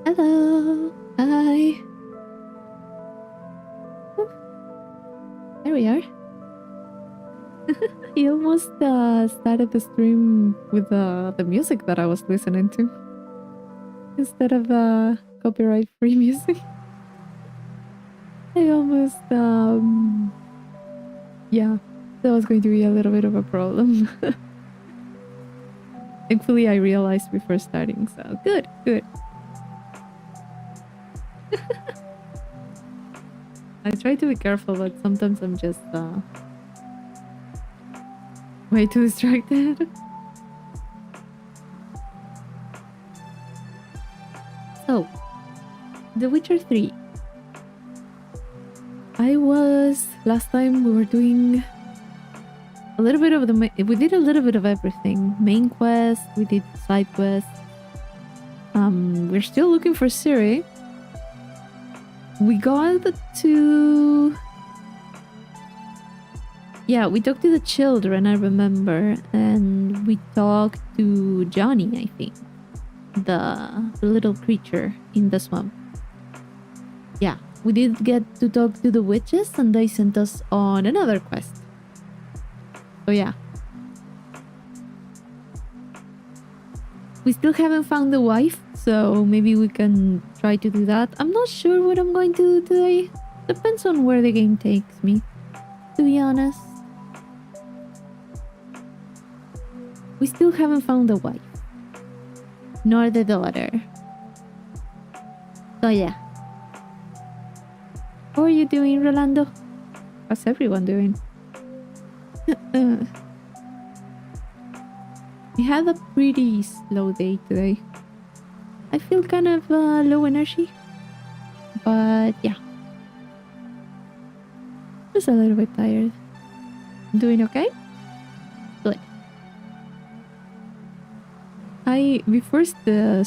Hello. Hi. Oh, there we are. You almost started the stream with the music that I was listening to instead of copyright-free music. I almost yeah, that was going to be a little bit of a problem. Thankfully, I realized before starting, so good, good. I try to be careful, but sometimes I'm just way too distracted. So, The Witcher 3. Last time we were doing a little bit of we did a little bit of everything. Main quest, we did side quest. We're still looking for Ciri. We got to... Yeah, we talked to the children, I remember. And we talked to Johnny, I think. The little creature in the swamp. Yeah, we did get to talk to the witches and they sent us on another quest. So yeah. We still haven't found the wife, so maybe we can try to do that. I'm not sure what I'm going to do today. Depends on where the game takes me, to be honest. We still haven't found the wife. Nor the daughter. So yeah. How are you doing, Rolando? How's everyone doing? We had a pretty slow day today. I feel kind of low energy. But yeah. Just a little bit tired. Doing okay? Good. Before the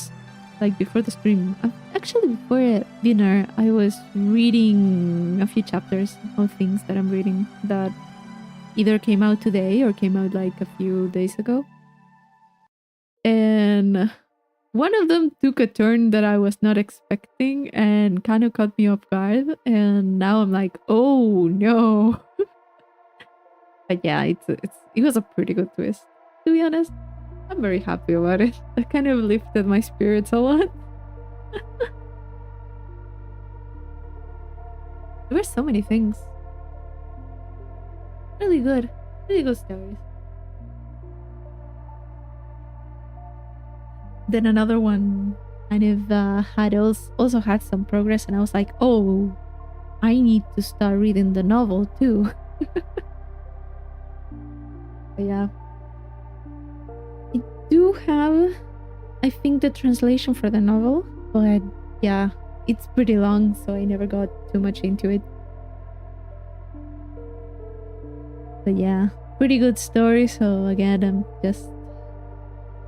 stream, actually before dinner, I was reading a few chapters of things that I'm reading that either came out today or came out like a few days ago. And one of them took a turn that I was not expecting and kind of caught me off guard. And now I'm like, oh no. But yeah, it was a pretty good twist, to be honest. I'm very happy about it. That kind of lifted my spirits a lot. There were so many things. Really good stories. Then another one kind of had also had some progress, and I was like, oh, I need to start reading the novel too. But yeah. I do have, I think, the translation for the novel, but yeah, it's pretty long, so I never got too much into it. But yeah, pretty good story, so again, I'm just...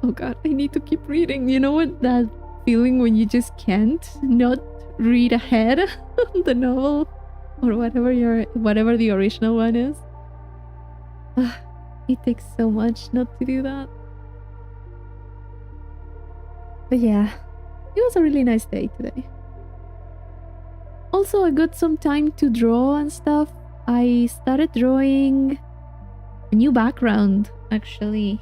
Oh god, I need to keep reading. You know what that feeling when you just can't not read ahead on the novel or whatever the original one is? It takes so much not to do that. But yeah, it was a really nice day today. Also, I got some time to draw and stuff. I started drawing a new background, actually.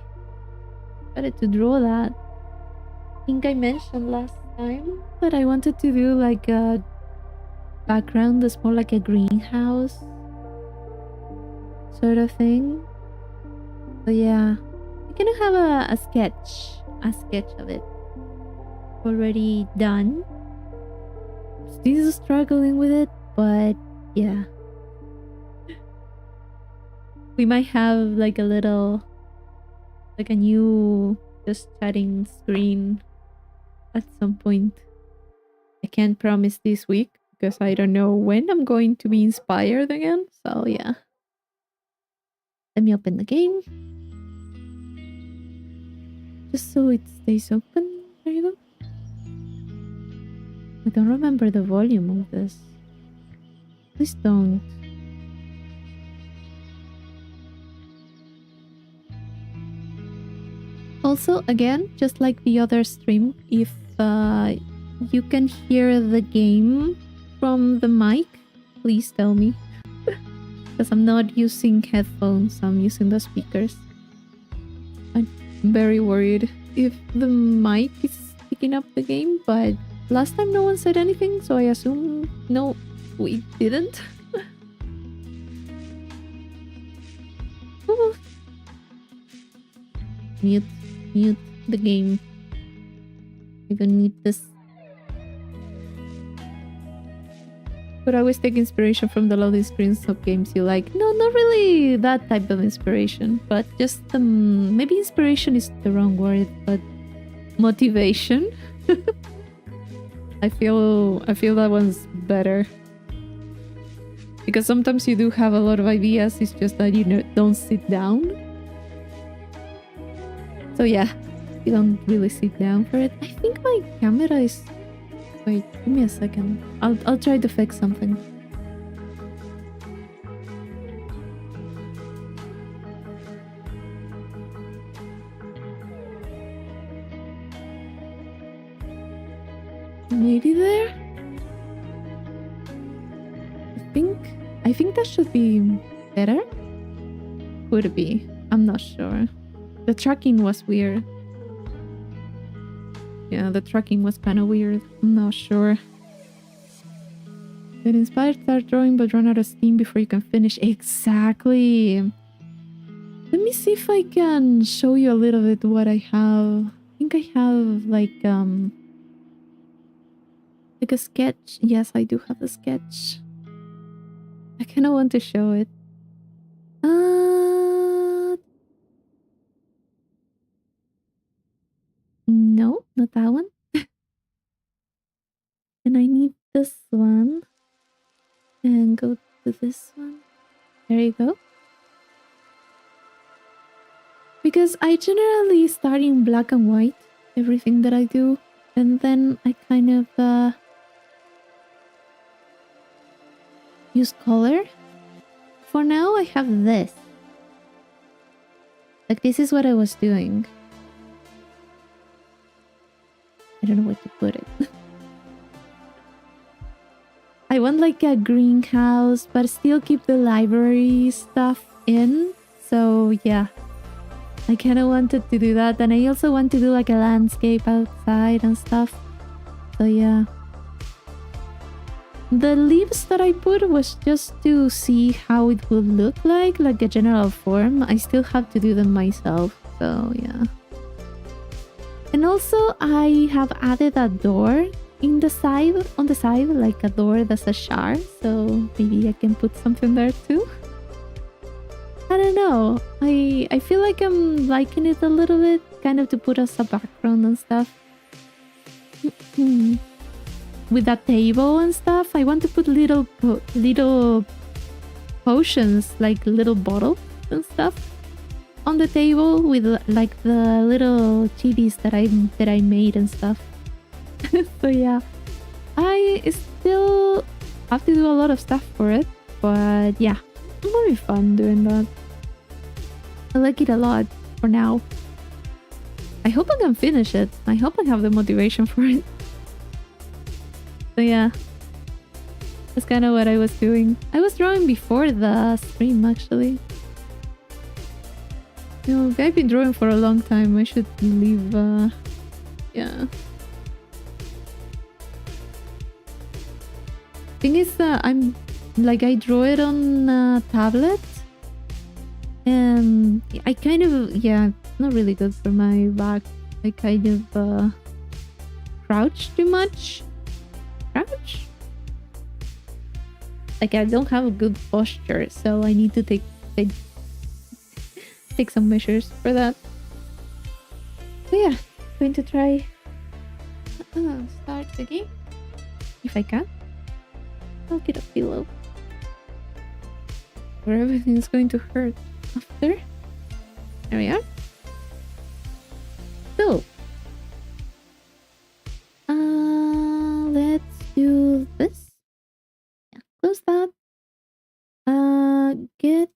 Started to draw that. I think I mentioned last time that I wanted to do like a background that's more like a greenhouse sort of thing. So yeah, I kind of have a sketch of it already done. Still struggling with it, but yeah. We might have like a new just chatting screen at some point. I can't promise this week because I don't know when I'm going to be inspired again. So yeah. Let me open the game. Just so it stays open. There you go. I don't remember the volume of this. Please don't. Also, again, just like the other stream, if you can hear the game from the mic, please tell me. Because I'm not using headphones, I'm using the speakers. I'm very worried if the mic is picking up the game, but last time no one said anything, so I assume no, we didn't. Oh. Mute the game. I don't need this. But I always take inspiration from the loading screens of games you like. No, not really that type of inspiration, but just maybe inspiration is the wrong word, but motivation. I feel that one's better. Because sometimes you do have a lot of ideas, it's just that you don't sit down. So yeah, you don't really sit down for it. I think my camera is... Wait, give me a second. I'll try to fix something. Maybe there? I think that should be better? Could be. I'm not sure. The tracking was weird. Yeah, the tracking was kind of weird. I'm not sure. Get inspired, start drawing, but run out of steam before you can finish. Exactly. Let me see if I can show you a little bit what I have. I think I have like a sketch. Yes, I do have a sketch. I kind of want to show it. No, not that one. And I need this one. And go to this one. There you go. Because I generally start in black and white, everything that I do. And then I kind of use color. For now, I have this. Like, this is what I was doing. I don't know where to put it. I want like a greenhouse, but still keep the library stuff in. So yeah, I kind of wanted to do that. And I also want to do like a landscape outside and stuff. So yeah. The leaves that I put was just to see how it would look like a general form. I still have to do them myself. So yeah. And also I have added a door on the side, like a door that's ajar, so maybe I can put something there too. I don't know. I feel like I'm liking it a little bit, kind of to put as a background and stuff. With that table and stuff, I want to put little potions, like little bottles and stuff, on the table with like the little chibis that I made and stuff. So yeah, I still have to do a lot of stuff for it, but yeah, it will be fun doing that. I like it a lot for now. I hope I can finish it. I hope I have the motivation for it. So yeah, that's kind of what I was doing. I was drawing before the stream, actually. You know, I've been drawing for a long time. I should leave, yeah. Thing is, I'm like, I draw it on a tablet, and I kind of, yeah, it's not really good for my back. I kind of crouch too much. Crouch? Like, I don't have a good posture, so I need to take some measures for that. So yeah, going to try start the game if I can. I'll get a pillow where everything is going to hurt after. There we are. So let's do this. Yeah, close that. Get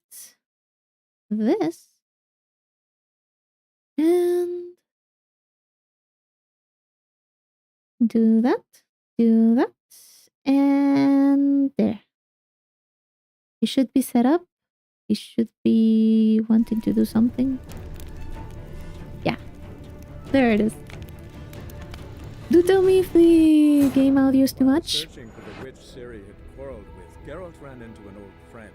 this and Do that. Do that. And there. It should be set up. It should be wanting to do something. Yeah. There it is. Do tell me if the game audio is too much. Searching for the witch Ciri had quarreled with, Geralt ran into an old friend.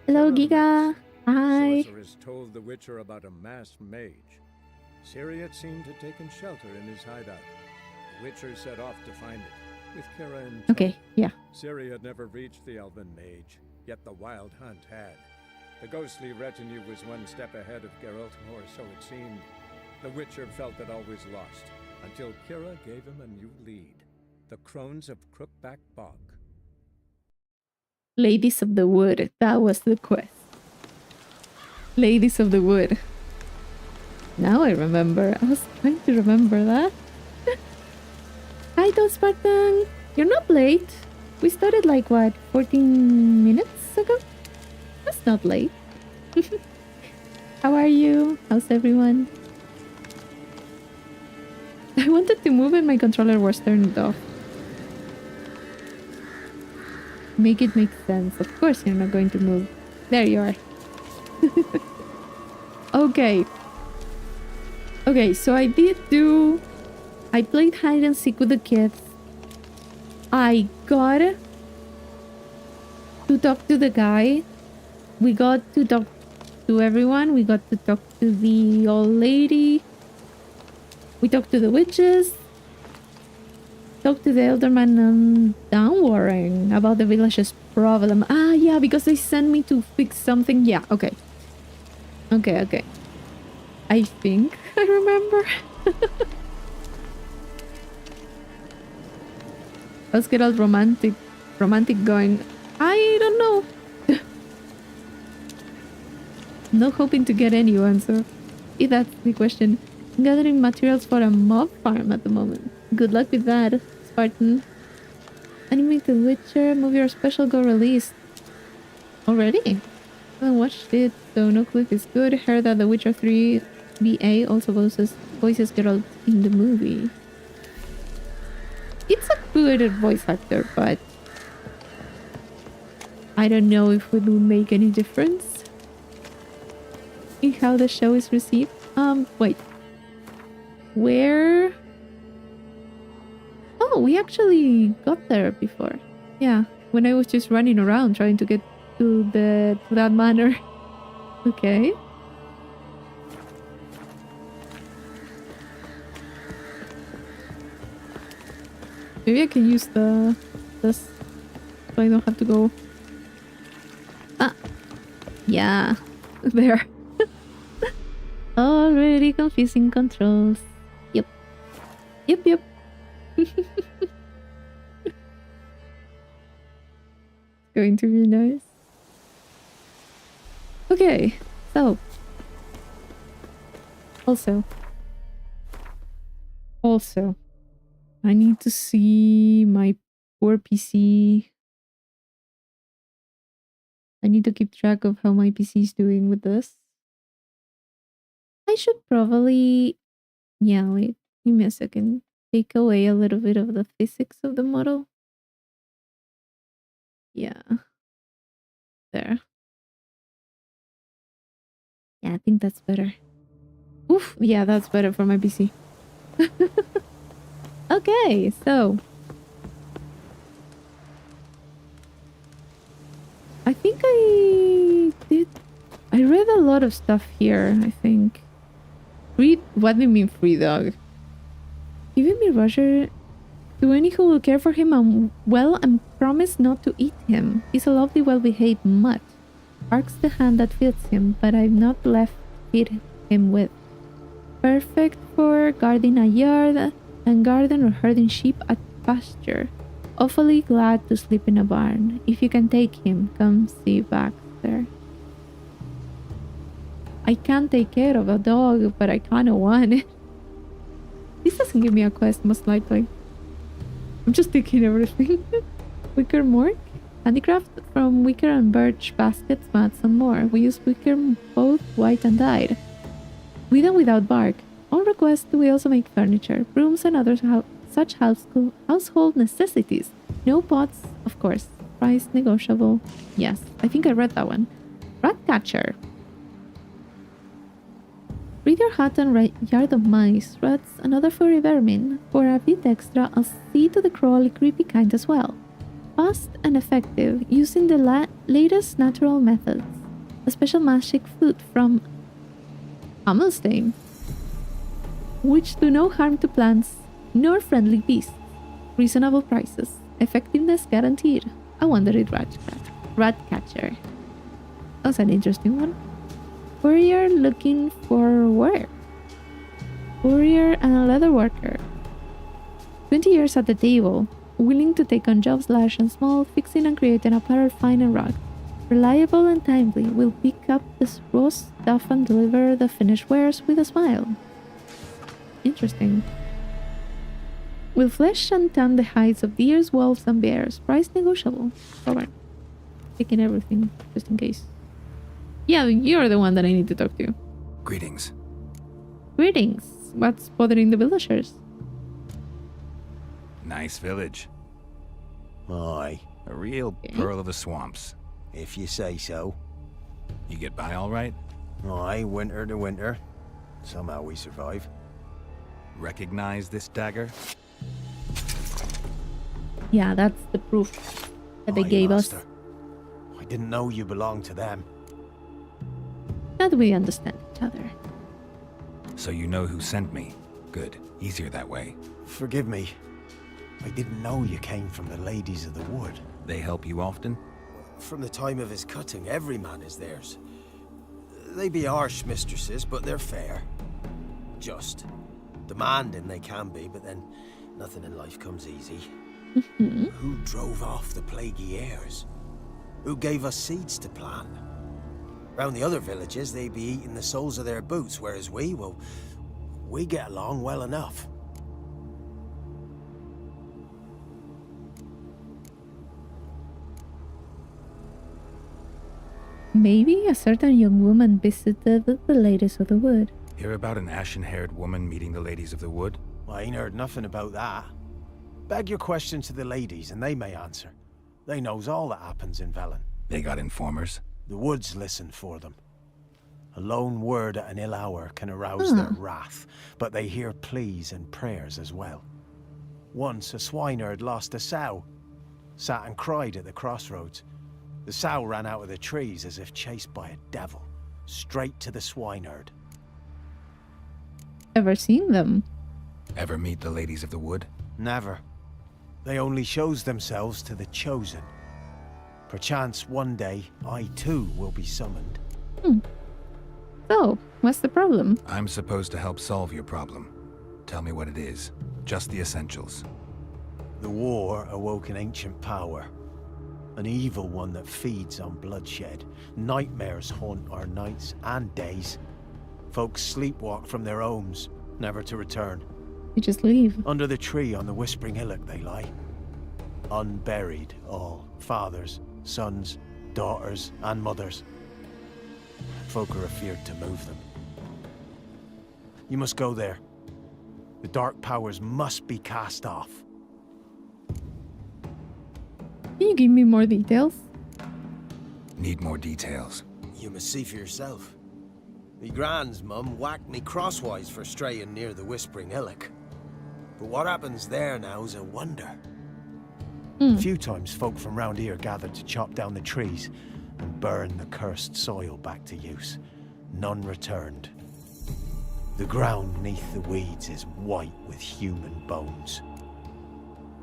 Hello, Giga. Hi. Sorceress told the Witcher about a masked mage. Ciri had seemed to have taken shelter in his hideout. The Witcher set off to find it, with Kira in tow. Okay, yeah. Ciri had never reached the elven mage, yet the wild hunt had. The ghostly retinue was one step ahead of Geralt, or so it seemed. The Witcher felt that all was lost, until Kira gave him a new lead. The Crones of Crookback Bog. Ladies of the Wood. That was the quest. Ladies of the Wood. Now I remember. I was trying to remember that. Hi, Don Spartan. You're not late. We started like, what, 14 minutes ago? That's not late. How are you? How's everyone? I wanted to move and my controller was turned off. Make it make sense. Of course you're not going to move. There you are. Okay. Okay, so I played hide and seek with the kids. I got to talk to the guy. We got to talk to everyone. We got to talk to the old lady. We talked to the witches. Talked to the elderman and Downwarring about the village's problem. Ah, yeah, because they sent me to fix something. Yeah, okay. Okay. I think I remember. Let's get all romantic going. I don't know. Not hoping to get any answer. If that's the question. I'm gathering materials for a mob farm at the moment. Good luck with that, Spartan. Animate The Witcher movie or special got released. Already? I haven't watched it, so no clue if it's good. Heard that The Witcher 3 BA also voices Geralt in the movie. It's a good voice actor, but I don't know if it will make any difference in how the show is received. Wait. Where? Oh, we actually got there before. Yeah, when I was just running around trying to get to that manor. Okay. Maybe I can use this so I don't have to go. Ah, yeah, there. Already confusing controls. Yep. Going to be nice. Okay, so also I need to see my poor PC. I need to keep track of how my PC is doing with this. I should probably, yeah, wait, give me a second. Take away a little bit of the physics of the model. Yeah. There. Yeah, I think that's better. Oof, yeah, that's better for my PC. Okay, so I think I read a lot of stuff here, I think. What do you mean free dog? Giving me Roger to any who will care for him and promise not to eat him. He's a lovely, well-behaved mutt. Barks the hand that feeds him, but I've not left feed him with. Perfect for guarding a yard and garden or herding sheep at pasture. Awfully glad to sleep in a barn. If you can take him, come see Baxter. I can't take care of a dog, but I kinda want it. This doesn't give me a quest, most likely. I'm just taking everything. Wicker Mork? Handicraft from wicker and birch baskets, mats, and more. We use wicker both white and dyed. With and without bark. On request, we also make furniture, brooms, and other such household necessities. No pots, of course. Price negotiable. Yes, I think I read that one. Ratcatcher. Read your hat and yard of mice, rats, and other furry vermin. For a bit extra, I'll see to the crawly, creepy kind as well. Fast and effective, using the latest natural methods. A special magic flute from Amelstein, which do no harm to plants nor friendly beasts. Reasonable prices. Effectiveness guaranteed. A wandering ratcatcher. That's an interesting one. Courier looking for work. Courier and a leather worker. 20 years at the table. Willing to take on jobs large and small, fixing and creating apparel fine and rugged. Reliable and timely. Will pick up the raw stuff and deliver the finished wares with a smile. Interesting. Will flesh and tan the hides of deers, wolves, and bears. Price negotiable. Robert. Taking everything, just in case. Yeah, you're the one that I need to talk to. Greetings. Greetings. What's bothering the villagers? Nice village. Aye, A real pearl of the swamps. if you say so. You get by all right? Aye, winter to winter. Somehow we survive. Recognize this dagger? Yeah, that's the proof that they Aye, gave master. us. I didn't know you belonged to them. That we understand each other. So you know who sent me. Good. Easier that way. Forgive me. I didn't know you came from the Ladies of the Wood. They help you often? From the time of his cutting, every man is theirs. They be harsh mistresses, but they're fair. Just. Demanding they can be, but then nothing in life comes easy. Who drove off the plaguey airs? Who gave us seeds to plant? Round the other villages, they be eating the soles of their boots, whereas we get along well enough. Maybe a certain young woman visited the Ladies of the Wood. Hear about an ashen-haired woman meeting the ladies of the wood? I ain't heard nothing about that. Beg your question to the ladies, and they may answer. They knows all that happens in Velen. They got informers? The woods listen for them. A lone word at an ill hour can arouse their wrath, but they hear pleas and prayers as well. Once a swineherd lost a sow, sat and cried at the crossroads. The sow ran out of the trees as if chased by a devil, straight to the swineherd. Ever seen them? Ever meet the ladies of the wood? Never. They only shows themselves to the chosen. Perchance one day I too will be summoned. So, what's the problem? I'm supposed to help solve your problem. Tell me what it is. Just the essentials. The war awoke an ancient power. An evil one that feeds on bloodshed. Nightmares haunt our nights and days. Folks sleepwalk from their homes, never to return. You just leave. Under the tree on the Whispering Hillock they lie. Unburied all. Fathers, sons, daughters, and mothers. Folk are afeard to move them. You must go there. The dark powers must be cast off. Can you give me more details? Need more details. You must see for yourself. Me grand's mum whacked me crosswise for straying near the Whispering Hillock. But what happens there now's a wonder. A few times folk from round here gathered to chop down the trees and burn the cursed soil back to use. None returned. The ground neath the weeds is white with human bones.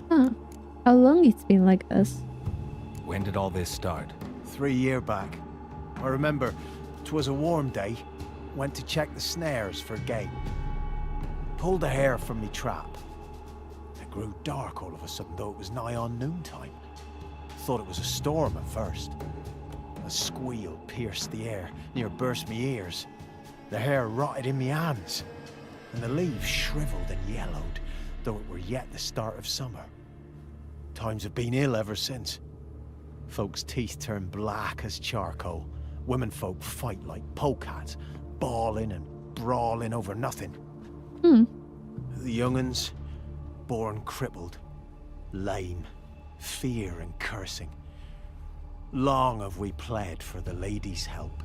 Huh. How long it's been like this? When did all this start? 3 year back. I remember 'twas a warm day. Went to check the snares for game. Pulled a hare from me trap. It grew dark all of a sudden, though it was nigh on noontime. Thought it was a storm at first. A squeal pierced the air, near burst me ears. The hare rotted in me hands, and the leaves shriveled and yellowed, though it were yet the start of summer. Times have been ill ever since. Folks' teeth turn black as charcoal. Women folk fight like polecats, bawling and brawling over nothing. The young'uns, born crippled, lame, fear and cursing. Long have we pled for the lady's help.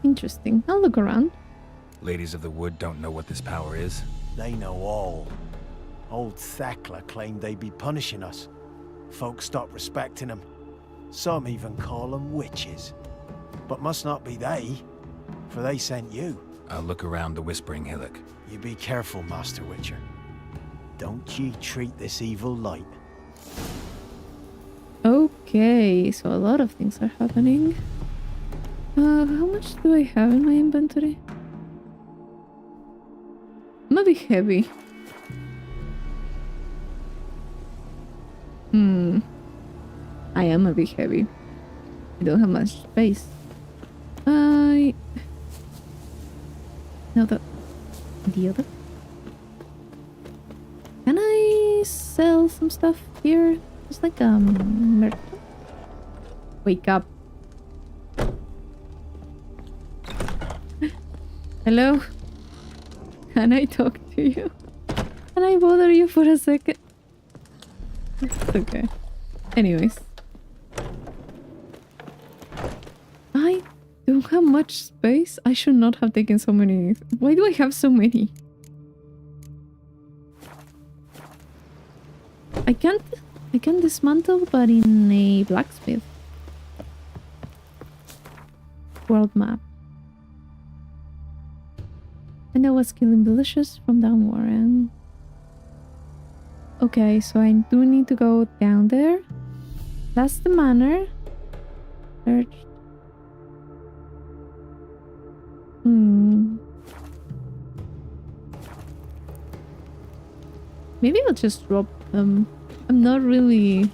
Interesting. I'll look around. Ladies of the Wood don't know what this power is. They know all. Old Thekla claimed they'd be punishing us. Folks stopped respecting them. Some even call them witches. But must not be they, for they sent you. I'll look around the Whispering Hillock. You be careful, Master Witcher. Don't ye treat this evil light. Okay, so a lot of things are happening. How much do I have in my inventory? I'm a bit heavy. I am a bit heavy. I don't have much space. No, the other. Can I sell some stuff here? It's like merchant. Wake up. Hello? Can I talk to you? Can I bother you for a second? It's okay. Anyways. I don't have much space. I should not have taken so many. Why do I have so many? I can't dismantle, but in a blacksmith. World map. I know what's killing villagers from down Warren. Okay, so I do need to go down there. That's the manor. Search. Maybe I'll just drop them. I'm not really... I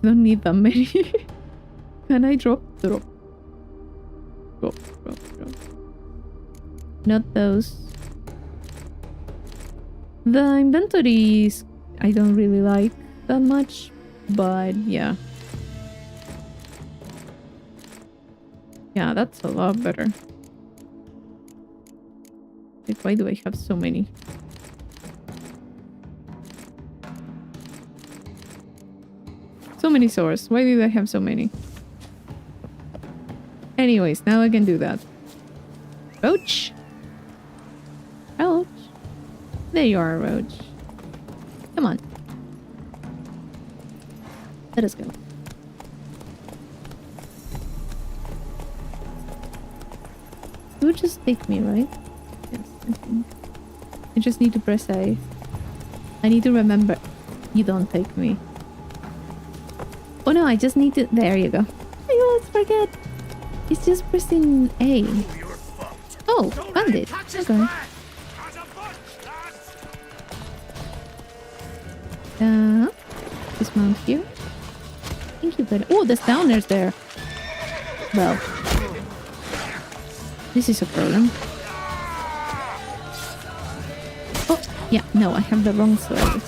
don't need that many. Can I drop? Drop. Not those. The inventories I don't really like that much, but yeah. Yeah, that's a lot better. Like, why do I have so many? So many swords. Why did I have so many? Anyways, now I can do that. Roach? Roach? There you are, Roach. Come on. Let us go. You just take me, right? Yes, I think. I just need to press A. I need to remember. You don't take me. Oh no, I just need to... There you go. I always forget. It's just pressing A. Oh, found it. Okay. Dismount here. Thank you, buddy. Oh, the downers there. Well. This is a problem. Oh, yeah. No, I have the wrong sword.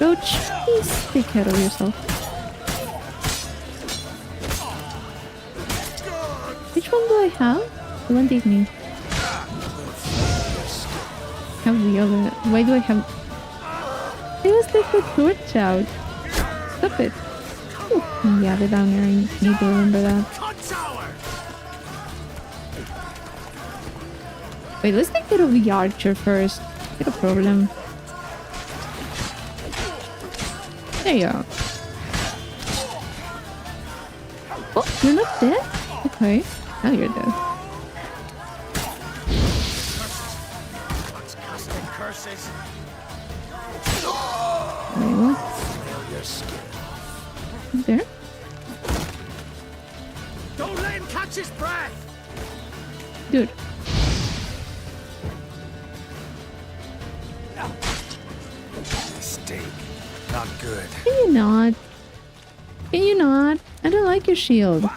Roach, please take care of yourself. Which one do I have? The one take me. Have the other. Why do I have... I was take the torch out. Stop it. Ooh, yeah, the downer. I need to remember that. Wait, let's take care of the archer first. Get a problem. There you are. Oh, you're not dead? Okay. Now you're dead. There? Don't let him catch his breath! Dude. Mistake. Not good. Can you not? Can you not? I don't like your shield.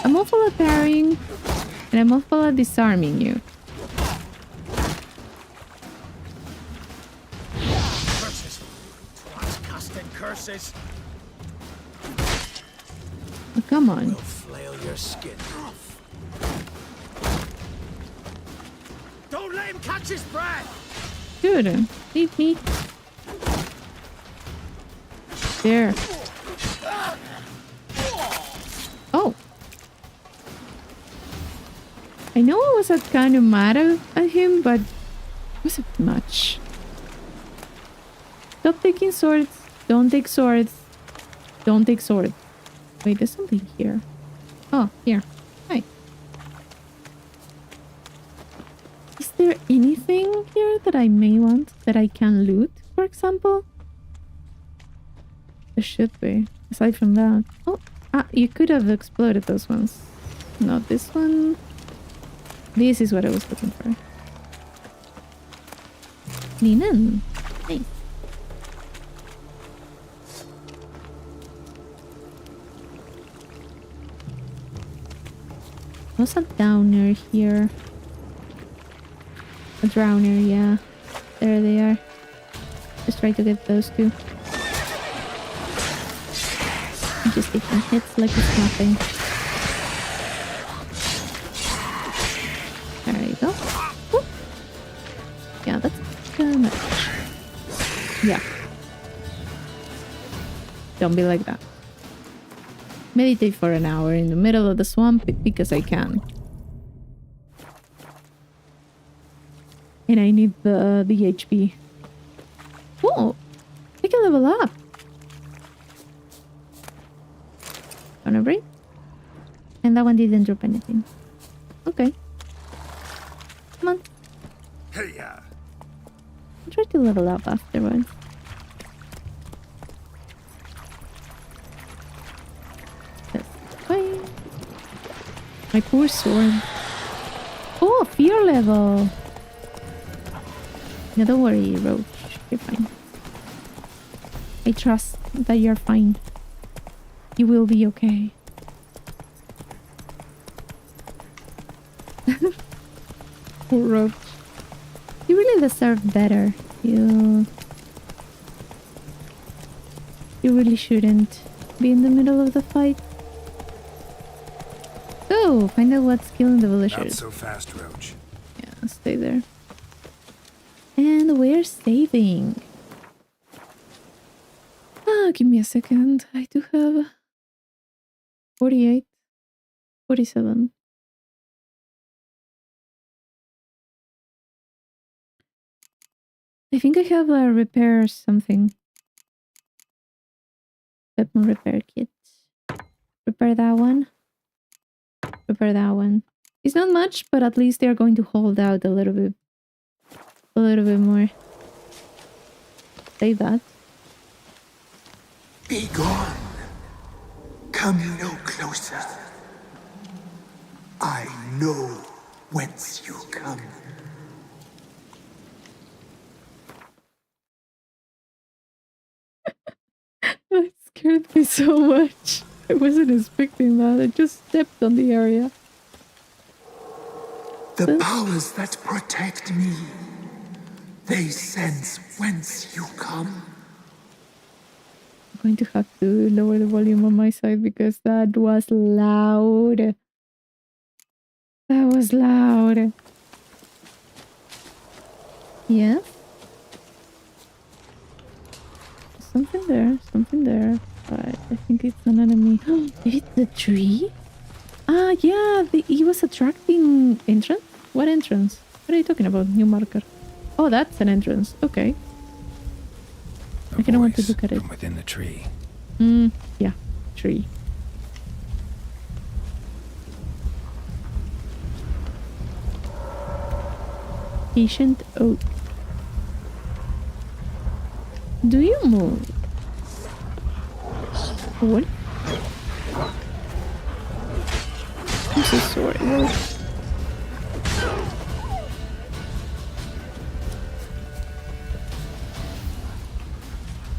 I'm awful at parrying, and I'm awful at disarming you. Curses! Twats casting curses! Oh, come on. We'll flail your skin off. him catch his breath! Good. Leave me. There. Oh. I know I was kind of mad at him, but it was a bit much. Stop taking swords. Don't take swords. Don't take swords. Wait, there's something here. Oh, here. Hi. Is there anything here that I may want that I can loot, for example? There should be. Aside from that. Oh, you could have exploded those ones. Not this one. This is what I was looking for. Linen. Nice. What's a downer here? A drowner, yeah. There they are. Just try to get those two. I'm just taking hits like it's nothing. There you go. Whoop. Yeah, that's too much. Yeah. Don't be like that. Meditate for an hour in the middle of the swamp because I can. And I need the HP. Oh, I can level up. Wanna break? And that one didn't drop anything. Okay. Come on. Hey, yeah. I'll try to level up afterwards. This way. My poor sword. Oh, fear level. No, don't worry, Roach. You're fine. I trust that you're fine. You will be okay. Poor Roach. You really deserve better. You really shouldn't be in the middle of the fight. So, find out what's killing the Not villagers. so fast, Roach. Yeah, stay there. And we're saving. Give me a second. I do have 48, 47. I think I have a repair something. Weapon repair kit. Repair that one. Repair that one. It's not much, but at least they're going to hold out a little bit. A little bit more. Save that. Be gone. Come no closer. I know whence you come. That scared me so much. I wasn't expecting that. I just stepped on the area. The powers that protect me, they sense whence you come. I'm going to have to lower the volume on my side because that was loud. That was loud. Yes? Something there. But I think it's an enemy. Maybe it's the tree? Ah, yeah, he was attracting entrance? What entrance? What are you talking about? New marker. Oh, that's an entrance. Okay. I kind of want to look at it. From within the tree. Yeah, tree. Patient oak. Do you move? What? I'm so sorry. Whoa.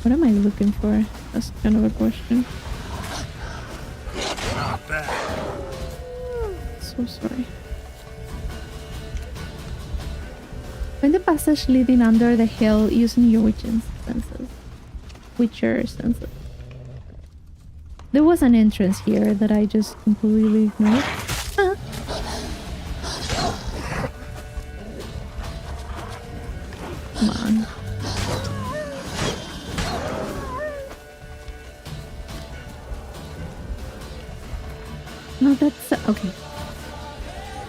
What am I looking for? That's kind of a question. Not bad. So sorry. Find the passage leading under the hill using your witcher senses. There was an entrance here that I just completely ignored. Come on. No, that's okay.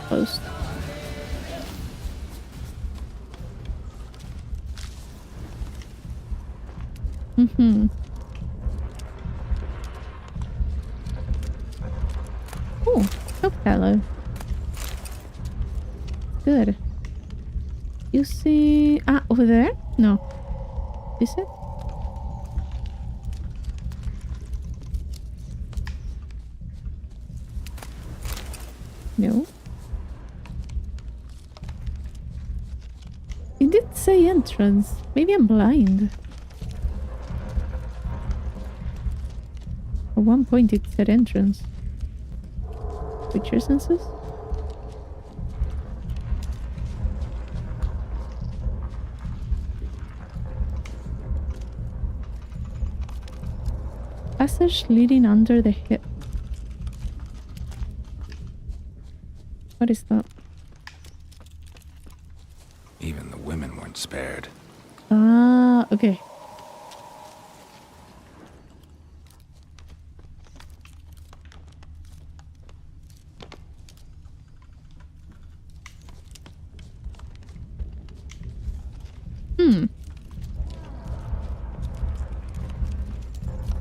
Close. Mm-hmm. Oh, hope hello. Good. You see over there? No. Is it? No. It did say entrance. Maybe I'm blind. At one point it said entrance. Witcher senses? Passage leading under the hill. What is that? Even the women weren't spared. Ah, okay.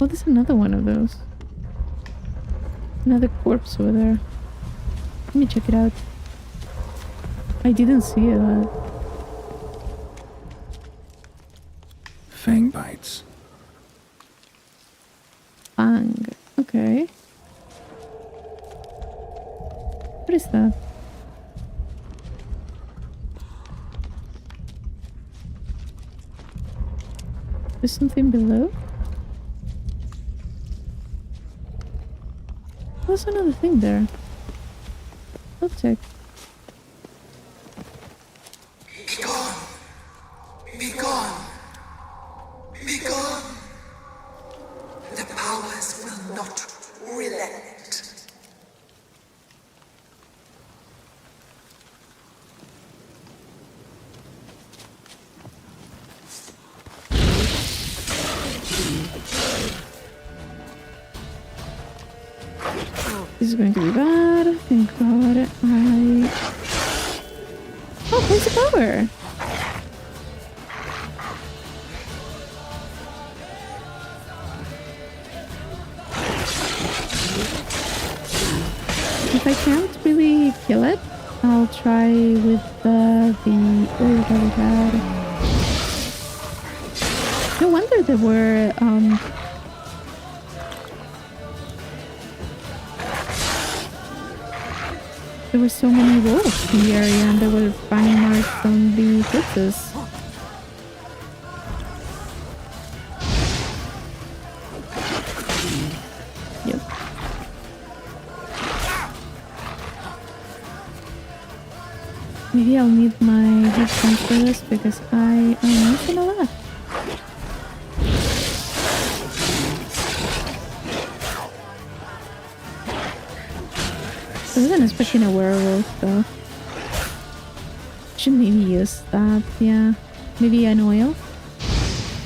Oh, there's another one of those. Another corpse over there. Let me check it out. I didn't see that. Fang bites. Fang. Okay. What is that? There's something below? There's another thing there. I'll check. Be gone! Be gone! Be gone! The powers will not relent. This is going to be bad. Thank God. Oh, where's the power? If I can't really kill it, I'll try with the oil that we had. No wonder there were there were so many wolves in the area and there were fang marks on the footers. Yep. Maybe I'll need my headphones for this because I am missing a lot. I wasn't expecting a werewolf though. Should maybe use that, yeah. Maybe an oil.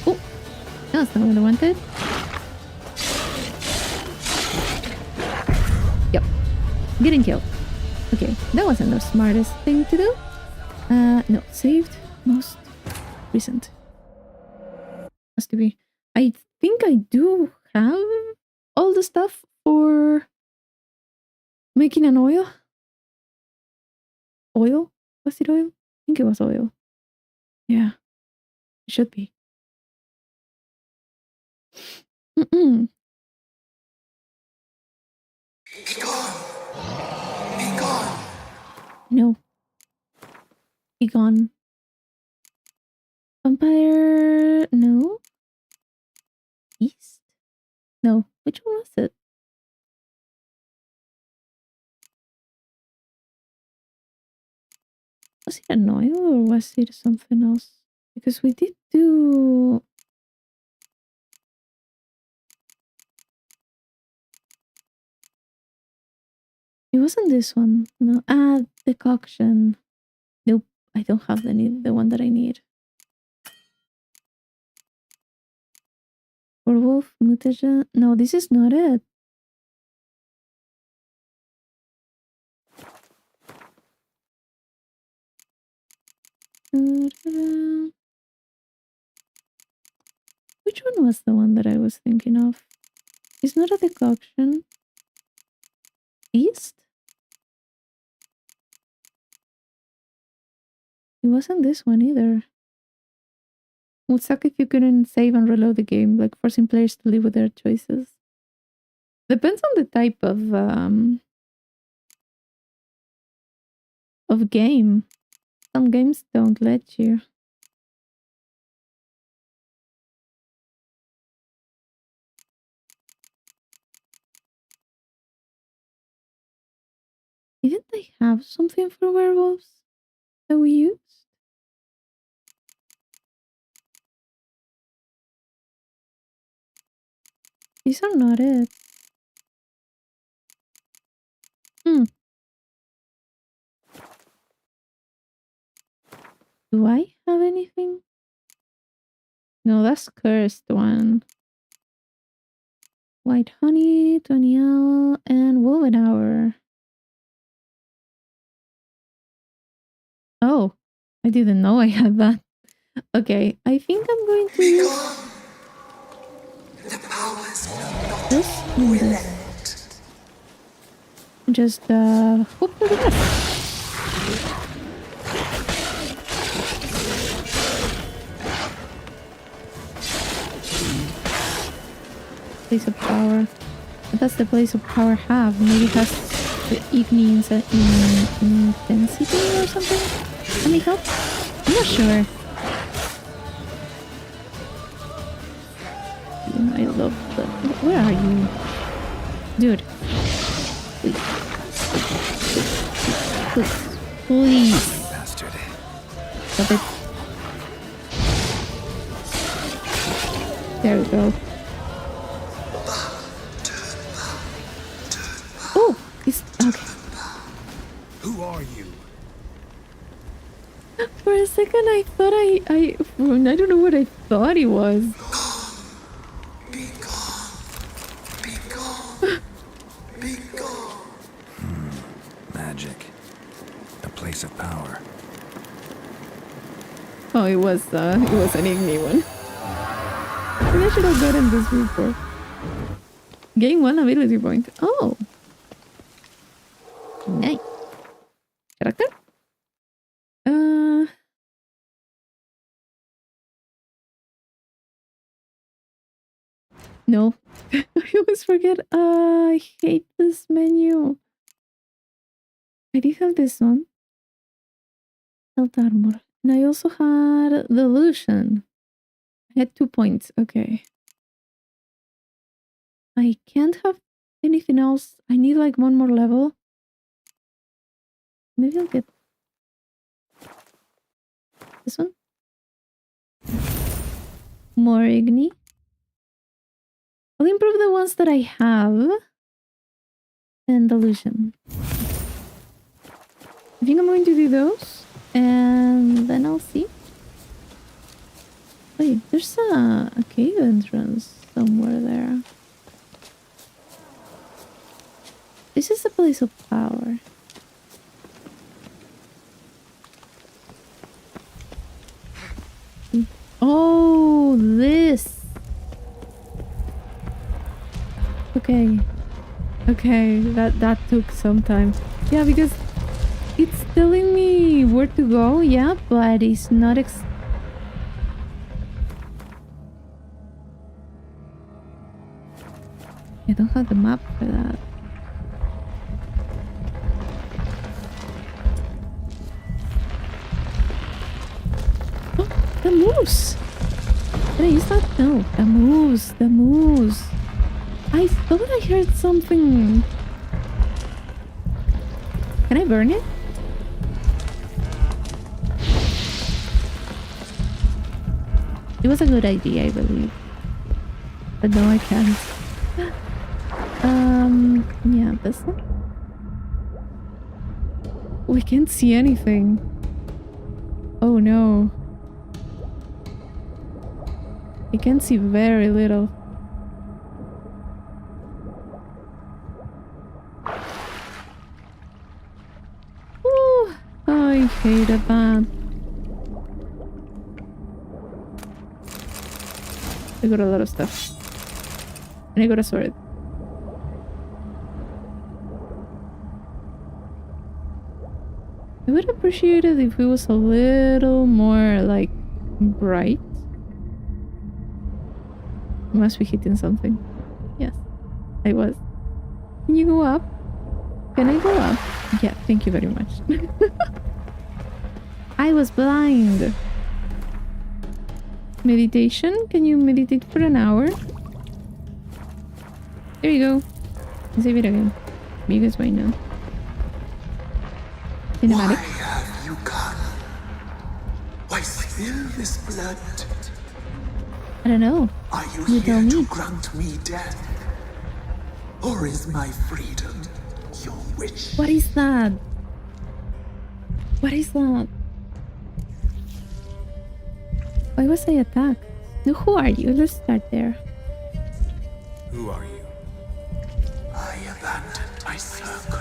Oh, that's not what I wanted. Yep, getting killed. Okay, that wasn't the smartest thing to do. No, saved most recent. Has to be. I think I do have all the stuff for making an oil. Oil? Was it oil? I think it was oil. Yeah, it should be. Be gone! Be gone! No. Be gone. Vampire. No. East? No. Which one was it? Was it an oil or was it something else? Because we did do. It wasn't this one. No. Ah, decoction. Nope. I don't have the one that I need. Werewolf, mutagen. No, this is not it. Which one was the one that I was thinking of? It's not a decoction. East? It wasn't this one either. Would suck if you couldn't save and reload the game, like forcing players to live with their choices. Depends on the type of game. Some games don't let you. Didn't they have something for werewolves that we used? These are not it. Do I have anything? No, that's cursed one. White honey, Toniel, and woven hour. Oh, I didn't know I had that. Okay, I think I'm going to use The powers this and this. Just hope for the best. Place of power. What does the place of power have? Maybe it has the igni intensity or something? Any help? I'm not sure. I love the... Where are you? Dude. Please. Please. Bastard. Stop it. There we go. Oh! It's... Okay. Who are you? For a second I thought I don't know what I thought he was. be gone. Be gone. Be gone. Magic. A place of power. Oh, it was an igni one. Maybe I should have gotten this before. Gain 1 ability point. Oh. Nice. Character? No. I always forget. I hate this menu. I did have this one. Health armor. And I also had the illusion. I had 2 points. Okay. I can't have anything else. I need like one more level. Maybe I'll get this one. More igni. I'll improve the ones that I have. And illusion. I think I'm going to do those. And then I'll see. Wait, there's a cave entrance somewhere there. This is a place of power. Oh, this. Okay. Okay, that took some time. Yeah, because it's telling me where to go, yeah, but it's not I don't have the map for that. Oh, the moose! Did I use that? No, the moose, the moose. I thought I heard something. Can I burn it? It was a good idea, I believe. But no, I can't. Yeah, this one. We can't see anything. Oh no. I can see very little. I hated that. I got a lot of stuff. And I got a sword. I would appreciate it if it was a little more, like, bright. I must be hitting something. Yes, I was. Can you go up? Can I go up? Yeah, thank you very much. I was blind. Meditation? Can you meditate for an hour? There you go. Save it again. You guys might know. Why Cinematic. have you come? Why spill this blood? I don't know. Are you You here tell to me. grant me death? Or is my freedom your wish? What is that? What is that? Why was I attacked? No, who are you? Let's start there. Who are you? I abandoned my circle,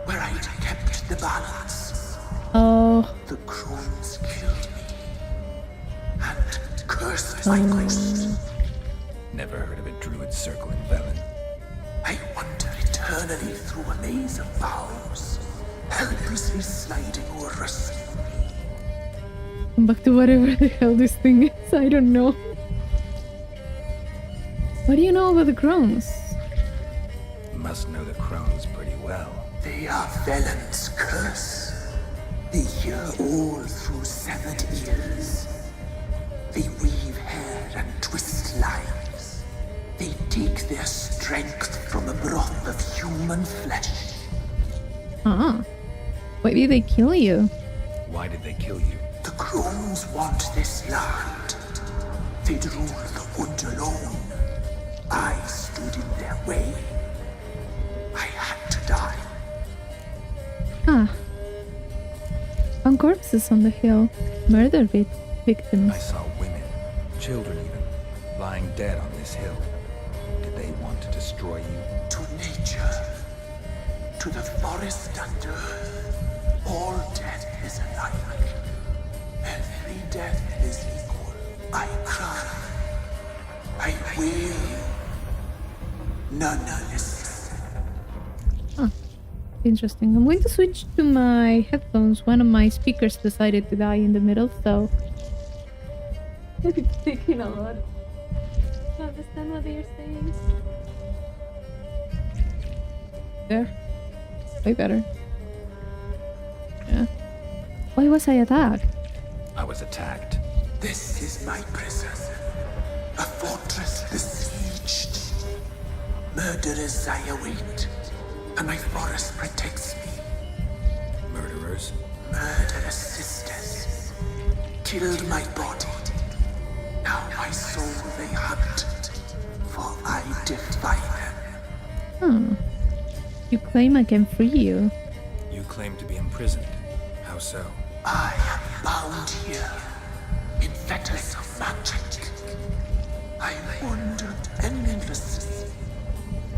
where I'd kept the balance. Oh, The crones killed me, and cursed my ghost. Never heard of a druid circling Velen. I wander eternally through a maze of vows, helplessly sliding over a sea. come back to whatever the hell this thing is. I don't know. What do you know about the crones? Must know the crones pretty well. They are Velen's curse. They hear all through severed ears. They weave hair and twist lives. They take their strength from a broth of human flesh. Ah. Why did they kill you? Why did they kill you? The crones want this land. They'd rule the wood alone. I stood in their way. I had to die. Ah. Found corpses on the hill. Murder victims. I saw women, children even, lying dead on this hill. Did they want to destroy you? To nature, to the forest and earth, all death is alike. Every death is equal. I cry. I wail. None listens. Interesting. I'm going to switch to my headphones. One of my speakers decided to die in the middle, so it's taking a lot to understand what they're saying. There. Way better. Yeah. Why was I attacked? I was attacked. This is my prison. A fortress besieged. Murderers I await, and my forest protects me. Murderers? Murderous sisters killed my body. Now my soul they hunt, for I defy them. Hmm. You claim I can free you. You claim to be imprisoned. How so? I am bound here in fetters of magic. I wandered endlessly,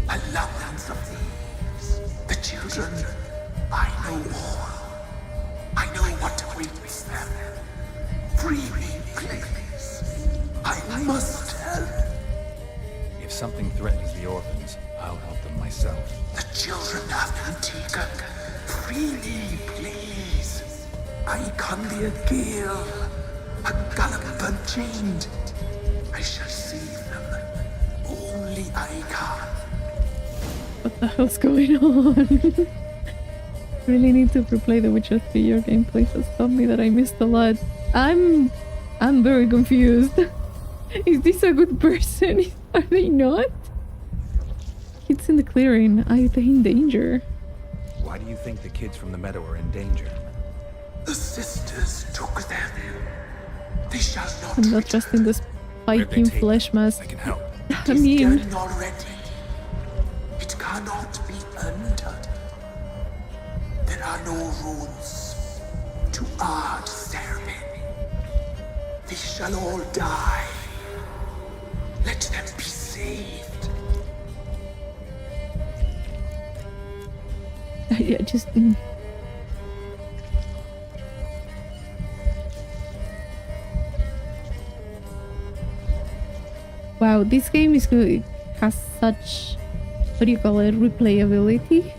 a labyrinth of thieves. The children, I know all. I know what awaits them. Free me, please. I must help. If something threatens the orphans, I'll help them myself. The children have been taken. Free me, please. I can be a gale, a gallop unchained. I shall save them. Only I can. What the hell's going on? Really need to replay The Witcher 3. Your gameplay has taught me that I missed a lot. I'm very confused. Is this a good person? Are they not? Kids in the clearing. Are they in danger? Why do you think the kids from the meadow are in danger? The sisters took them. They shall not I'm not return. trusting this Where'd they spiking take flesh them? mask. I can help. I mean, Done already. It cannot be undone. There are no rules to art ceremony. They shall all die. Let them be saved. I just Wow, this game is good. It has such, what do you call it, replayability.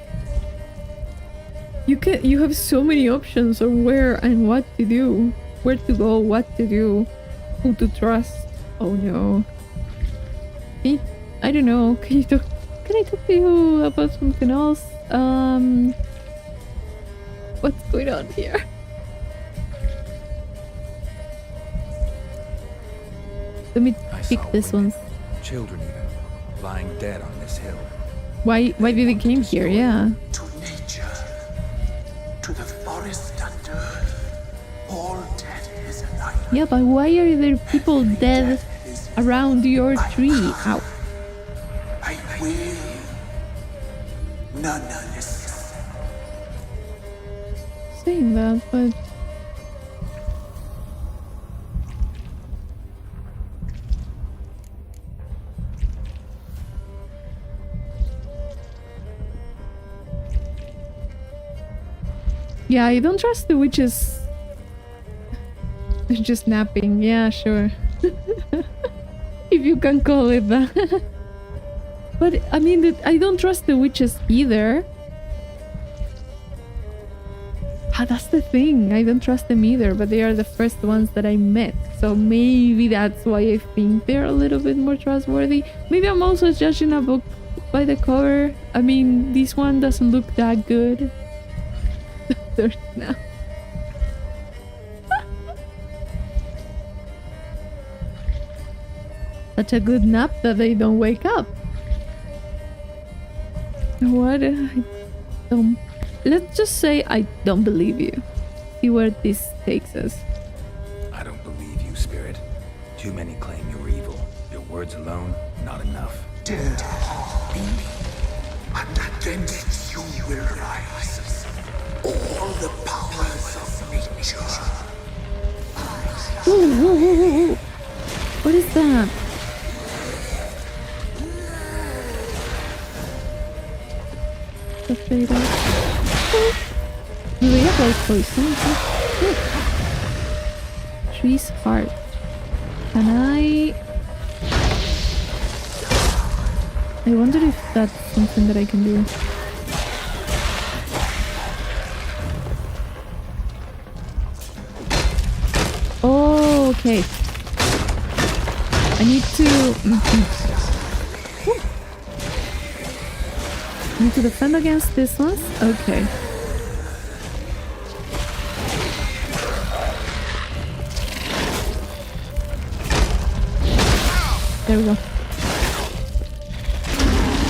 You have so many options of where and what to do, where to go, what to do, who to trust. Oh no. I don't know. Can I talk to you about something else? What's going on here? Let me I pick saw this one. women, children even, lying dead on this hill. Why did they came here? Yeah. To nature, to the forest and earth, all dead is alive. Yeah, but why are there people dead around your tree? Ow. I will. None listens. Saying that, but yeah, I don't trust the witches. They're just napping. Yeah, sure. If you can call it that. But I mean, I don't trust the witches either. Ah, that's the thing. I don't trust them either, but they are the first ones that I met. So maybe that's why I think they're a little bit more trustworthy. Maybe I'm also judging a book by the cover. I mean, this one doesn't look that good. There's now. Such a good nap that they don't wake up. What? Let's just say I don't believe you. See where this takes us. I don't believe you, Spirit. Too many claim you're evil. Your words alone, not enough. Dare harm me, and against you will rise all the powers of nature. Ooh. What is that? The fatal. Do they have like poison? Tree's heart. Can I wonder if that's something that I can do. Oh, okay. I need to... Need to defend against this one? Okay. There we go.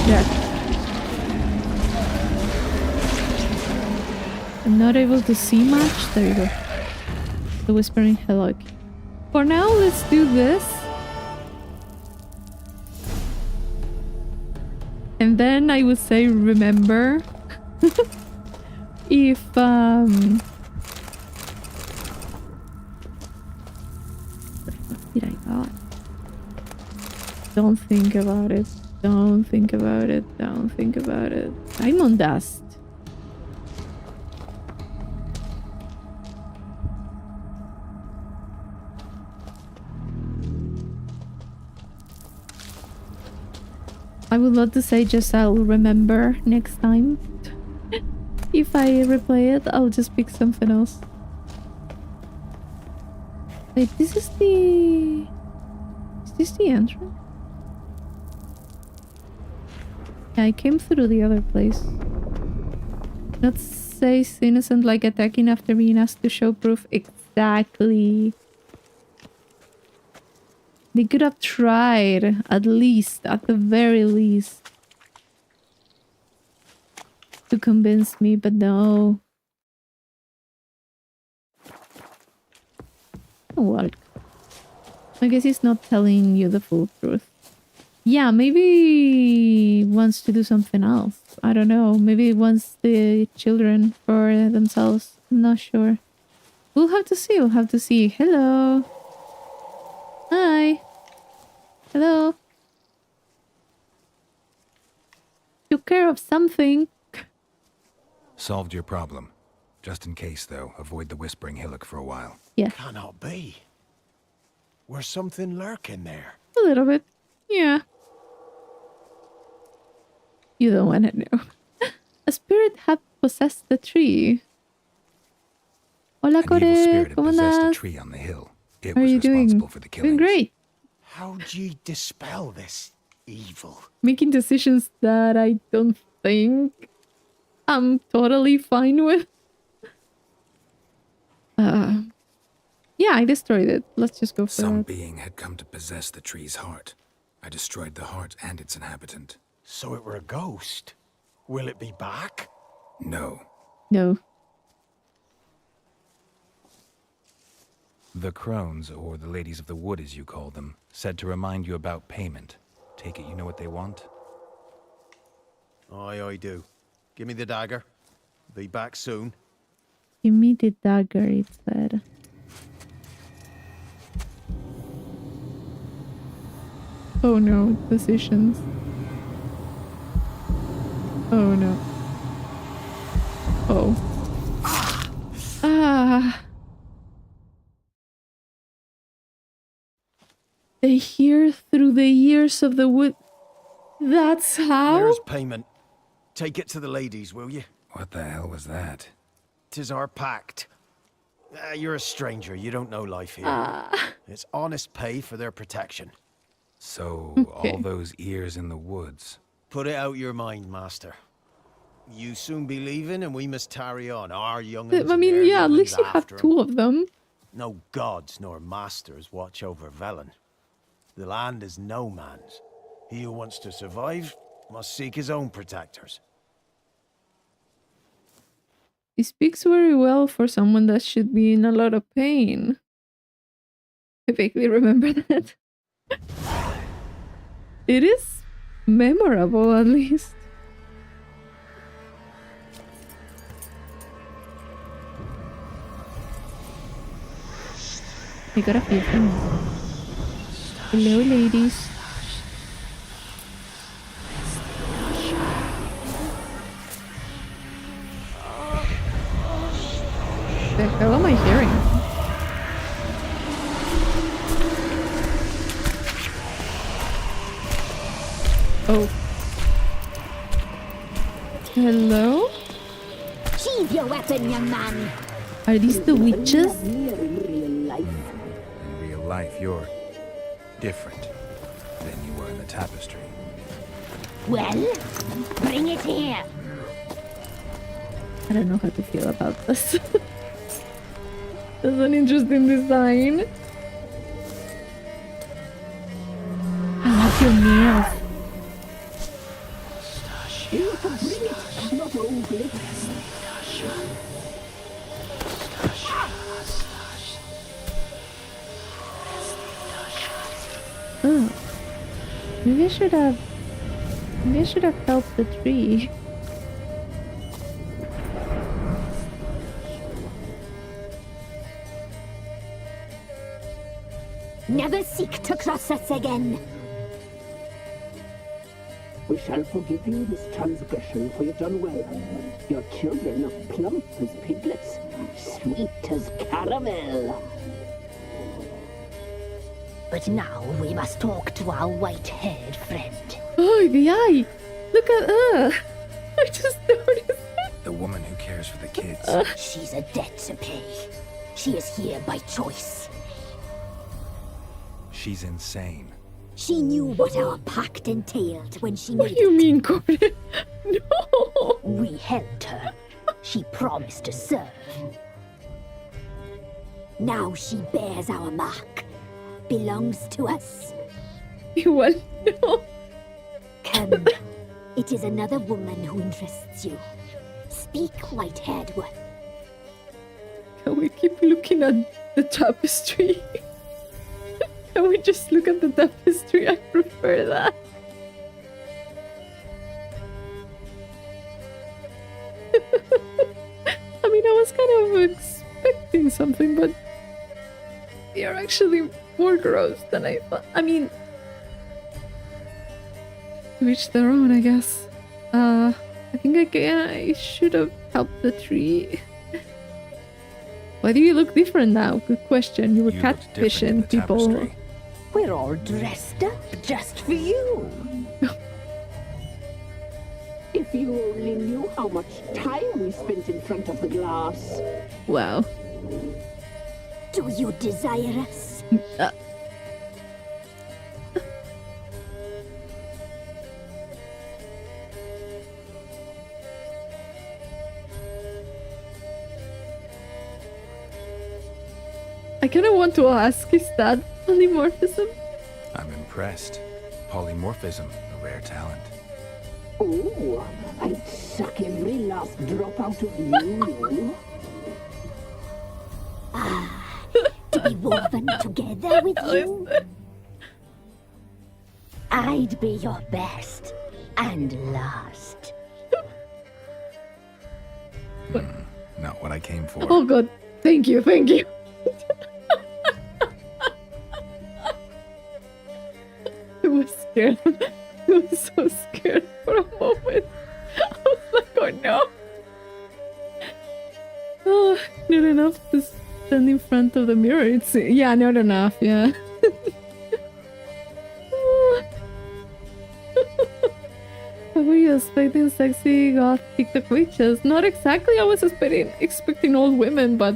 There. I'm not able to see much. There you go. The Whispering Hillock. For now, let's do this. And then I would say remember if what did I got? Don't think about it. Don't think about it. Don't think about it. Diamond dust. I would love to say just I'll remember next time. If I replay it, I'll just pick something else. Wait, this is the... Is this the entrance? Yeah, I came through the other place. Not says innocent like attacking after being asked to show proof. Exactly. They could have tried, at least, at the very least, to convince me, but no. What? I guess he's not telling you the full truth. Yeah, maybe he wants to do something else. I don't know. Maybe he wants the children for themselves. I'm not sure. We'll have to see. We'll have to see. Hello. Hi. Hello. Took care of something. Solved your problem. Just in case, though, avoid the Whispering Hillock for a while. Yeah, Cannot be. Where's something lurking there? a little bit. Yeah. You don't want to know. A spirit had possessed the tree. Hola, An Core. evil spirit had ¿Cómo possessed a andas? tree on the hill. It How are was you doing? responsible for the Doing killings. great. How'd ye dispel this evil? Making decisions that I don't think I'm totally fine with. Yeah, I destroyed it. Let's just go for Some that. being had come to possess the tree's heart. I destroyed the heart and its inhabitant. So it were a ghost. Will it be back? No. No. The crones, or the ladies of the wood as you call them, said to remind you about payment. Take it you know what they want? Aye, I do. Give me the dagger. Be back soon. Give me the dagger, it said. Oh no, decisions. Oh no. Oh. Ah. They hear through the years of the wood. That's how? There's payment. Take it to the ladies, will you? What the hell was that? 'Tis our pact. You're a stranger. You don't know life here. It's honest pay for their protection. So, Okay. all those ears in the woods. Put it out your mind, master. You soon be leaving, and we must tarry on. Our young'uns I and mean, their yeah, at young'uns least you have after 'em. 2 of them. No gods nor masters watch over Velen. The land is no man's. He who wants to survive must seek his own protectors. He speaks very well for someone that should be in a lot of pain. I vaguely remember that. It is memorable, at least. I got a few things. Hello, ladies. The hell am I hearing? Oh. Hello? Sheathe your weapon, young man. Are these the witches? In real life, you're different than you were in the tapestry. Well, bring it here. I don't know how to feel about this. That's an interesting design. I like your nails. Oh. Maybe I should have helped the tree. Never seek to cross us again. We shall forgive you this transgression, for you've done well. Your children are plump as piglets, sweet as caramel. But now we must talk to our white-haired friend. Oh, the eye! Look at her! I just noticed. The woman who cares for the kids. She's a debt to pay. She is here by choice. She's insane. She knew what our pact entailed when she What made do you it. mean, Gordon? No! We helped her. She promised to serve. Now she bears our mark. Belongs to us. Well, no. Come. It is another woman who interests you. Speak, white-haired one. Can we keep looking at the tapestry? Can we just look at the tapestry? I prefer that. I mean, I was kind of expecting something, but they are actually more gross than I thought. I mean, to each their own, I guess. I think I should have helped the tree. Why do you look different now? Good question. You were You looked different in catfishing the people. tapestry. We're all dressed up just for you. If you only knew how much time we spent in front of the glass. Wow. Do you desire us? I kind of want to ask, is that polymorphism? I'm impressed. Polymorphism, a rare talent. Oh, I'd suck every last drop out of you. To be woven together with you? I'd be your best and last. Not what I came for. Oh god, thank you, thank you. I was scared. I was so scared for a moment. I was like, oh no. Oh, not enough to stand in front of the mirror. It's yeah, not enough, yeah. What were you expecting, sexy goth TikTok witches? Not exactly. I was expecting old women, but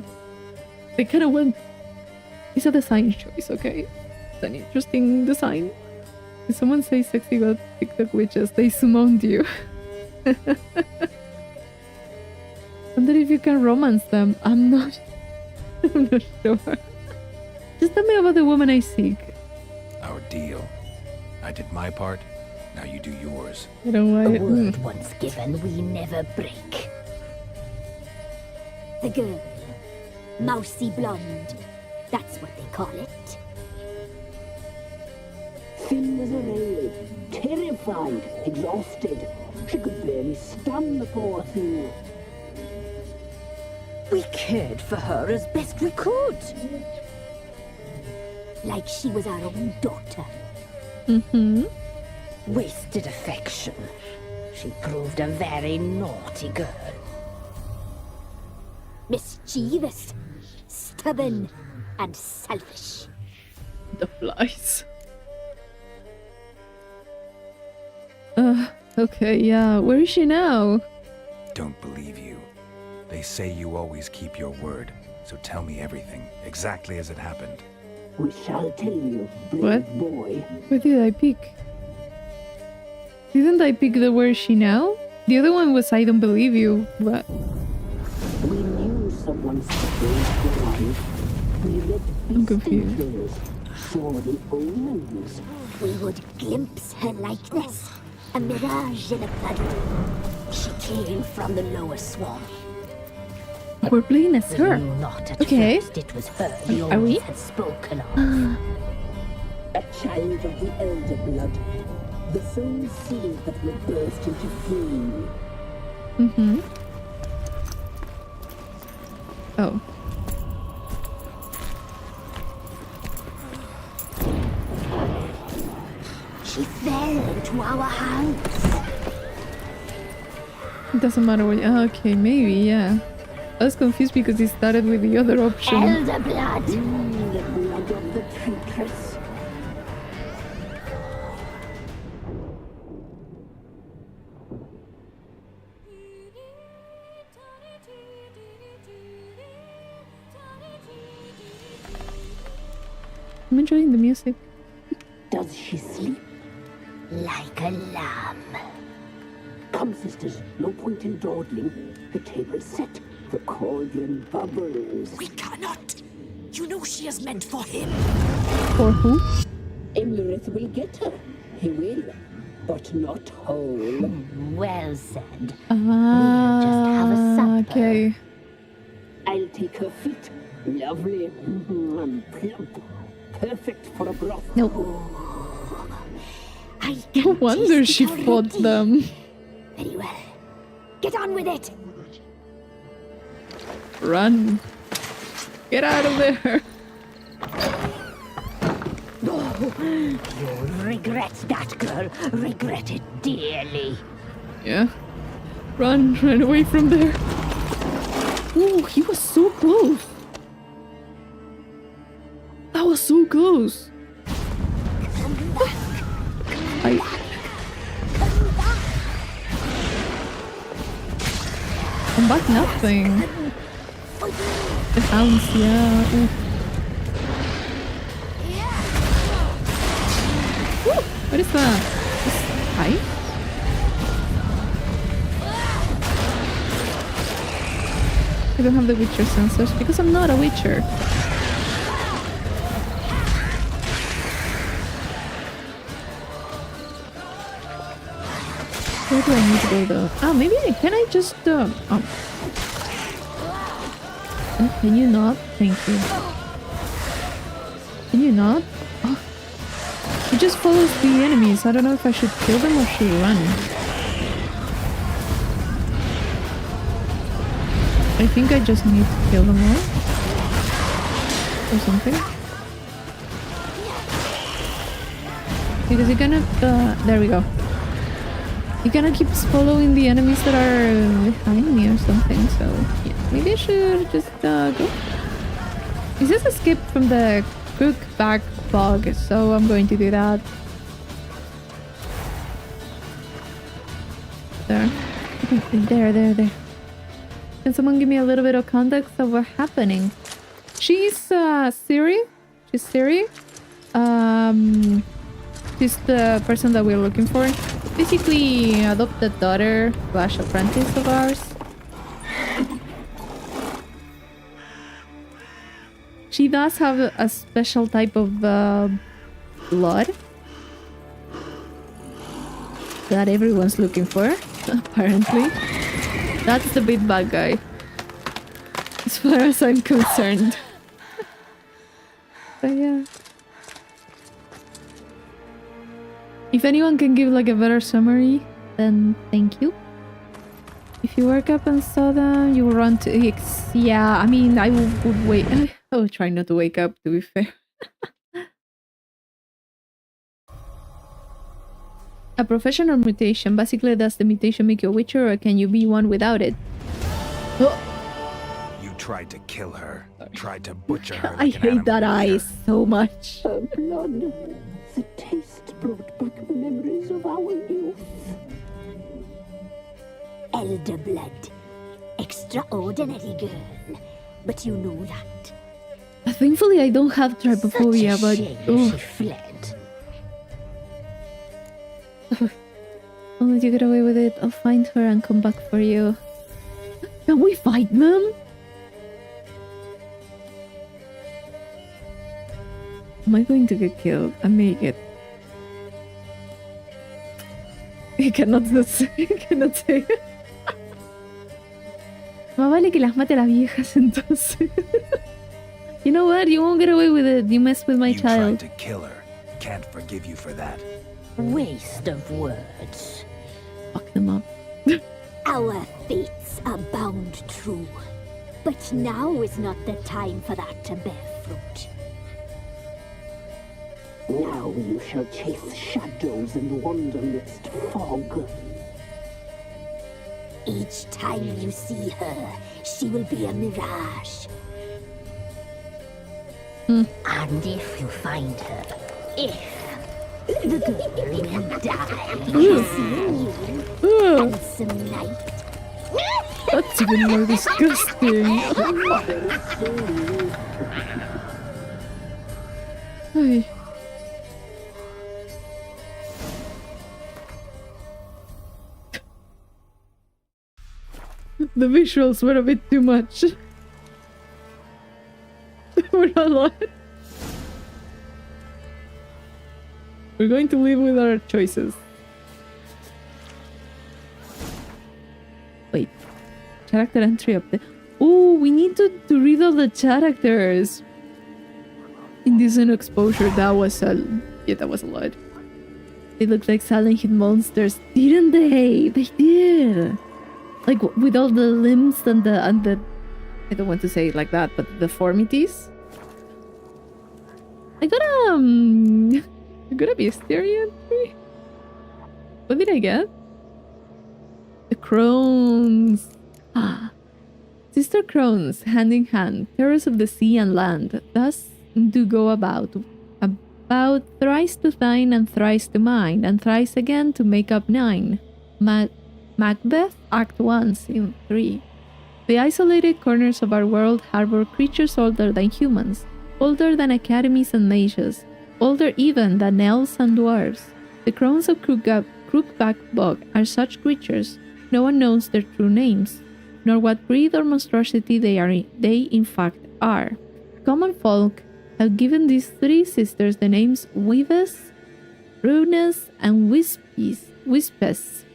they kind of went. It's a design choice, okay? It's an interesting design. If someone says sexy goth TikTok witches, they summoned you. Wonder if you can romance them. I'm not sure. Just tell me about the woman I seek. Our deal. I did my part, now you do yours. I don't A want word once given, we never break. The girl. Mousy blonde. That's what they call it. Thin as a rail, terrified, exhausted. She could barely stand the poor thing. We cared for her as best we could. Like she was our own daughter. Mm-hmm. Wasted affection. She proved a very naughty girl. Mischievous, stubborn, and selfish. The flies. Okay, yeah. Where is she now? Don't believe you. They say you always keep your word, so tell me everything, exactly as it happened. We shall tell you, brave What? boy. Where did I pick? Didn't I pick the where is she now? The other one was I don't believe you, but We knew someone supposed to arrive. We read I'm beast confused. tales, saw the omens. We would glimpse her likeness, a mirage in a puddle. She came from the lower swamp. we're playing as We her. knew not at Okay. first it was her the Are we? omens had spoken of. A child of the elder blood. The soul seed that will burst into flame. Mm-hmm. Oh. She fell into our hands. It doesn't matter what. Okay, maybe, yeah. I was confused because it started with the other option. Elder blood. The blood of the traitress. I'm enjoying the music. Does she sleep? Like a lamb. Come, sisters, no point in dawdling. The table's set. The cauldron bubbles. We cannot. You know she is meant for him. For who? Imlerith will get her. He will, but not whole. Well said. Ah, have a supper. okay. I'll take her feet. Lovely. And plump. Perfect for a broth. Nope. I No can wonder taste she it fought already. them. Very well. Get on with it. Run. Get out of there. You'll regret that, girl. Regret it dearly. Yeah. Run away from there. Oh, he was so close. That was so close. Come back nothing. The hounds, yeah. Ooh. Woo! What is that? Hi? I don't have the Witcher sensors because I'm not a Witcher. Where do I need to go though? Ah, maybe can I just oh. Can you not? Thank you. Can you not? Oh. He just follows the enemies. I don't know if I should kill them or should run. I think I just need to kill them all. Or something. Because you're gonna... there we go. He kind of keeps following the enemies that are behind me or something, so yeah, maybe I should just go. This is escape from the Crookback Bog, so I'm going to do that. There. Okay, there. Can someone give me a little bit of context of what's happening? She's Ciri. She's Ciri. She's the person that we're looking for. Basically, adopted daughter / apprentice of ours. She does have a special type of blood that everyone's looking for, apparently. That's the big bad guy, as far as I'm concerned. But yeah. If anyone can give like a better summary, then thank you. If you woke up and saw them, you will run to X. Yeah, I mean, I would wait. I would try not to wake up, to be fair. A professional mutation. Basically, does the mutation make you a Witcher, or can you be one without it? Oh. You tried to kill her. Tried to butcher her. I hate that eye so much. Her blood. The taste brought back memories of our youth. Elder blood. Extraordinary girl. But you know that. Thankfully, I don't have trypophobia, but... She fled. I'll let you get away with it. I'll find her and come back for you. Can we fight them? Am I going to get killed? I may get... I cannot say. Más vale que las mate a las viejas entonces. You know what? You won't get away with it. You mess with my child. You tried to kill her. Can't forgive you for that. Waste of words. Fuck them up. Our fates are bound true. But now is not the time for that to bear fruit. Now you shall chase shadows and wander midst fog. Each time you see her, she will be a mirage. And if you find her, the girl will die. Seeing you, handsome knight. That's even more disgusting. Hey. The visuals were a bit too much. We're a lot. We're going to live with our choices. Wait. Character entry up there. Oh, we need to read all the characters. Indecent exposure. That was a lot. They look like Silent Hill monsters, didn't they? They did. Like with all the limbs and the I don't want to say it like that, but the deformities. I got a bestiary entry. What did I get? The crones. Sister crones, hand in hand, terrors of the sea and land, thus do go about About thrice to thine and thrice to mine, and thrice again to make up 9. Macbeth, Act 1, Scene 3. The isolated corners of our world harbor creatures older than humans, older than academies and mages, older even than elves and dwarves. The crones of Crookback Bog are such creatures. No one knows their true names, nor what breed or monstrosity they in fact are. Common folk have given these 3 sisters the names Weaves, Runes, and Wispes,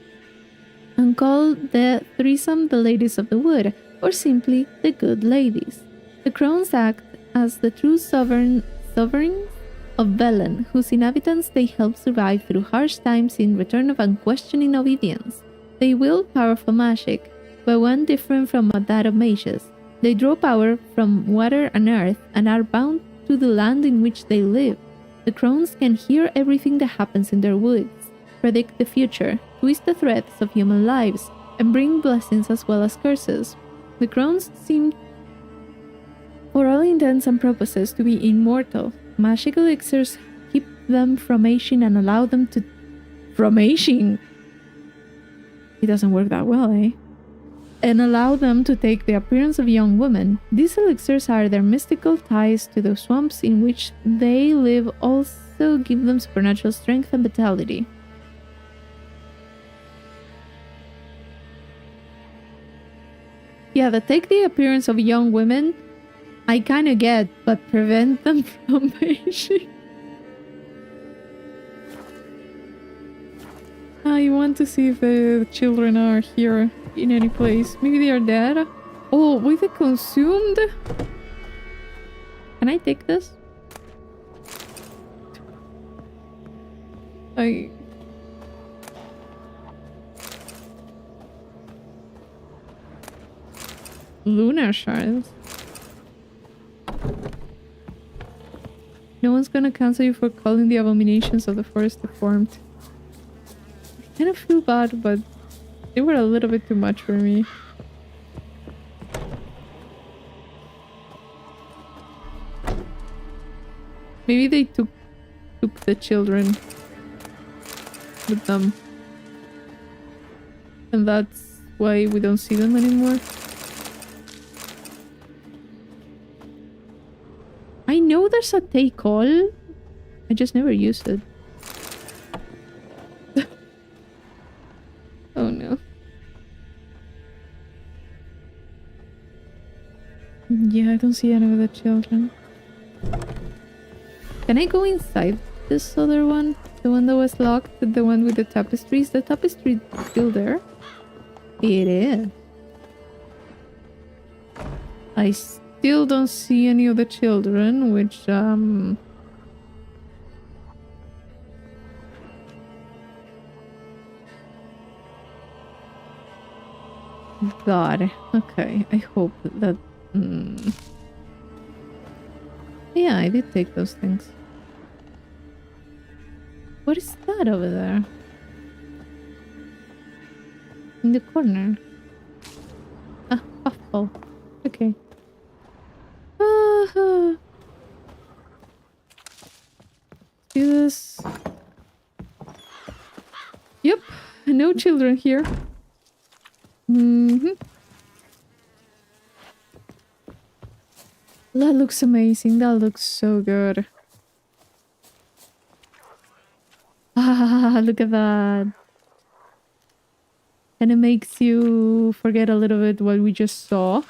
and called the threesome the Ladies of the Wood, or simply the Good Ladies. The crones act as the true sovereigns of Velen, whose inhabitants they help survive through harsh times in return of unquestioning obedience. They wield powerful magic, but one different from that of mages. They draw power from water and earth and are bound to the land in which they live. The crones can hear everything that happens in their woods, predict the future, twist the threads of human lives, and bring blessings as well as curses. The crones seem, for all intents and purposes, to be immortal. Magical elixirs keep them from aging and allow them to... From aging? It doesn't work that well, eh? And allow them to take the appearance of young women. These elixirs are their mystical ties to the swamps in which they live, also give them supernatural strength and vitality. Yeah, that take the appearance of young women, I kinda get, but prevent them from aging. I want to see if the children are here in any place. Maybe they are dead. Oh, were they consumed? Can I take this? Lunar shards. No one's gonna cancel you for calling the abominations of the forest deformed. I kind of feel bad, but they were a little bit too much for me. Maybe they took the children with them. And that's why we don't see them anymore. I know there's a take all. I just never used it. Oh no. Yeah, I don't see any of the children. Can I go inside this other one? The one that was locked? The one with the tapestry? Is the tapestry still there? It is. I still don't see any of the children, which, God. Okay, I hope that... Yeah, I did take those things. What is that over there? In the corner. Ah, puffball. Okay. Do this. Yep, no children here. That looks amazing. That looks so good. Ah, look at that. And it makes you forget a little bit what we just saw.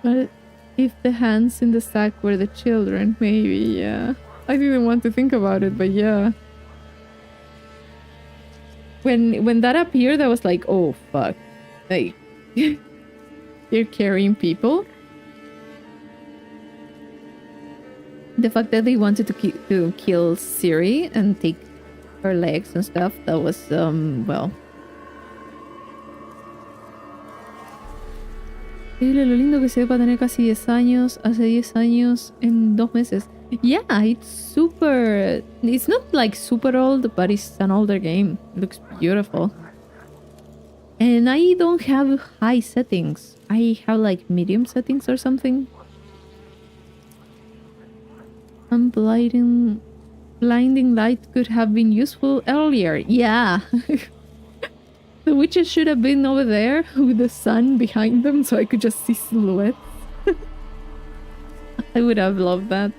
But if the hands in the sack were the children, maybe, yeah. I didn't want to think about it, but yeah. When that appeared, I was like, oh, fuck. Like, you're carrying people? The fact that they wanted to kill Ciri and take her legs and stuff, that was, well... Lo lindo que se ve para tener casi 10 años, hace 10 años, en 2 meses. Yeah, it's super... It's not like super old, but it's an older game. It looks beautiful. And I don't have high settings. I have like medium settings or something. Blinding light could have been useful earlier. Yeah. The witches should have been over there with the sun behind them so I could just see silhouettes. I would have loved that.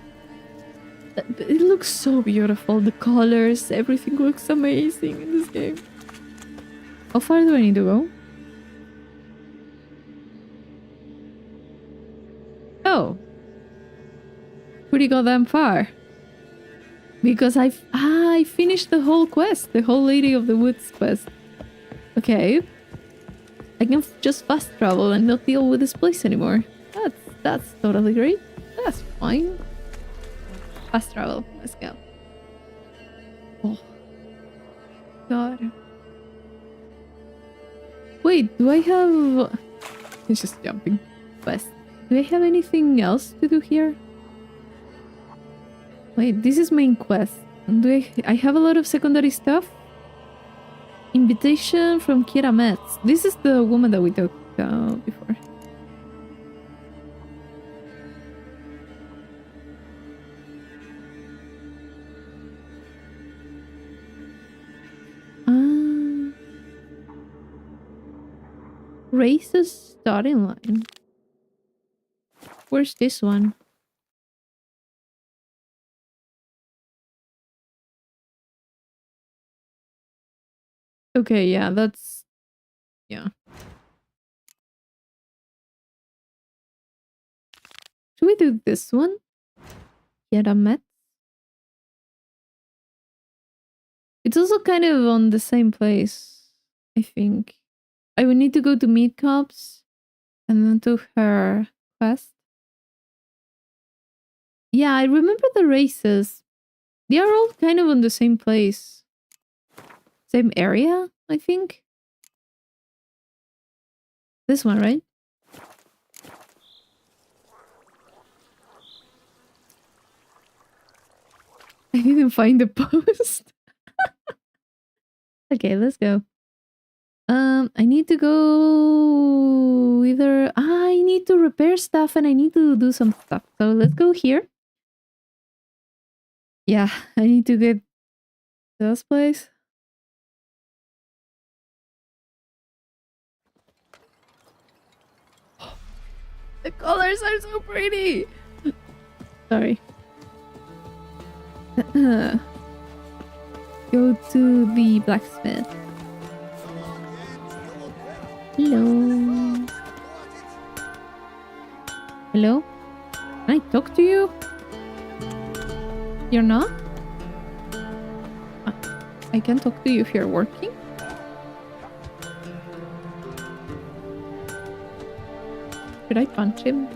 It looks so beautiful. The colors, everything looks amazing in this game. How far do I need to go? Oh. Pretty goddamn far. Because I finished the whole quest. The whole Lady of the Woods quest. Okay. I can just fast travel and not deal with this place anymore. That's totally great. That's fine. Fast travel. Let's go. Oh. God. Wait, do I have... It's just jumping. Quest. Do I have anything else to do here? Wait, this is main quest. And do I have a lot of secondary stuff? Invitation from Kira Metz. This is the woman that we talked about before. Race the starting line. Where's this one? Okay, yeah, that's... Yeah. Should we do this one? Kira Metz? It's also kind of on the same place, I think. I would need to go to meet cops and then to her quest. Yeah, I remember the races. They are all kind of on the same place. Same area, I think. This one, right? I didn't find the post. Okay, let's go. I need to go either... I need to repair stuff and I need to do some stuff. So let's go here. Yeah, I need to get this place. The colors are so pretty! Sorry. Go to the blacksmith. Hello. Hello? Can I talk to you? You're not? I can talk to you if you're working? Should I punch him?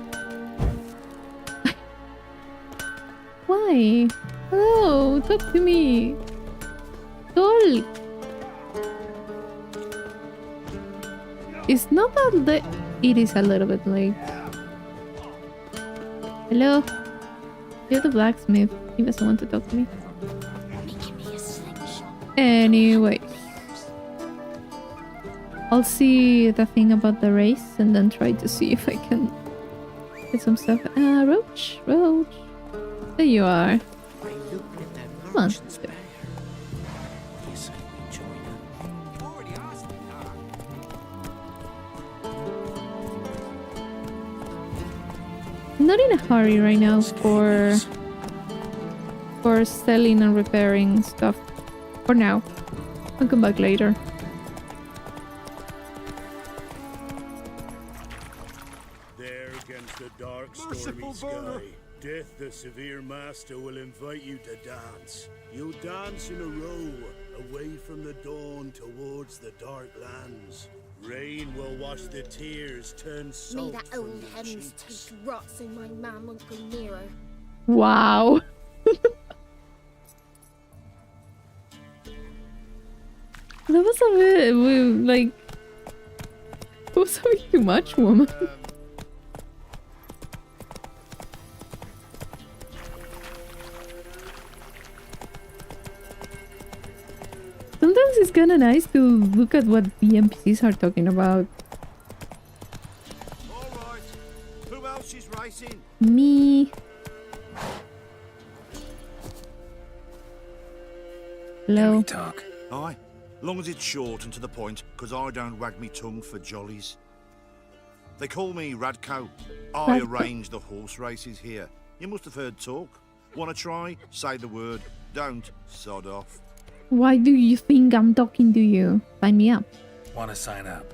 Why? Hello, talk to me. Talk. It's not that late. It is a little bit late. Hello? You're the blacksmith. He doesn't want to talk to me. Anyway. I'll see the thing about the race and then try to see if I can get some stuff. Roach? Roach. There you are. Come on. I'm not in a hurry right now for selling and repairing stuff. For now. I'll come back later. There against the dark, stormy sky, Death, the severe master, will invite you to dance. You'll dance in a row, away from the dawn towards the dark lands. Rain will wash the tears, turn salt. Me that old hens taste rot, so my man won't go near her. Wow. That was a bit, like... That was a bit too much, woman. Sometimes it's kinda nice to look at what the NPCs are talking about. Alright. Who else is racing? Me. slow. talk. Aye, long as it's short and to the point, because I don't wag me tongue for jollies. They call me Radko. I Radko. arrange the horse races here. You must have heard talk. Want to try? Say the word. Don't, sod off. Why do you think I'm talking to you? Sign me up. Want to sign up?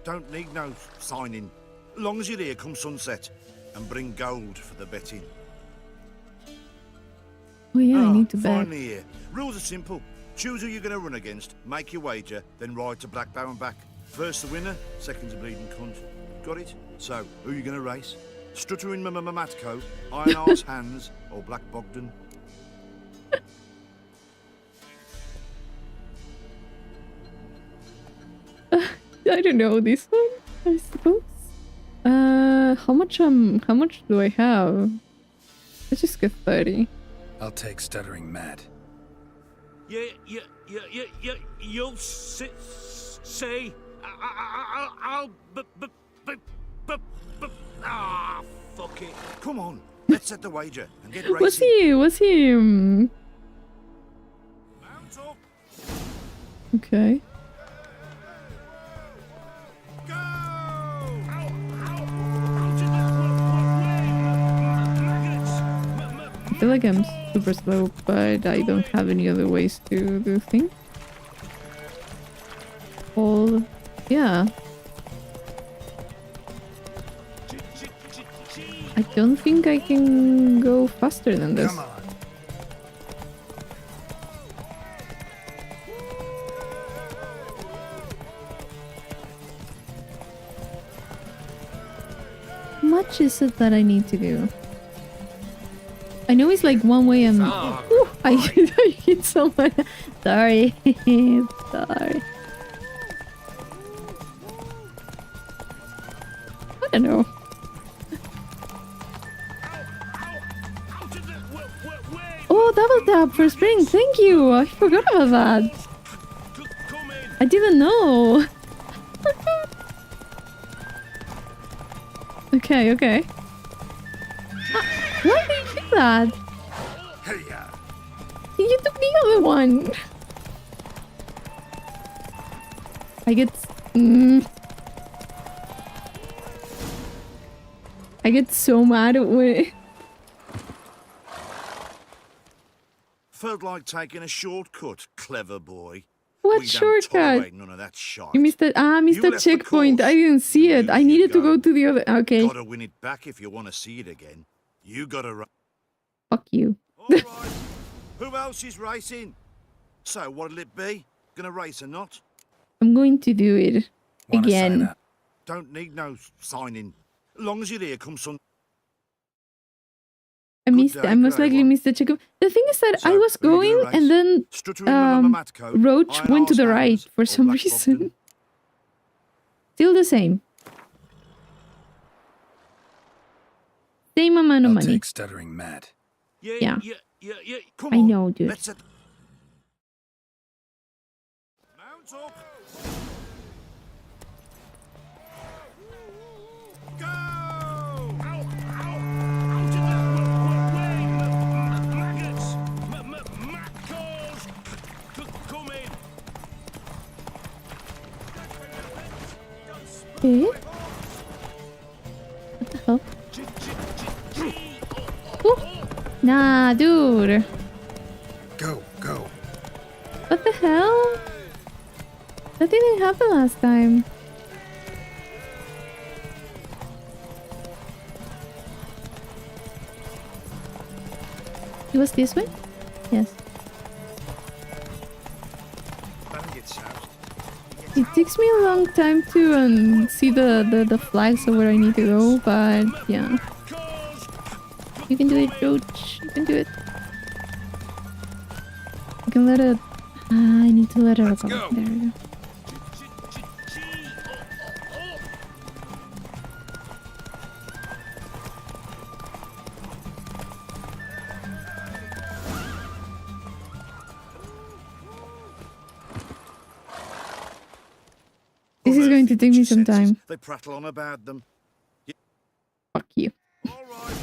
Don't need no signing. Long as you're here come sunset. And bring gold for the betting. Oh yeah, I need to bet. Finally here. Rules are simple. Choose who you're going to run against, make your wager, then ride to Blackbow and back. First the winner, second's a bleeding cunt. Got it? So, who are you going to race? Stuttering Matko, Iron Arse Hands, or Black Bogdan? I don't know this one, I suppose. How much do I have? Let's just get 30. I'll take Stuttering Matt. You'll say, I'll, fuck it. Come on, let's set the wager and get racing. Was he, Mount up, Okay. go! I feel like I'm super slow, but I don't have any other ways to do things. All, yeah. I don't think I can go faster than this. Come on. How much is it that I need to do? I know it's like one way and... Ooh, I hit someone. Sorry. Sorry. I don't know. Oh, double tap for spring. Thank you. I forgot about that. I didn't know. Okay, okay. Why did you do that? You took the other one. I get... I get so mad at when... Felt like taking a shortcut, clever boy. What We don't shortcut? tolerate none of that shite. You missed it. Ah, missed You the left the checkpoint. course. I didn't see it. I You needed to go. go to the other... Okay. Gotta win it back if you want to see it again. You gotta... Fuck you. Alright. Who else is racing? So, what'll it be? Gonna race or not? I'm going to do it Want to sign again. up? Don't need no signing. Long as you're here, come sun. I missed. day, I most good day, likely one. missed the check. The thing is that I So, was who you going gonna and race? then Stuttering Matko, Roach Iron went to Arse the right Hands, for or some Black reason. Bogdan? Still the same. Same amount of I'll money. take Stuttering Matt. Yeah. Come I on. know, dude. Let's set... Mount up. Go! Okay. What the hell? Ooh. Nah, dude. Go, go. What the hell? That didn't happen last time. It was this way? Yes. Don't get soused. It takes me a long time to see the flags of where I need to go, but yeah. You can do it, Roach. You can do it. You can let it... I need to let her go. There we go. This is going to take me some time. They prattle on about them. Fuck you. All right.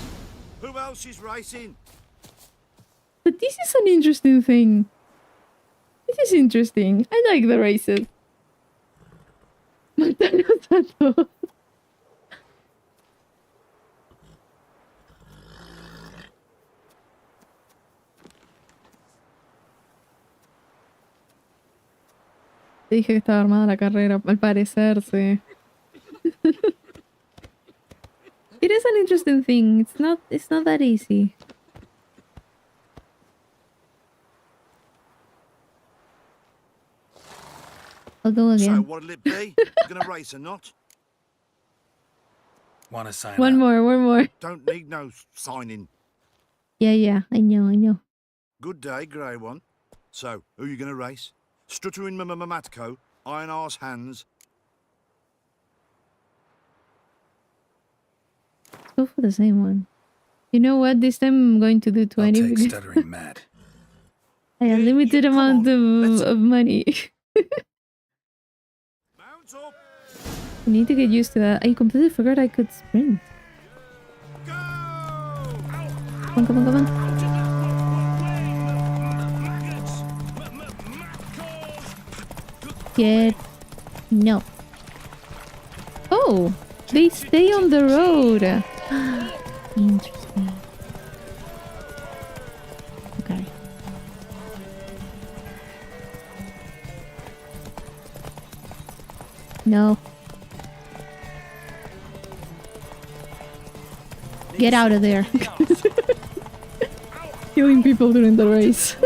Who else is racing? But this is an interesting thing. This is interesting. I like the races. Matarlos a todos. Te dije que estaba armada la carrera, al parecer, sí. It is an interesting thing. It's not that easy. I'll go again. So what'll it be? Gonna race or not? Want to sign One up? more. Don't need no signing. Yeah, I know. Good day, Grey One. So, who you gonna race? Struttering Matko, Iron Arse Hands. Let's go for the same one. You know what? This time I'm going to do 20 I'll take because Stuttering Matt. I have limited amount of money. Mount up. I need to get used to that. I completely forgot I could sprint. Go! Come on. Get... No. Oh! They stay on the road! Interesting. Okay. No. Get out of there. Killing people during the race.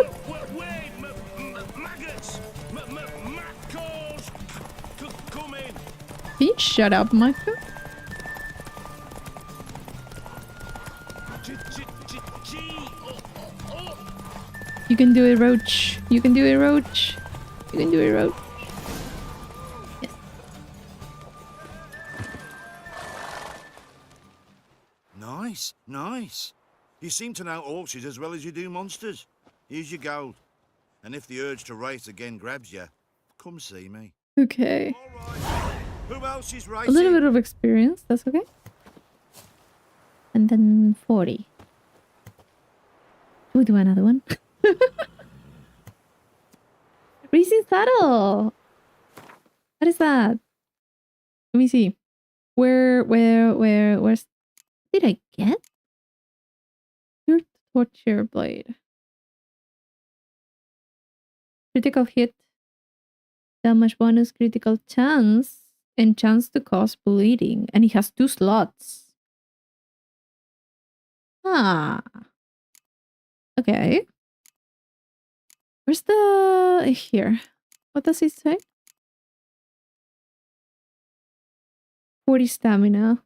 Can you shut up, Michael? You can do it, Roach. You can do it, Roach. You can do it, Roach. Yes. Nice. You seem to know horses as well as you do monsters. Here's your gold. And if the urge to race again grabs you, come see me. Okay. All right. Who else is A racing? little bit of experience, that's okay. And then 40. Should we do another one? Racing saddle! What is that? Let me see. Where's... Did I get? Your torture blade. Critical hit. Damage bonus, critical chance. And chance to cause bleeding. And it has 2 slots. Ah. Okay. Where's the... Here. What does it say? 40 stamina.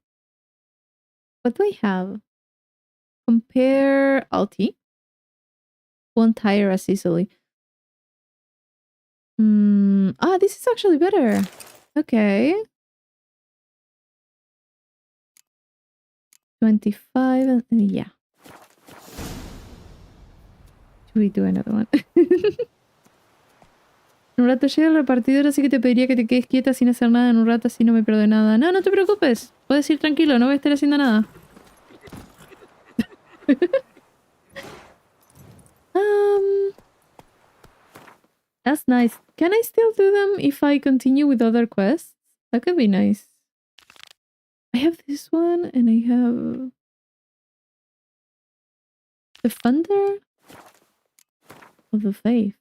What do I have? Compare ulti. Won't tire as easily. This is actually better. Okay. 25 and yeah. Should we do another one? En un rato llega el repartidor, así que te pediría que te quedes quieta sin hacer nada en un rato, así no me pierdo nada. No, no te preocupes. Puedes ir tranquilo, no voy a estar haciendo nada. That's nice. Can I still do them if I continue with other quests? That could be nice. I have this one and I have... Defender of the Faith.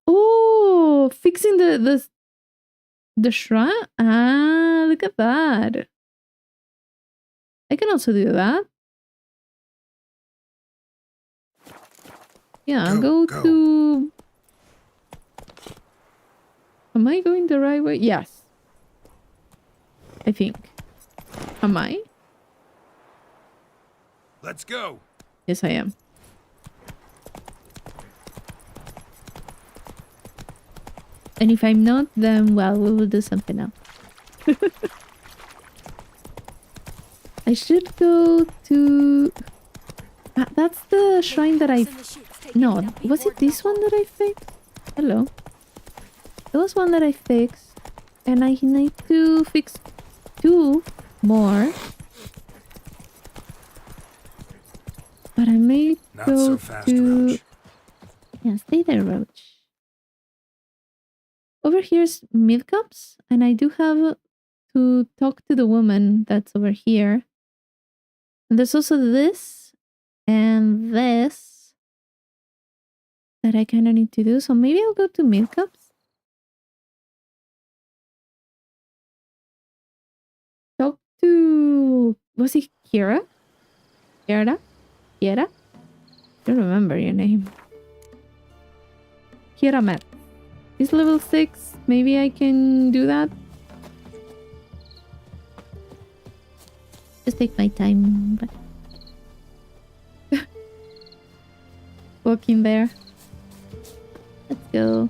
Oh, fixing the shrine? Ah, look at that. I can also do that. Yeah, I'll go to... Am I going the right way? Yes. I think. Am I? Let's go. Yes, I am. And if I'm not, then, well, we will do something else. I should go to... that's the shrine that I... No, was it this one that I fixed? Hello. There was one that I fixed. And I need to fix 2 more. But I may Not go so fast, to... Roach. Yeah, stay there, Roach. over here is Midcaps, and I do have to talk to the woman that's over here. And there's also this and this that I kind of need to do. So maybe I'll go to Midcaps. Talk to... Was it Kira? Kiera? Kiera? I don't remember your name. Kira Met. He's level 6. Maybe I can do that. Just take my time. Walk in there. Let's go.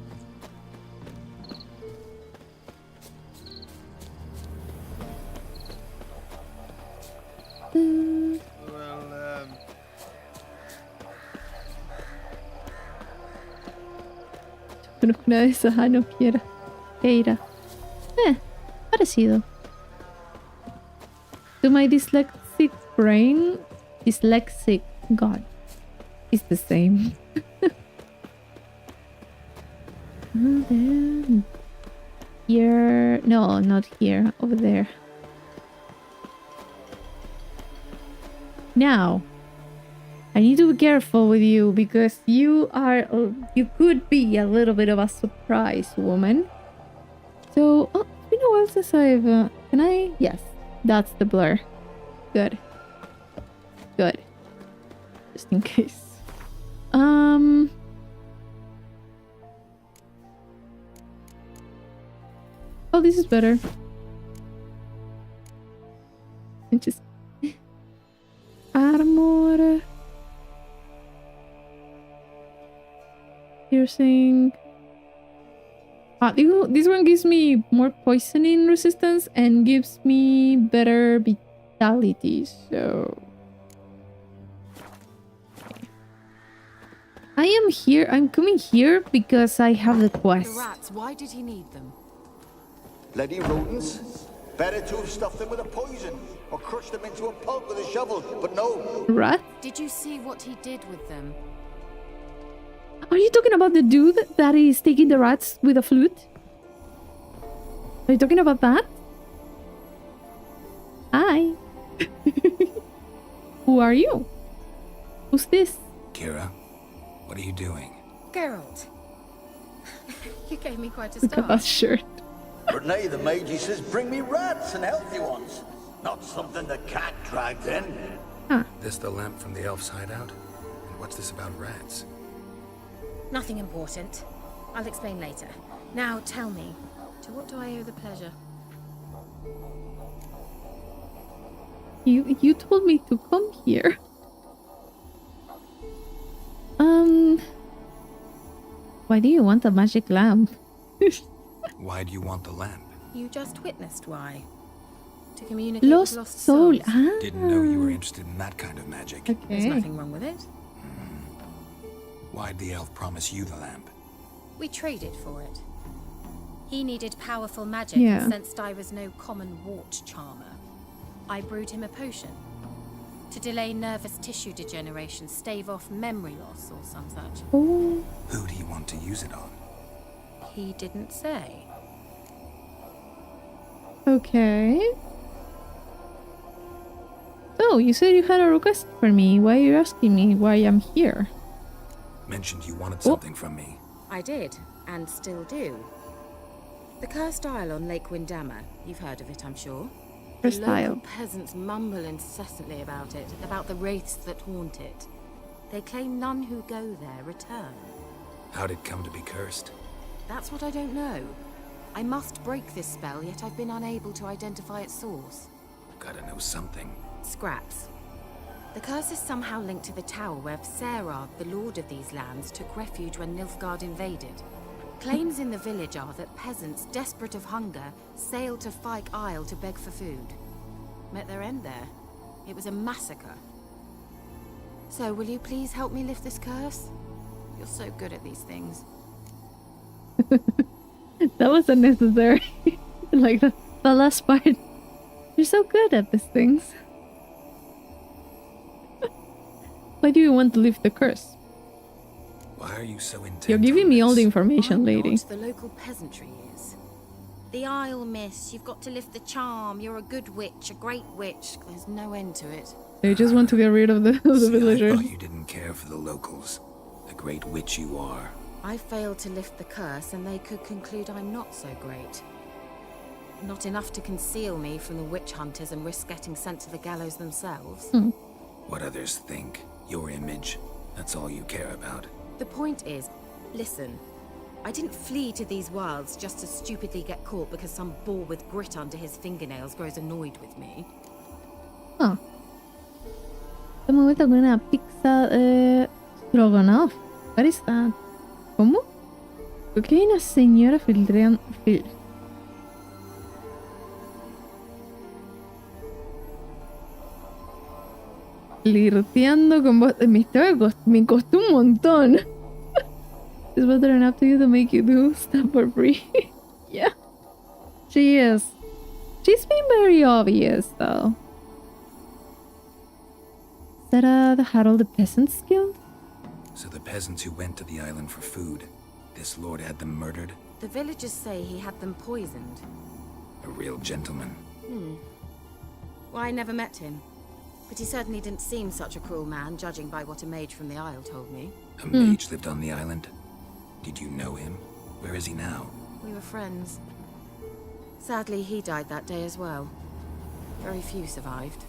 Una de esas, no quiera. Keira. Parecido. To my dyslexic brain, dyslexic god is the same. Here. No, not here. Over there. Now, I need to be careful with you because you could be a little bit of a surprise woman. So, oh, it's been a while since I've, can I? Yes, that's the blur. Good. Good. Just in case. Oh, this is better. And just armor. Piercing. This one gives me more poisoning resistance and gives me better vitality, so... I am here. I'm coming here because I have the quest. The rats, why did he need them? Bloody rodents. Better to have stuffed them with a poison or crushed them into a pulp with a shovel, but no. Rat? Did you see what he did with them? Are you talking about the dude that is taking the rats with a flute? Are you talking about that? Hi. Who are you? Who's this? Kira, what are you doing? Geralt. You gave me quite a Look at start. that shirt. But nay, the mage says bring me rats and healthy ones. Not something the cat dragged in. Huh. This the lamp from the elf's hideout? And what's this about rats? Nothing important. I'll explain later. Now tell me, to what do I owe the pleasure? You told me to come here. Why do you want a magic lamp? Why do you want the lamp? You just witnessed why. To communicate Lost with lost soul. souls. Ah. Didn't know you were interested in that kind of magic. Okay. There's nothing wrong with it. Why'd the elf promise you the lamp? We traded for it. He needed powerful magic Yeah. and sensed I was no common wart charmer. I brewed him a potion. To delay nervous tissue degeneration, stave off memory loss or some such. Oh. Who do you want to use it on? He didn't say. Okay. So, you said you had a request for me. Why are you asking me why I'm here? Mentioned you wanted something from me. I did, and still do. The Cursed Isle on Lake Windammer. You've heard of it, I'm sure. Cursed The Isle. local peasants mumble incessantly about it, about the wraiths that haunt it. They claim none who go there return. How'd it come to be cursed? That's what I don't know. I must break this spell, yet I've been unable to identify its source. Gotta know something. Scraps. The curse is somehow linked to the tower where Serard, the lord of these lands, took refuge when Nilfgaard invaded. Claims in the village are that peasants, desperate of hunger, sailed to Fyke Isle to beg for food. Met their end there. It was a massacre. So, will you please help me lift this curse? You're so good at these things. That was unnecessary. Like the last part. You're so good at these things. Why do you want to lift the curse? Why are you so intent You're giving on me all the this? information, I'm lady. not, the local peasantry is. The Isle, miss. You've got to lift the charm. You're a good witch, a great witch. There's no end to it. They just want to get rid of the See, I villagers. thought you didn't care for the locals. The great witch you are. I failed to lift the curse, and they could conclude I'm not so great. Not enough to conceal me from the witch hunters and risk getting sent to the gallows themselves. What others think, your image, that's all you care about. The point is, listen, I didn't flee to these wilds just to stupidly get caught because some boar with grit under his fingernails grows annoyed with me. Ah. Hemos vuelto con una pizza stroganoff. What is that? ¿Cómo? Creo que hay una señora filtreando... Flirteando con vos. Me costó un montón. Is better enough to you to make you do stuff for free. Yeah. She is. She's been very obvious, though. Is that the Harold the Peasants Guild? So the peasants who went to the island for food, this lord had them murdered? The villagers say he had them poisoned. A real gentleman. Well, I never met him. But he certainly didn't seem such a cruel man, judging by what a mage from the Isle told me. A mage lived on the island? Did you know him? Where is he now? We were friends. Sadly, he died that day as well. Very few survived.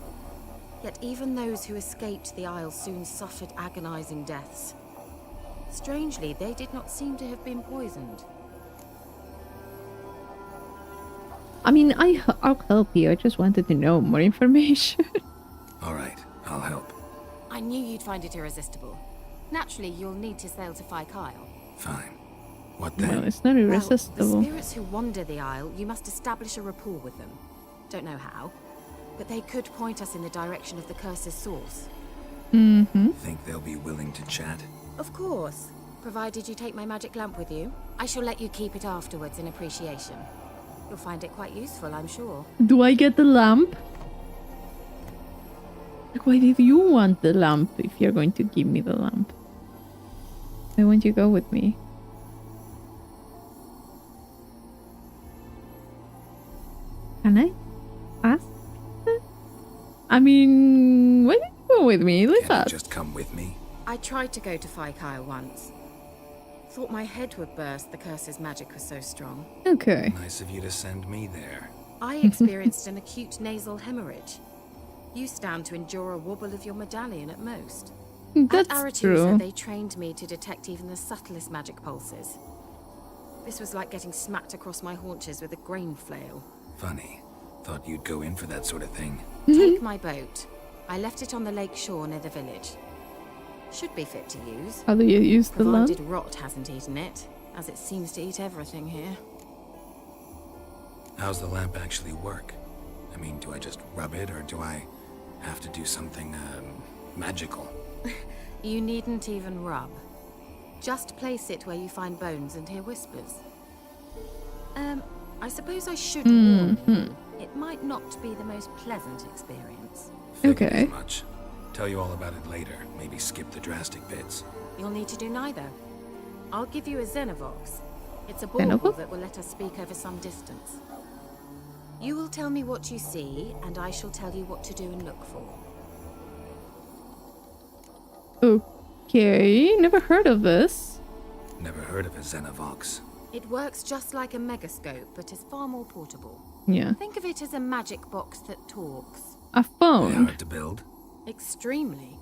Yet even those who escaped the Isle soon suffered agonizing deaths. Strangely, they did not seem to have been poisoned. I mean, I'll help you. I just wanted to know more information. All right, I'll help. I knew you'd find it irresistible. Naturally, you'll need to sail to Phi Kyle. Fine. What Well, then? it's not Well, irresistible. the spirits who wander the Isle, you must establish a rapport with them. Don't know how, but they could point us in the direction of the curse's source. Think they'll be willing to chat? Of course, provided you take my magic lamp with you. I shall let you keep it afterwards in appreciation. You'll find it quite useful, I'm sure. Do I get the lamp? Like, why did you want the lamp if you're going to give me the lamp? Why won't you go with me? Can I ask? I mean, why don't you go with me? Let's Can you ask. just come with me? I tried to go to Phi Kyle once. Thought my head would burst, the curse's magic was so strong. Okay. Nice of you to send me there. I experienced an acute nasal hemorrhage. You stand to endure a wobble of your medallion at most. That's At Aretusa, true. they trained me to detect even the subtlest magic pulses. This was like getting smacked across my haunches with a grain flail. Funny. Thought you'd go in for that sort of thing. Take my boat. I left it on the lake shore near the village. Should be fit to use. How do you use the lamp? Provided rot hasn't eaten it, as it seems to eat everything here. How's the lamp actually work? I mean, do I just rub it, or do I have to do something, magical? You needn't even rub. Just place it where you find bones and hear whispers. I suppose I should warn you. It might not be the most pleasant experience. Figured Okay. as much. Tell you all about it later. Maybe skip the drastic bits. You'll need to do neither. I'll give you a Xenovox. It's a Xenovox? bauble that will let us speak over some distance. You will tell me what you see, and I shall tell you what to do and look for. Okay, never heard of this. Never heard of a Xenovox. It works just like a megascope, but is far more portable. Yeah. Think of it as a magic box that talks. A They phone. hard to build. Extremely.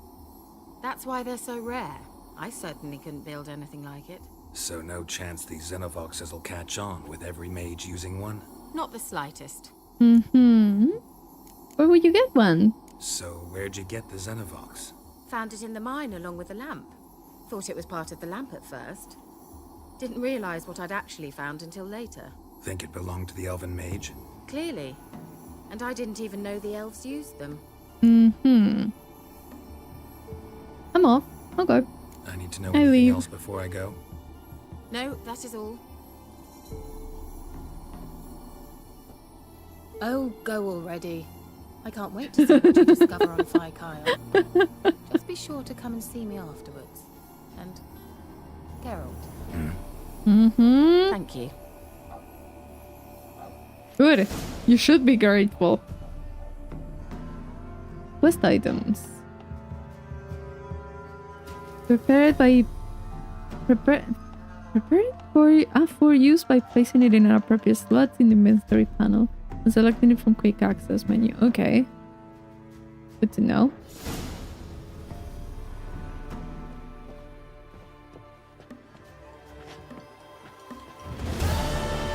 That's why they're so rare. I certainly couldn't build anything like it. So no chance these Xenovoxes will catch on with every mage using one? Not the slightest. Where would you get one? So where'd you get the Xenovox? Found it in the mine along with the lamp. Thought it was part of the lamp at first. Didn't realize what I'd actually found until later. Think it belonged to the elven mage? Clearly. And I didn't even know the elves used them. I'm off. I'll go. I need to know I anything leave. else before I go? No, that is all. Oh, go already. I can't wait to see what you discover on Phi Kyle. Just be sure to come and see me afterwards. And Geralt. Mm-hmm. Thank you. Good. You should be grateful. Quest items. Prepared for use by placing it in an appropriate slot in the inventory panel and selecting it from quick access menu. Okay. Good to know.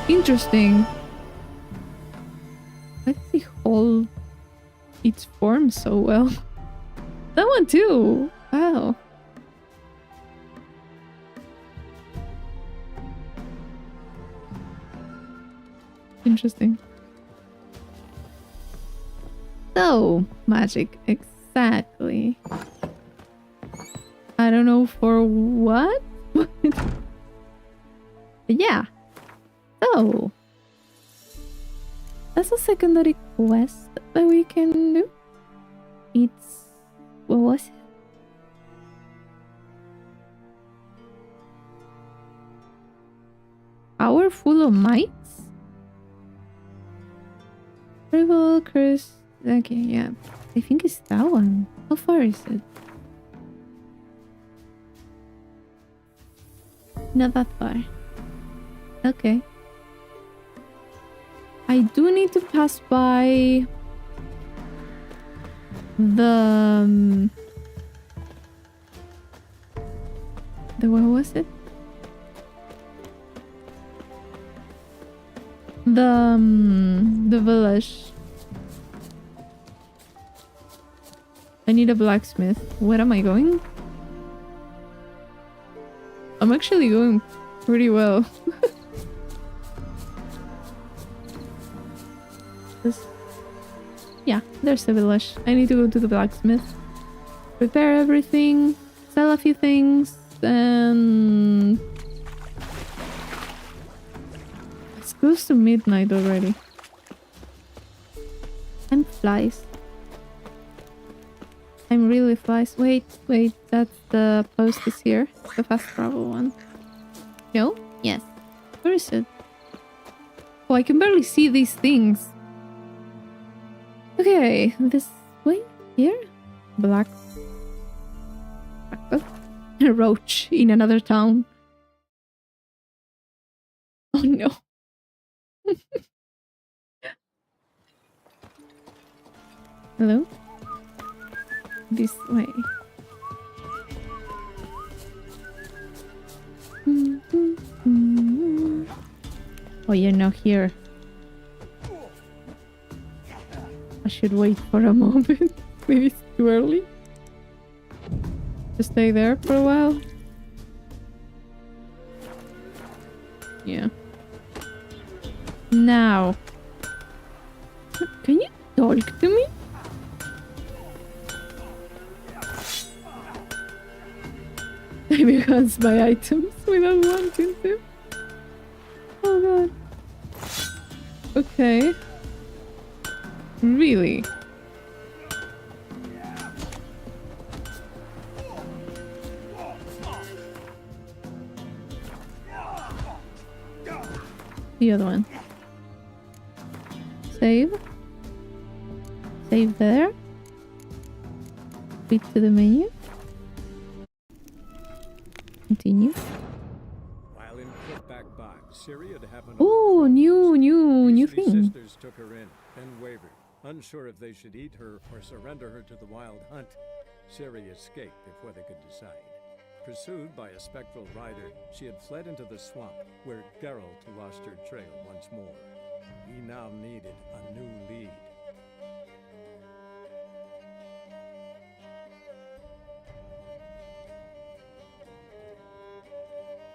Interesting. Why does he hold its form so well? That one too. Wow. Interesting. So, magic. Exactly. I don't know for what? But yeah. So, that's a secondary quest that we can do. It's... what was it? Power full of mites? Rival curse. Okay, yeah. I think it's that one. How far is it? Not that far. Okay. I do need to pass by the what was it? The village. I need a blacksmith. Where am I going? I'm actually going pretty well. Yeah, there's the village. I need to go to the blacksmith. Prepare everything. Sell a few things. And... it's close to midnight already. I'm flies. I'm really flies. Wait, that's the post is here. The fast travel one. No? Yes. Where is it? Oh, I can barely see these things. Okay, this way? Here? Black. A roach in another town. Oh no. Hello? This way. Oh, you're not here. I should wait for a moment. Maybe it's too early. To stay there for a while. Yeah. Now. Can you talk to me? I becomes my items without wanting to. Oh god. Okay. Really? The other one. Save. Save there. Read to the menu. Continue. While in Crookback Bog, Ciri had happened. Oh, new Three thing. sisters took her in, then wavered, unsure if they should eat her or surrender her to the Wild Hunt. Ciri escaped before they could decide. Pursued by a spectral rider, she had fled into the swamp, where Geralt lost her trail once more. He now needed a new lead.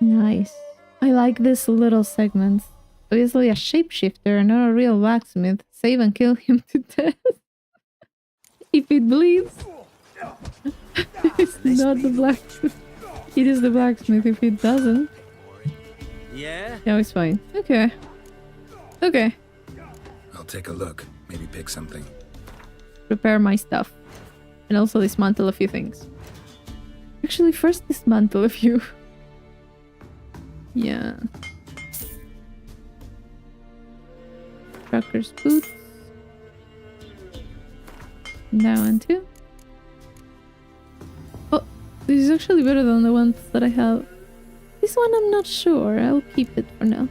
Nice. I like this little segment. Obviously a shapeshifter, not a real blacksmith. Save and kill him to death. If it bleeds. It's not the blacksmith. It is the blacksmith if it doesn't. Yeah? No, it's fine. Okay. Okay. I'll take a look. Maybe pick something. Prepare my stuff. And also dismantle a few things. Actually, first dismantle a few. Yeah. Trucker's boots. That one too. Oh, this is actually better than the ones that I have. This one I'm not sure. I'll keep it for now.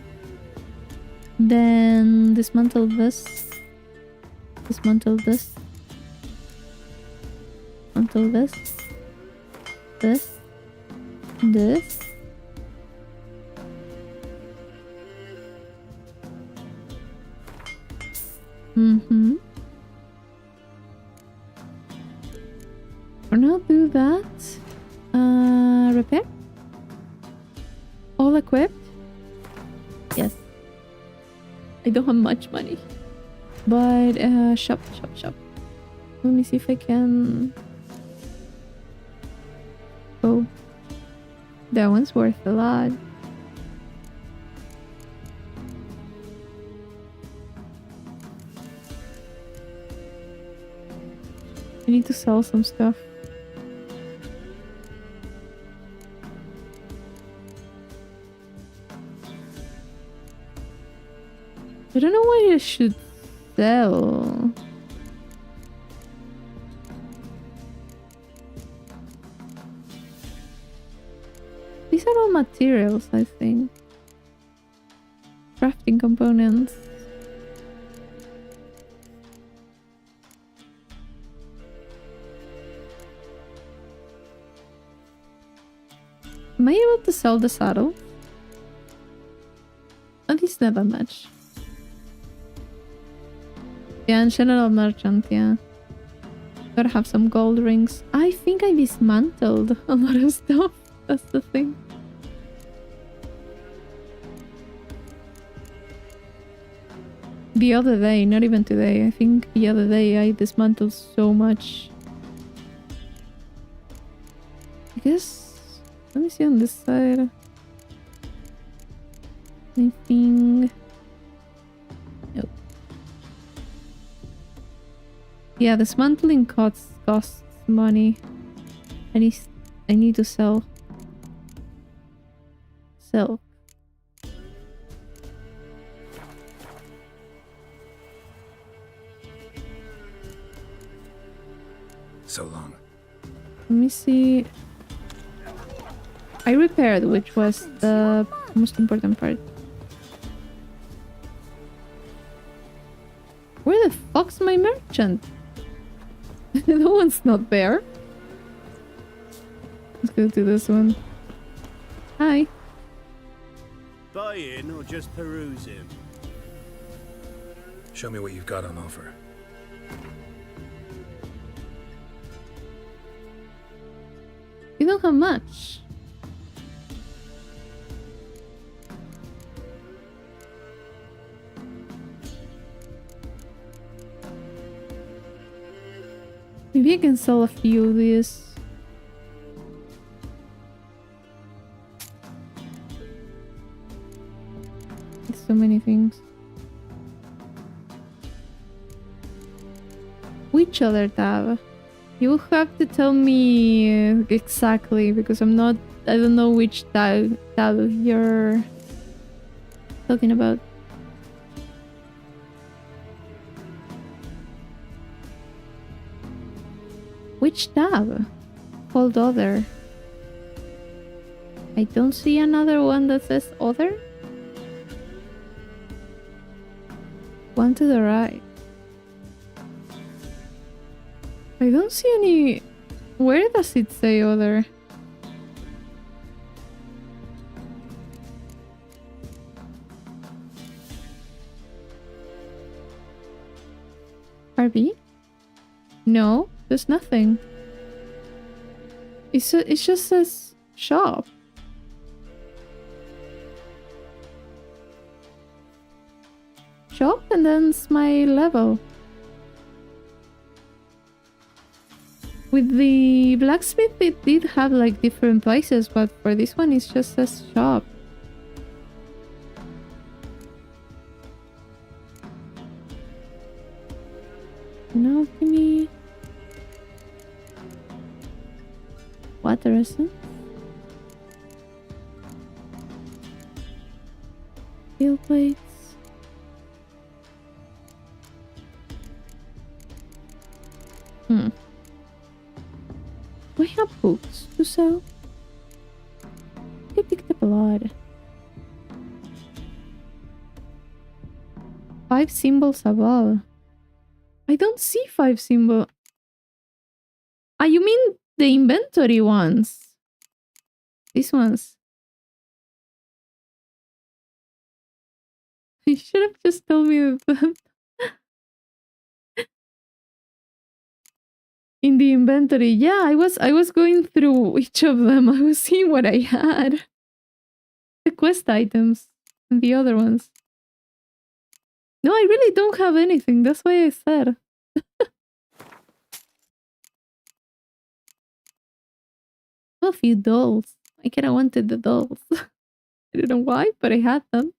Then dismantle this. Dismantle this. Dismantle this. This. This. Mm-hmm. For now, do that. Repair. All equipped. Yes. I don't have much money. But, shop. Let me see if I can... Oh. That one's worth a lot. I need to sell some stuff. I don't know what I should sell. These are all materials, I think. Crafting components. Am I able to sell the saddle? At least not that much. Yeah, and general merchant, yeah. Gotta have some gold rings. I think I dismantled a lot of stuff. That's the thing. The other day, not even today. I think the other day I dismantled so much. I guess... Let me see on this side. Anything... Nope. Yeah, dismantling costs money. I need to sell. Sell. So long. Let me see. I repaired, which was the most important part. Where the fuck's my merchant? No one's not there. Let's go to this one. Hi. Buying or just perusing? Show me what you've got on offer. You don't have much. Maybe I can sell a few of these. There's so many things. Which other tab? You will have to tell me exactly because I don't know which tab you're talking about. Which tab? Called other. I don't see another one that says other. One to the right. I don't see any... Where does it say other? RB? No, there's nothing. It just says shop. Shop and then it's my level. With the blacksmith, it did have like different prices, but for this one, it's just a shop. No, give me water essence. skill plates. We have books to sell. I picked up a lot. 5 symbols above. I don't see 5 symbols. Ah, you mean the inventory ones? These ones. You should have just told me that. In the inventory. Yeah, I was going through each of them. I was seeing what I had. The quest items and the other ones. No, I really don't have anything. That's why I said. A few dolls. I kinda wanted the dolls. I don't know why, but I had them.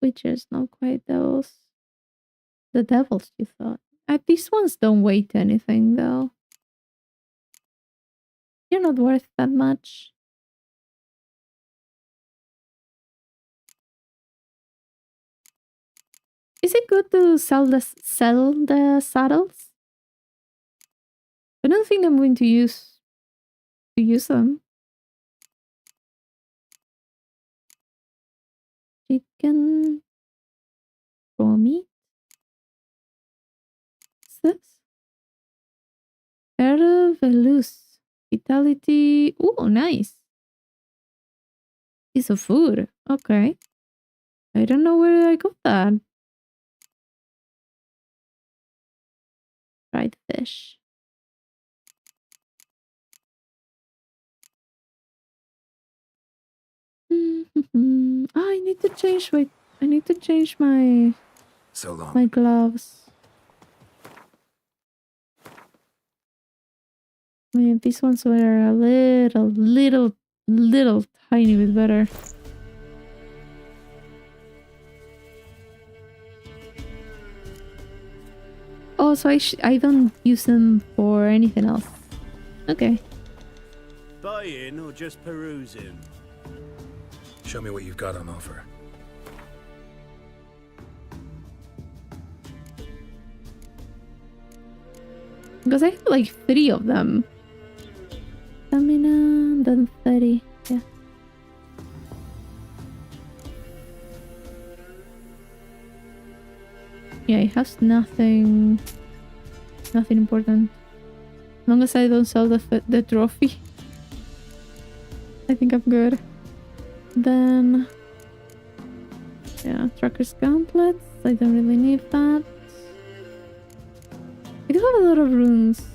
Witches, not quite devils. The devils, you thought. These ones don't weigh anything, though. You're not worth that much. Is it good to sell the saddles? I don't think I'm going to use them. Chicken, raw meat. What's this? Velus, vitality. Oh, nice. Piece of food. Okay. I don't know where I got that. Fried fish. I need to change. Wait, I need to change my my gloves. I mean, these ones were a little tiny bit better. Oh, so I don't use them for anything else. Okay. Buying or just perusing? Show me what you've got on offer. Because I have like 3 of them. Stamina, then 30. Yeah. Yeah, it has nothing important. As long as I don't sell the trophy, I think I'm good. Then, yeah, Tracker's Gauntlets. I don't really need that. I do have a lot of runes.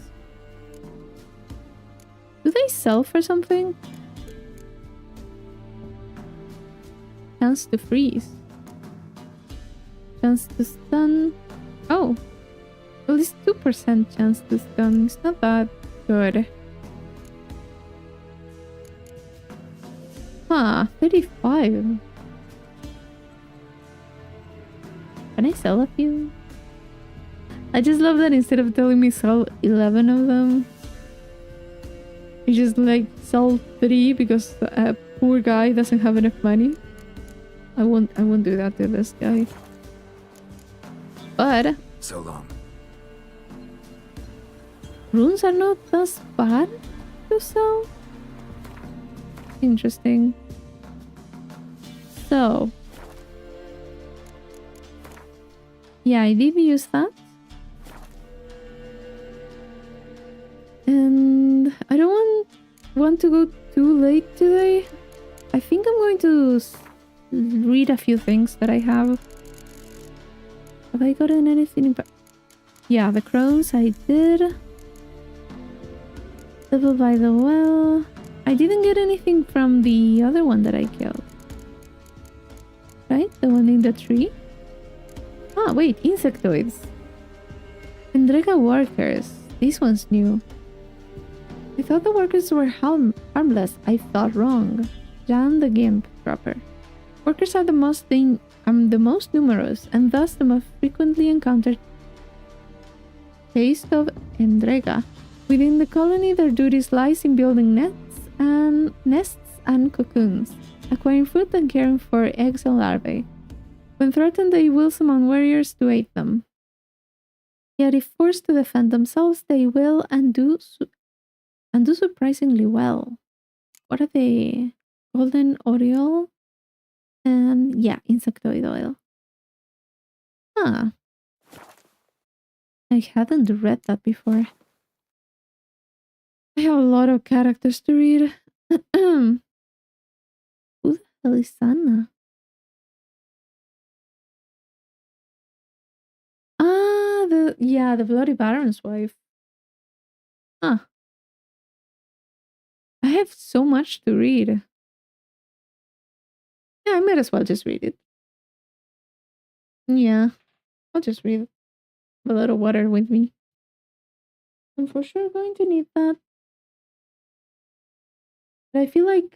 Do they sell for something? Chance to freeze. Chance to stun. Oh. At least 2% chance to stun. It's not that good. Huh, 35. Can I sell a few? I just love that instead of telling me sell 11 of them, you just like sell 3 because a poor guy doesn't have enough money. I won't do that to this guy. But so long. Runes are not as bad to sell. Interesting. So yeah, I did use that. And I don't want to go too late today. I think I'm going to read a few things that I have. Have I gotten anything? Yeah, the crones I did. Devil by the well. I didn't get anything from the other one that I killed. Right? The one in the tree? Ah, wait, insectoids. Endrega workers. This one's new. I thought the workers were harmless. I thought wrong. Jan the Gimp Dropper. Workers are the most numerous and thus the most frequently encountered taste of Endrega. Within the colony, their duties lies in building nests and cocoons, acquiring food and caring for eggs and larvae. When threatened, they will summon warriors to aid them. Yet if forced to defend themselves, they will and do surprisingly well. What are they? Golden Oriole? And yeah, insectoid oil. Huh. I hadn't read that before. I have a lot of characters to read. Who the hell is Anna? The Bloody Baron's wife. Huh. I have so much to read. Yeah, I might as well just read it. Yeah, I'll just read a lot of water with me. I'm for sure going to need that. But I feel like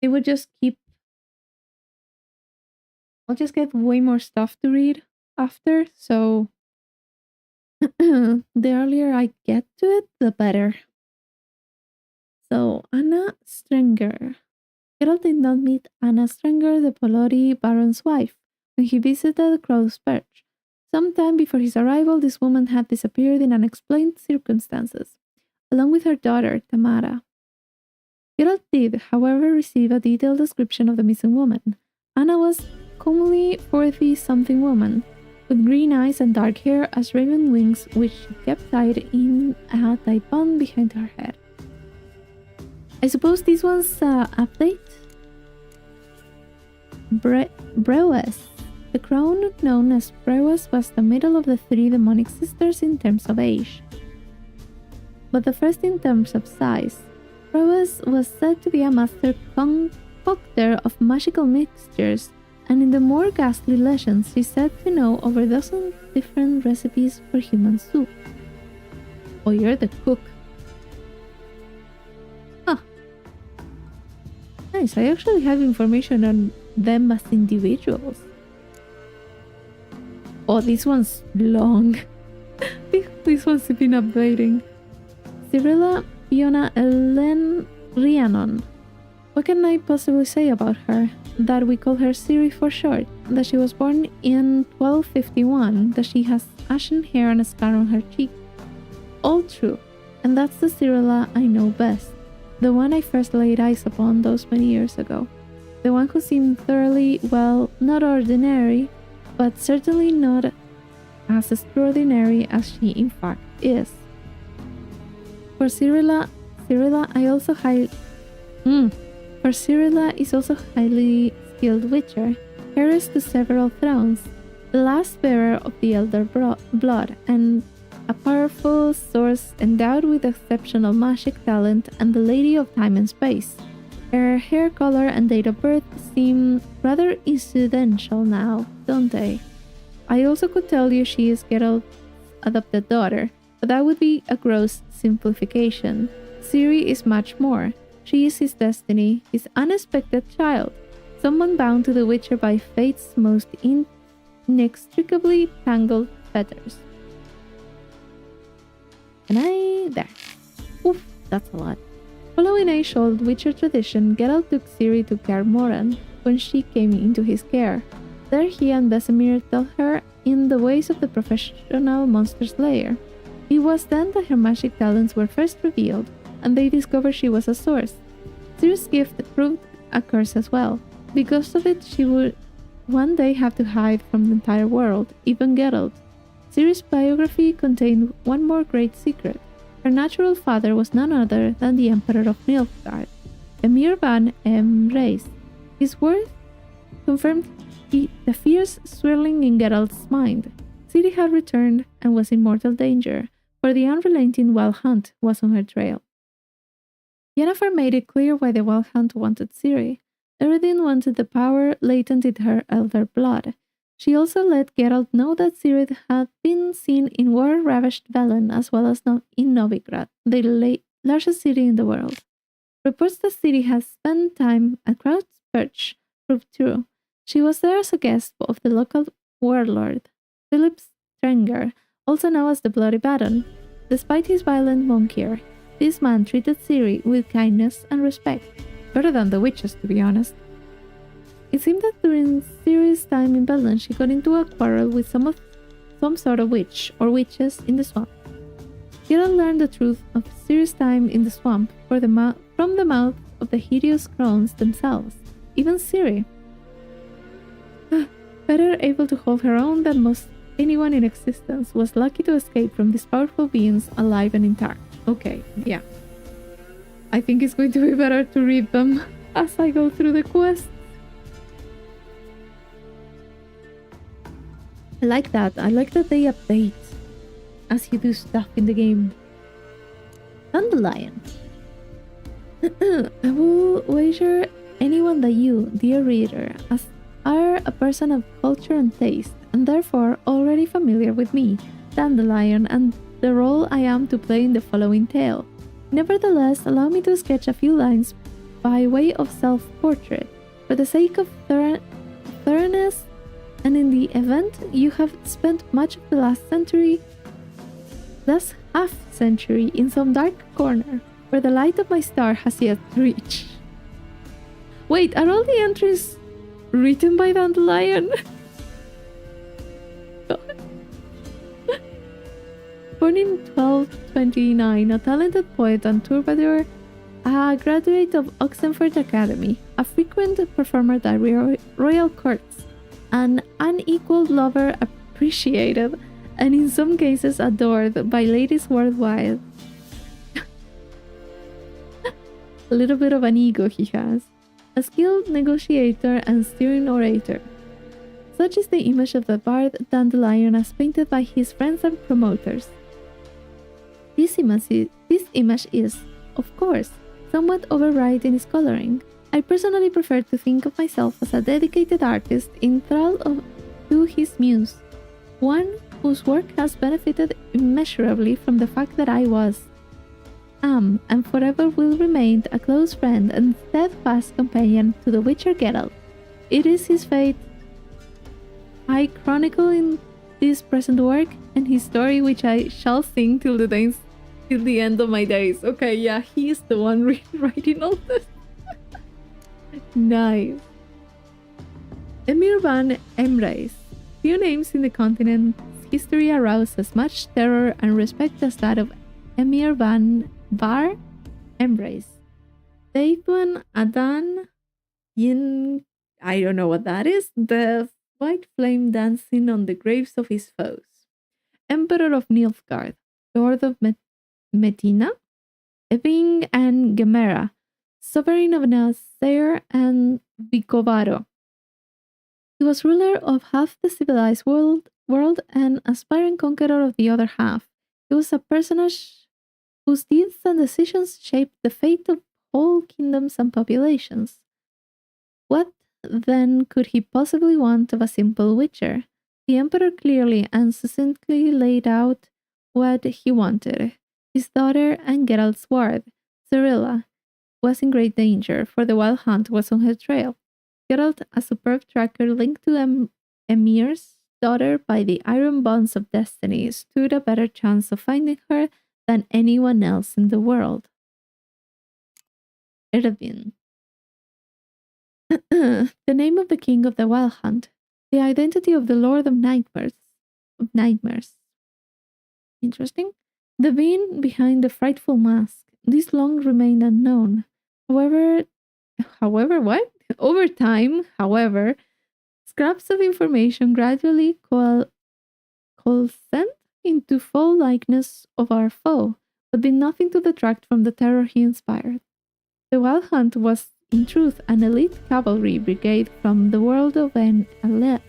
it would just keep. I'll just get way more stuff to read after, so the earlier I get to it, the better. So, Anna Strenger. Geralt did not meet Anna Strenger, the Bloody Baron's wife, when he visited Crow's Perch. Sometime before his arrival, this woman had disappeared in unexplained circumstances, along with her daughter, Tamara. Geralt did, however, receive a detailed description of the missing woman. Anna was comely 40-something woman, with green eyes and dark hair as raven wings, which she kept tied in a tight bun behind her head. I suppose this one's update? Brewes. The crown known as Brewes was the middle of the three demonic sisters in terms of age, but the first in terms of size. Brewes was said to be a master concocter of magical mixtures, and in the more ghastly legends, she's said to know over a dozen different recipes for human soup. Oh, you're the cook. Huh. Nice, I actually have information on them as individuals. Oh, this one's long. This one's been updating. Cyrilla Fiona Ellen Rhiannon. What can I possibly say about her? That we call her Ciri for short, that she was born in 1251, that she has ashen hair and a scar on her cheek. All true, and that's the Cyrilla I know best, the one I first laid eyes upon those many years ago, the one who seemed thoroughly, well, not ordinary, but certainly not as extraordinary as she in fact is. For Cyrilla is also highly skilled witcher, heiress to several thrones, the last bearer of the Elder Blood, and a powerful source endowed with exceptional magic talent, and the Lady of Time and Space. Her hair color and date of birth seem rather incidental now, don't they? I also could tell you she is Geralt's adopted daughter, but that would be a gross simplification. Ciri is much more. She is his destiny, his unexpected child, someone bound to the Witcher by fate's most inextricably tangled fetters. There. Oof, that's a lot. Following age-old Witcher tradition, Geralt took Ciri to Kaer Morhen when she came into his care. There he and Vesemir taught her in the ways of the professional monster slayer. It was then that her magic talents were first revealed, and they discovered she was a source. Ciri's gift proved a curse as well. Because of it, she would one day have to hide from the entire world, even Geralt. Ciri's biography contained one more great secret. Her natural father was none other than the Emperor of Nilfgaard, Emhyr van Emreis. His words confirmed the fears swirling in Geralt's mind. Ciri had returned and was in mortal danger, for the unrelenting Wild Hunt was on her trail. Yennefer made it clear why the Wild Hunt wanted Ciri. Eredin wanted the power latent in her elder blood. She also let Geralt know that Ciri had been seen in war-ravaged Velen as well as in Novigrad, the largest city in the world. Reports that Ciri has spent time at Crow's Perch proved true. She was there as a guest of the local warlord, Philip Strenger, also known as the Bloody Baron. Despite his violent monkier, this man treated Ciri with kindness and respect, better than the witches, to be honest. It seemed that during Ciri's time in Belden, she got into a quarrel with some sort of witch or witches in the swamp. Geralt learned the truth of Ciri's time in the swamp from the mouth of the hideous crones themselves. Even Ciri, better able to hold her own than most anyone in existence, was lucky to escape from these powerful beings alive and intact. Okay, yeah. I think it's going to be better to read them as I go through the quest. I like that. I like that they update as you do stuff in the game. Dandelion. I will wager anyone that you, dear reader, are a person of culture and taste, and therefore already familiar with me, Dandelion, and the role I am to play in the following tale. Nevertheless, allow me to sketch a few lines by way of self-portrait, for the sake of thoroughness, and in the event you have spent much of the last half-century in some dark corner, where the light of my star has yet reached. Wait, are all the entries written by Dandelion? Born in 1229, a talented poet and troubadour, a graduate of Oxenford Academy, a frequent performer at royal courts, an unequaled lover appreciated, and in some cases adored by ladies worldwide. A little bit of an ego he has. A skilled negotiator and stirring orator. Such is the image of the bard Dandelion as painted by his friends and promoters. This image is, of course, somewhat overwrought in its coloring. I personally prefer to think of myself as a dedicated artist enthralled to his muse, one whose work has benefited immeasurably from the fact that I am, and forever will remain a close friend and steadfast companion to the Witcher Geralt. It is his fate I chronicle in this present work, and his story which I shall sing till the end of my days. Okay, yeah, he's the one writing all this. Nice. Emir van Emrys. Few names in the continent's history arouse as much terror and respect as that of Emir van Bar Emrys. Deithwan Adan Yin. I don't know what that is. The white flame dancing on the graves of his foes. Emperor of Nilfgaard. Lord of Metina, Eving and Gemera. Sovereign of Nasir and Vicovaro. He was ruler of half the civilized world and aspiring conqueror of the other half. He was a personage whose deeds and decisions shaped the fate of whole kingdoms and populations. What, then, could he possibly want of a simple witcher? The emperor clearly and succinctly laid out what he wanted. His daughter and Geralt's ward, Cirilla, was in great danger, for the Wild Hunt was on her trail. Geralt, a superb tracker linked to Emir's daughter by the iron bonds of destiny, stood a better chance of finding her than anyone else in the world. Erevin. The name of the king of the Wild Hunt, the identity of the Lord of Nightmares. Interesting. The being behind the frightful mask. This long remained unknown. Over time, scraps of information gradually coalesced into full likeness of our foe, but did nothing to detract from the terror he inspired. The Wild Hunt was, in truth, an elite cavalry brigade from the world of Aen El,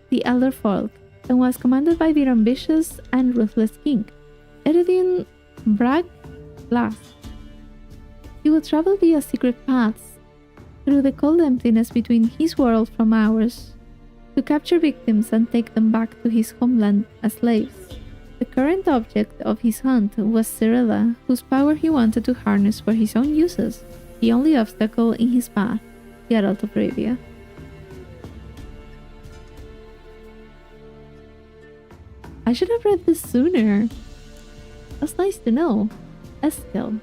the Elder Folk, and was commanded by the ambitious and ruthless king, Eredin Brag Blast. He would travel via secret paths through the cold emptiness between his world from ours to capture victims and take them back to his homeland as slaves. The current object of his hunt was Cirilla, whose power he wanted to harness for his own uses, the only obstacle in his path, Geralt of Rivia. I should have read this sooner. That's nice to know. Eskel.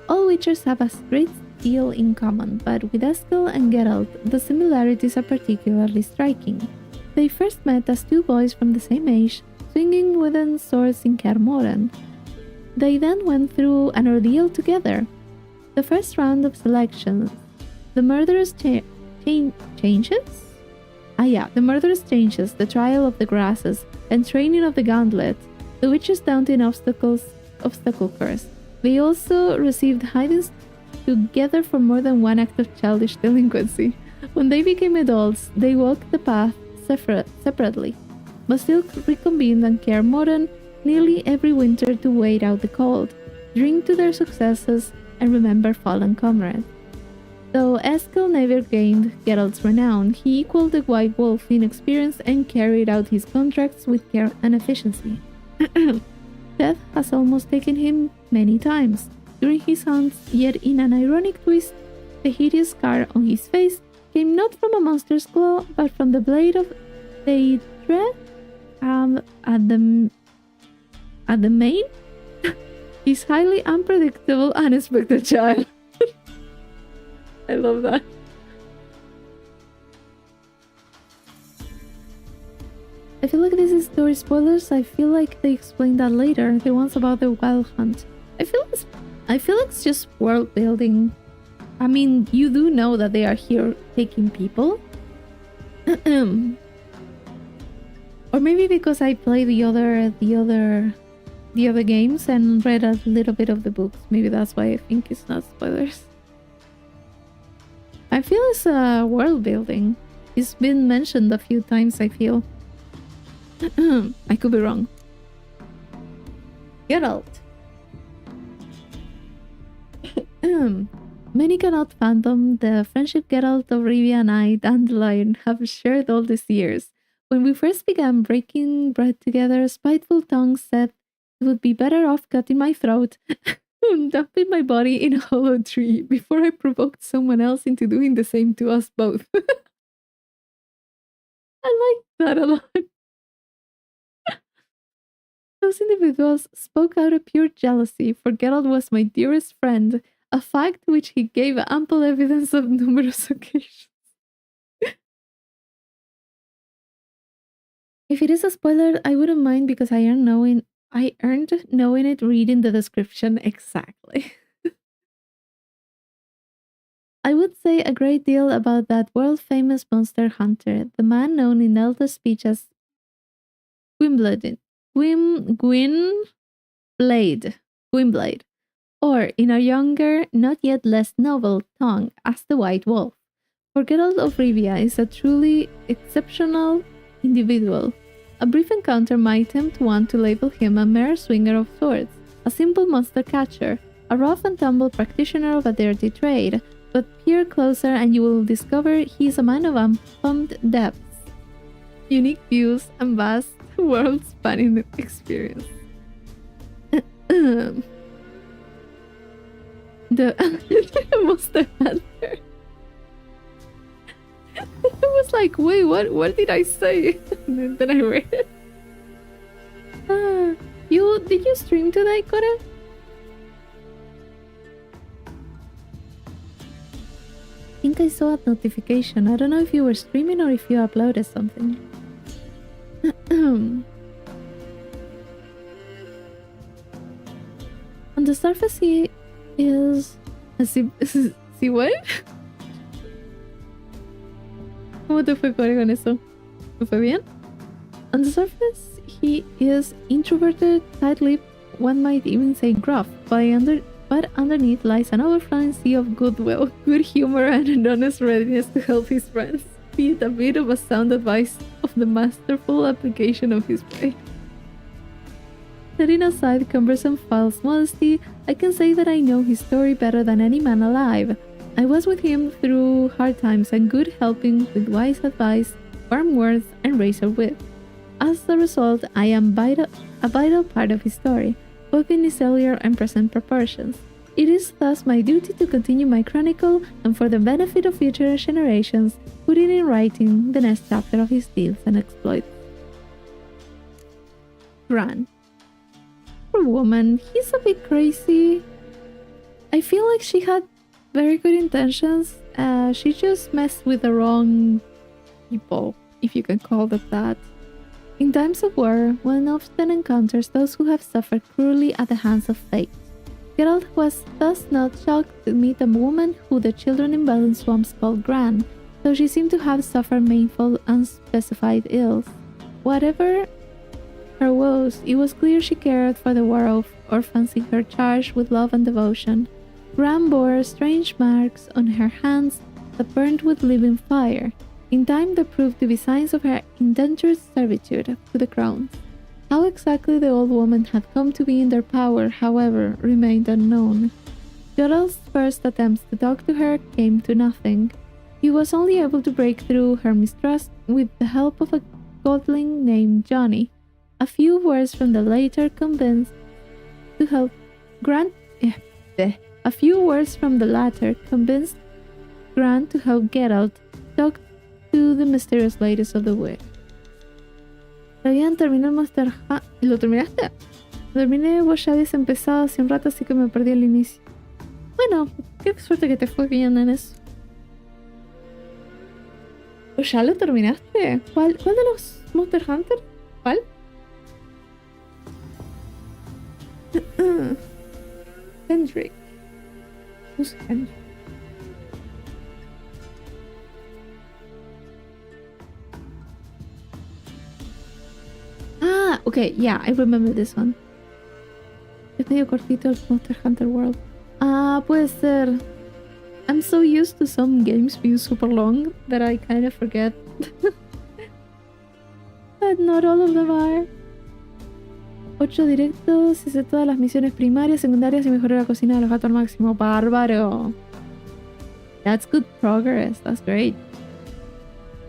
All Witchers have a great deal in common, but with Eskel and Geralt, the similarities are particularly striking. They first met as two boys from the same age, swinging wooden swords in Kaer Morhen. They then went through an ordeal together. The first round of selections, the murderous changes? The murderous changes, the trial of the grasses, and training of the gauntlet, the Witchers daunting obstacle course. They also received hidings together for more than one act of childish delinquency. When they became adults, they walked the path separately, but still reconvened on Kaer Morhen nearly every winter to wait out the cold, drink to their successes, and remember fallen comrades. Though Eskel never gained Geralt's renown, he equaled the White Wolf in experience and carried out his contracts with care and efficiency. Death has almost taken him many times during his hunts, yet in an ironic twist, the hideous scar on his face came not from a monster's claw, but from the blade of Daedra at the main. His highly unpredictable, unexpected child. I love that. I feel like this is story spoilers. I feel like they explain that later. The ones about the Wild Hunt. I feel like it's just world building. I mean, you do know that they are here taking people. Or maybe because I play the other games and read a little bit of the books. Maybe that's why I think it's not spoilers. I feel it's world building. It's been mentioned a few times, I feel. I could be wrong. Geralt. Many cannot fathom the friendship Geralt of Rivia and I, Dandelion, have shared all these years. When we first began breaking bread together, spiteful tongues said it would be better off cutting my throat and dumping my body in a hollow tree before I provoked someone else into doing the same to us both. I like that a lot. Those individuals spoke out of pure jealousy, for Geralt was my dearest friend, a fact which he gave ample evidence of numerous occasions. If it is a spoiler, I wouldn't mind because I earned knowing it reading the description exactly. I would say a great deal about that world-famous monster hunter, the man known in elder speech as Gwynblade, or in a younger, not yet less novel tongue, as the White Wolf. For Geralt of Rivia is a truly exceptional individual. A brief encounter might tempt one to label him a mere swinger of swords, a simple monster catcher, a rough and tumble practitioner of a dirty trade, but peer closer and you will discover he is a man of unplumbed depths, unique views, and vast world-spanning experience. The monster hunter. I was like, wait, what did I say? And then I read it. Did you stream today, Kore? I think I saw a notification. I don't know if you were streaming or if you uploaded something. On the surface, he is... ¿Sí, what? ¿Cómo te fue, Core, con eso? ¿Te fue bien? On the surface, he is introverted, tight-lipped, one might even say gruff, but underneath lies an overflowing sea of goodwill, good humor, and an honest readiness to help his friends, be it a bit of a sound advice of the masterful application of his way. Setting aside cumbersome false modesty, I can say that I know his story better than any man alive. I was with him through hard times and good helping with wise advice, warm words, and razor wit. As a result, I am a vital part of his story, both in its earlier and present proportions. It is thus my duty to continue my chronicle and, for the benefit of future generations, put it in writing the next chapter of his deeds and exploits. Gran. Poor woman, he's a bit crazy. I feel like she had very good intentions. She just messed with the wrong people, if you can call them that. In times of war, one often encounters those who have suffered cruelly at the hands of fate. Geralt was thus not shocked to meet a woman who the children in Bellin Swamps called Gran, though she seemed to have suffered painful, unspecified ills. Whatever her woes, it was clear she cared for the war orphans in her charge with love and devotion. Gran bore strange marks on her hands that burned with living fire. In time, there proved to be signs of her indentured servitude to the crown. How exactly the old woman had come to be in their power, however, remained unknown. Geralt's first attempts to talk to her came to nothing. He was only able to break through her mistrust with the help of a godling named Johnny. A few words from the latter convinced Gran to help Geralt talk to the mysterious ladies of the wood. Todavía terminé el Monster Hunter. ¿Lo terminaste? Lo terminé, vos ya habías empezado hace un rato, así que me perdí el inicio. Bueno, qué suerte que te fue bien en eso. ¿Pues ya lo terminaste? ¿Cuál de los Monster Hunter? ¿Cuál? Hendrik. Who's Hendrik? Ah, okay, yeah, I remember this one. Es medio cortito el Monster Hunter World. Ah, puede ser. I'm so used to some games being super long that I kind of forget. But not all of them are. 8 directos, hice todas las misiones primarias, secundarias y mejoré la cocina de los gatos al máximo. ¡Bárbaro! That's good progress. That's great.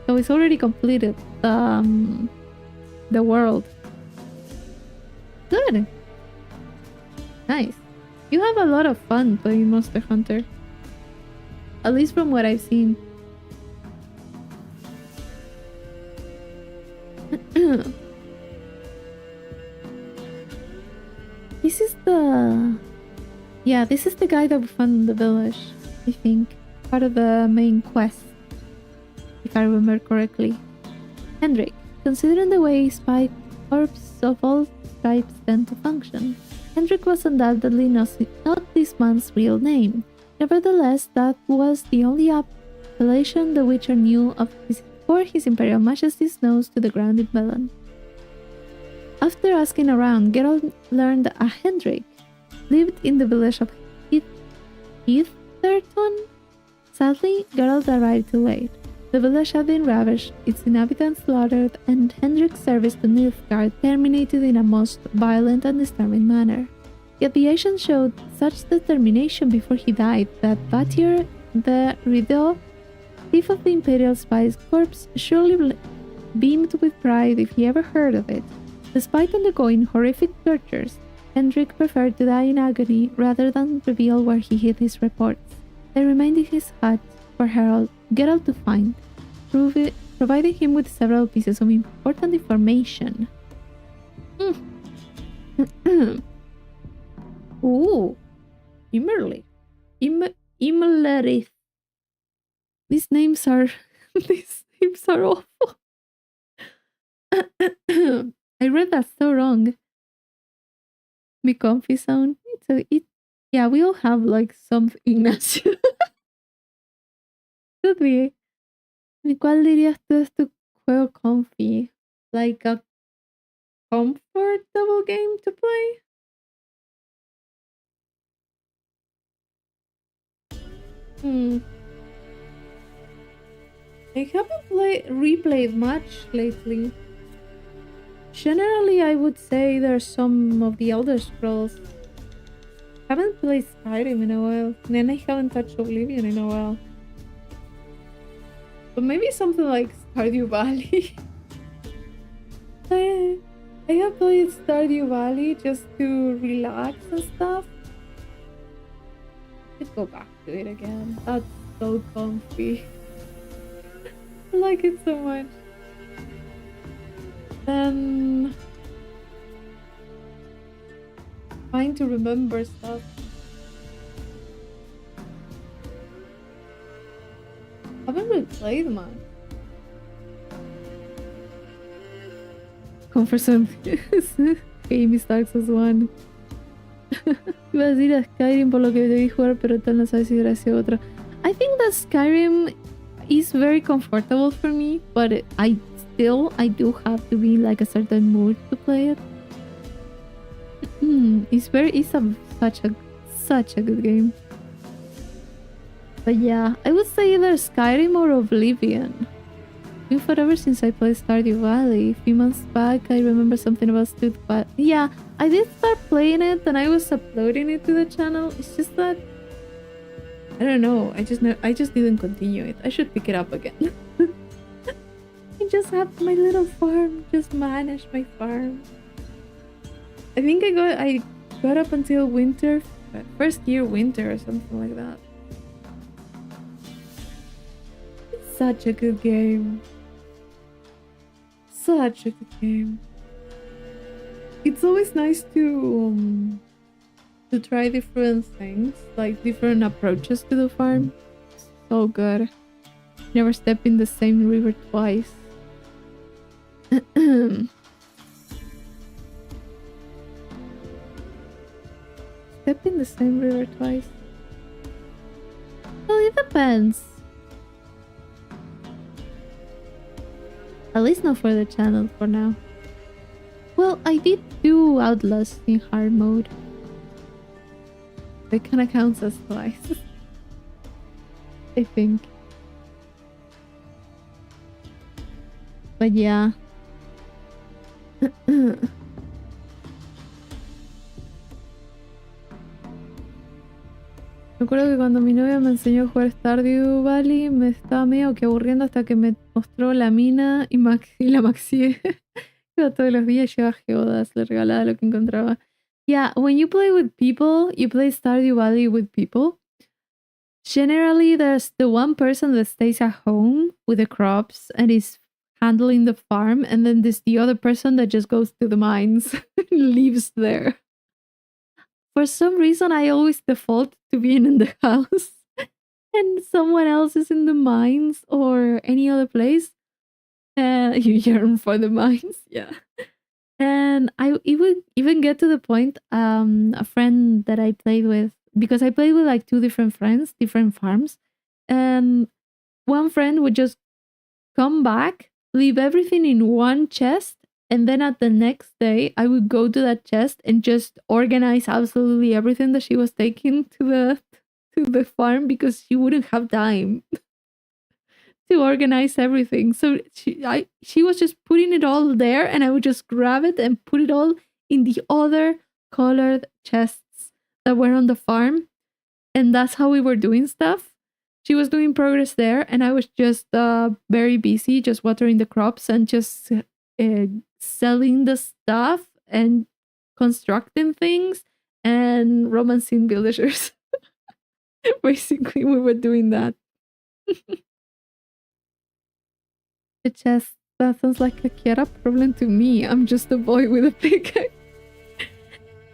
So it's already completed the world. Good. Nice. You have a lot of fun playing Monster Hunter. At least from what I've seen. This is the... Yeah, this is the guy that we found in the village, I think. Part of the main quest, if I remember correctly. Hendrik, considering the way spy corps of all stripes tend to function, Hendrik was undoubtedly not this man's real name. Nevertheless, that was the only appellation the Witcher knew of for His Imperial Majesty's nose to the ground in Melon. After asking around, Geralt learned that Hendrik lived in the village of Heatherton. Sadly, Geralt arrived too late. The village had been ravaged, its inhabitants slaughtered, and Hendrik's service to Nilfgaard terminated in a most violent and disturbing manner. Yet the agent showed such determination before he died that Batier the Rideau, chief of the Imperial Spies Corps, surely beamed with pride if he ever heard of it. Despite undergoing horrific tortures, Hendrik preferred to die in agony rather than reveal where he hid his reports. They remained in his hut for Geralt to find, providing him with several pieces of important information. Ooh, Imlerith. Imlerith. These names are awful. I read that so wrong. Mi comfy zone. Yeah, we all have like some Ignacio. Could be. ¿Cuál dirías tú es tu juego comfy? Like a comfortable game to play? I haven't replayed much lately. Generally, I would say there's some of the Elder Scrolls. I haven't played Skyrim in a while, and I haven't touched Oblivion in a while. But maybe something like Stardew Valley. I have played Stardew Valley just to relax and stuff. Let's go back to it again. That's so comfy. I like it so much. Then trying to remember stuff. I haven't really played much. Comfort Zone. Game Starks as one. Iba a decir a Skyrim por lo que debí jugar, pero tal no sabes si hubiera sido otra. I think that Skyrim is very comfortable for me, but I do have to be in like a certain mood to play it. Such a good game. But yeah, I would say either Skyrim or Oblivion. It's been forever since I played Stardew Valley. A few months back, I remember something about Stardew Valley. Yeah, I did start playing it and I was uploading it to the channel. It's just that I don't know. I just didn't continue it. I should pick it up again. I just have my little farm. Just manage my farm. I think I got up until winter, first year winter or something like that. It's such a good game. Such a good game. It's always nice to try different things, like different approaches to the farm. So good. Never step in the same river twice. Step in the same river twice. Well, it depends. At least not for the channel for now. Well, I did do Outlast in hard mode. That kinda counts as twice. I think. But yeah. Me acuerdo que cuando mi novia me enseñó a jugar Stardew Valley me estaba medio que aburriendo hasta que me mostró la mina y la maxié. Iba todos los días, llevaba geodas, le regalaba lo que encontraba. Yeah, when you play with people, you play Stardew Valley with people. Generally, there's the one person that stays at home with the crops and is handling the farm, and then there's the other person that just goes to the mines and lives there. For some reason, I always default to being in the house and someone else is in the mines or any other place. You yearn for the mines, yeah. And it would even get to the point, a friend that I played with, because I played with like two different friends, different farms, and one friend would just come back, leave everything in one chest, and then at the next day, I would go to that chest and just organize absolutely everything that she was taking to the farm because she wouldn't have time to organize everything. So she was just putting it all there, and I would just grab it and put it all in the other colored chests that were on the farm. And that's how we were doing stuff. She was doing progress there, and I was just very busy, just watering the crops and just selling the stuff and constructing things and romancing villagers. Basically, we were doing that. The chest, that sounds like a Kiara problem to me. I'm just a boy with a pickaxe.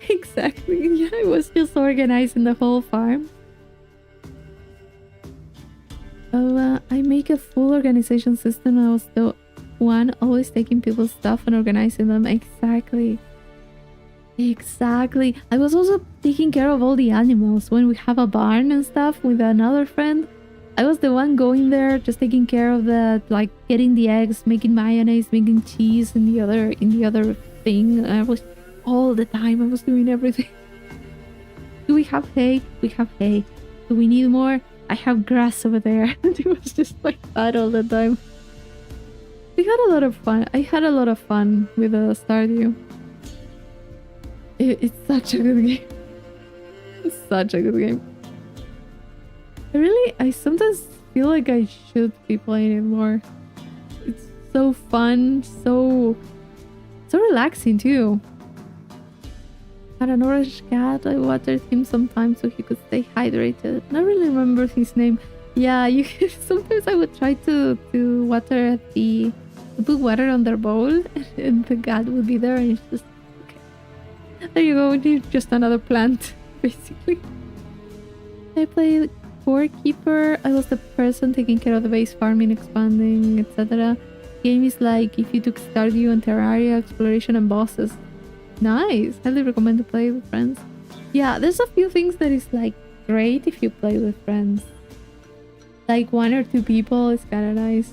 Exactly. Yeah, I was just organizing the whole farm. So I make a full organization system. I was the one always taking people's stuff and organizing them. Exactly. I was also taking care of all the animals when we have a barn and stuff with another friend. I was the one going there, just taking care of the, like, getting the eggs, making mayonnaise, making cheese in the other thing. I was all the time. I was doing everything. Do we have hay? We have hay. Do we need more? I have grass over there. And it was just like that all the time. We had a lot of fun. I had a lot of fun with Stardew. It's such a good game. It's such a good game. I sometimes feel like I should be playing it more. It's so fun, so relaxing too. Had an orange cat. I watered him sometimes so he could stay hydrated. I don't really remember his name. Yeah, sometimes I would try to water put water on their bowl, and the cat would be there, and it's just okay. There you go, just another plant, basically. I played Core Keeper. I was the person taking care of the base, farming, expanding, etc. Game is like if you took Stardew and Terraria, exploration and bosses. Nice! Highly recommend to play with friends. Yeah, there's a few things that is like great if you play with friends. Like 1 or 2 people is kinda nice.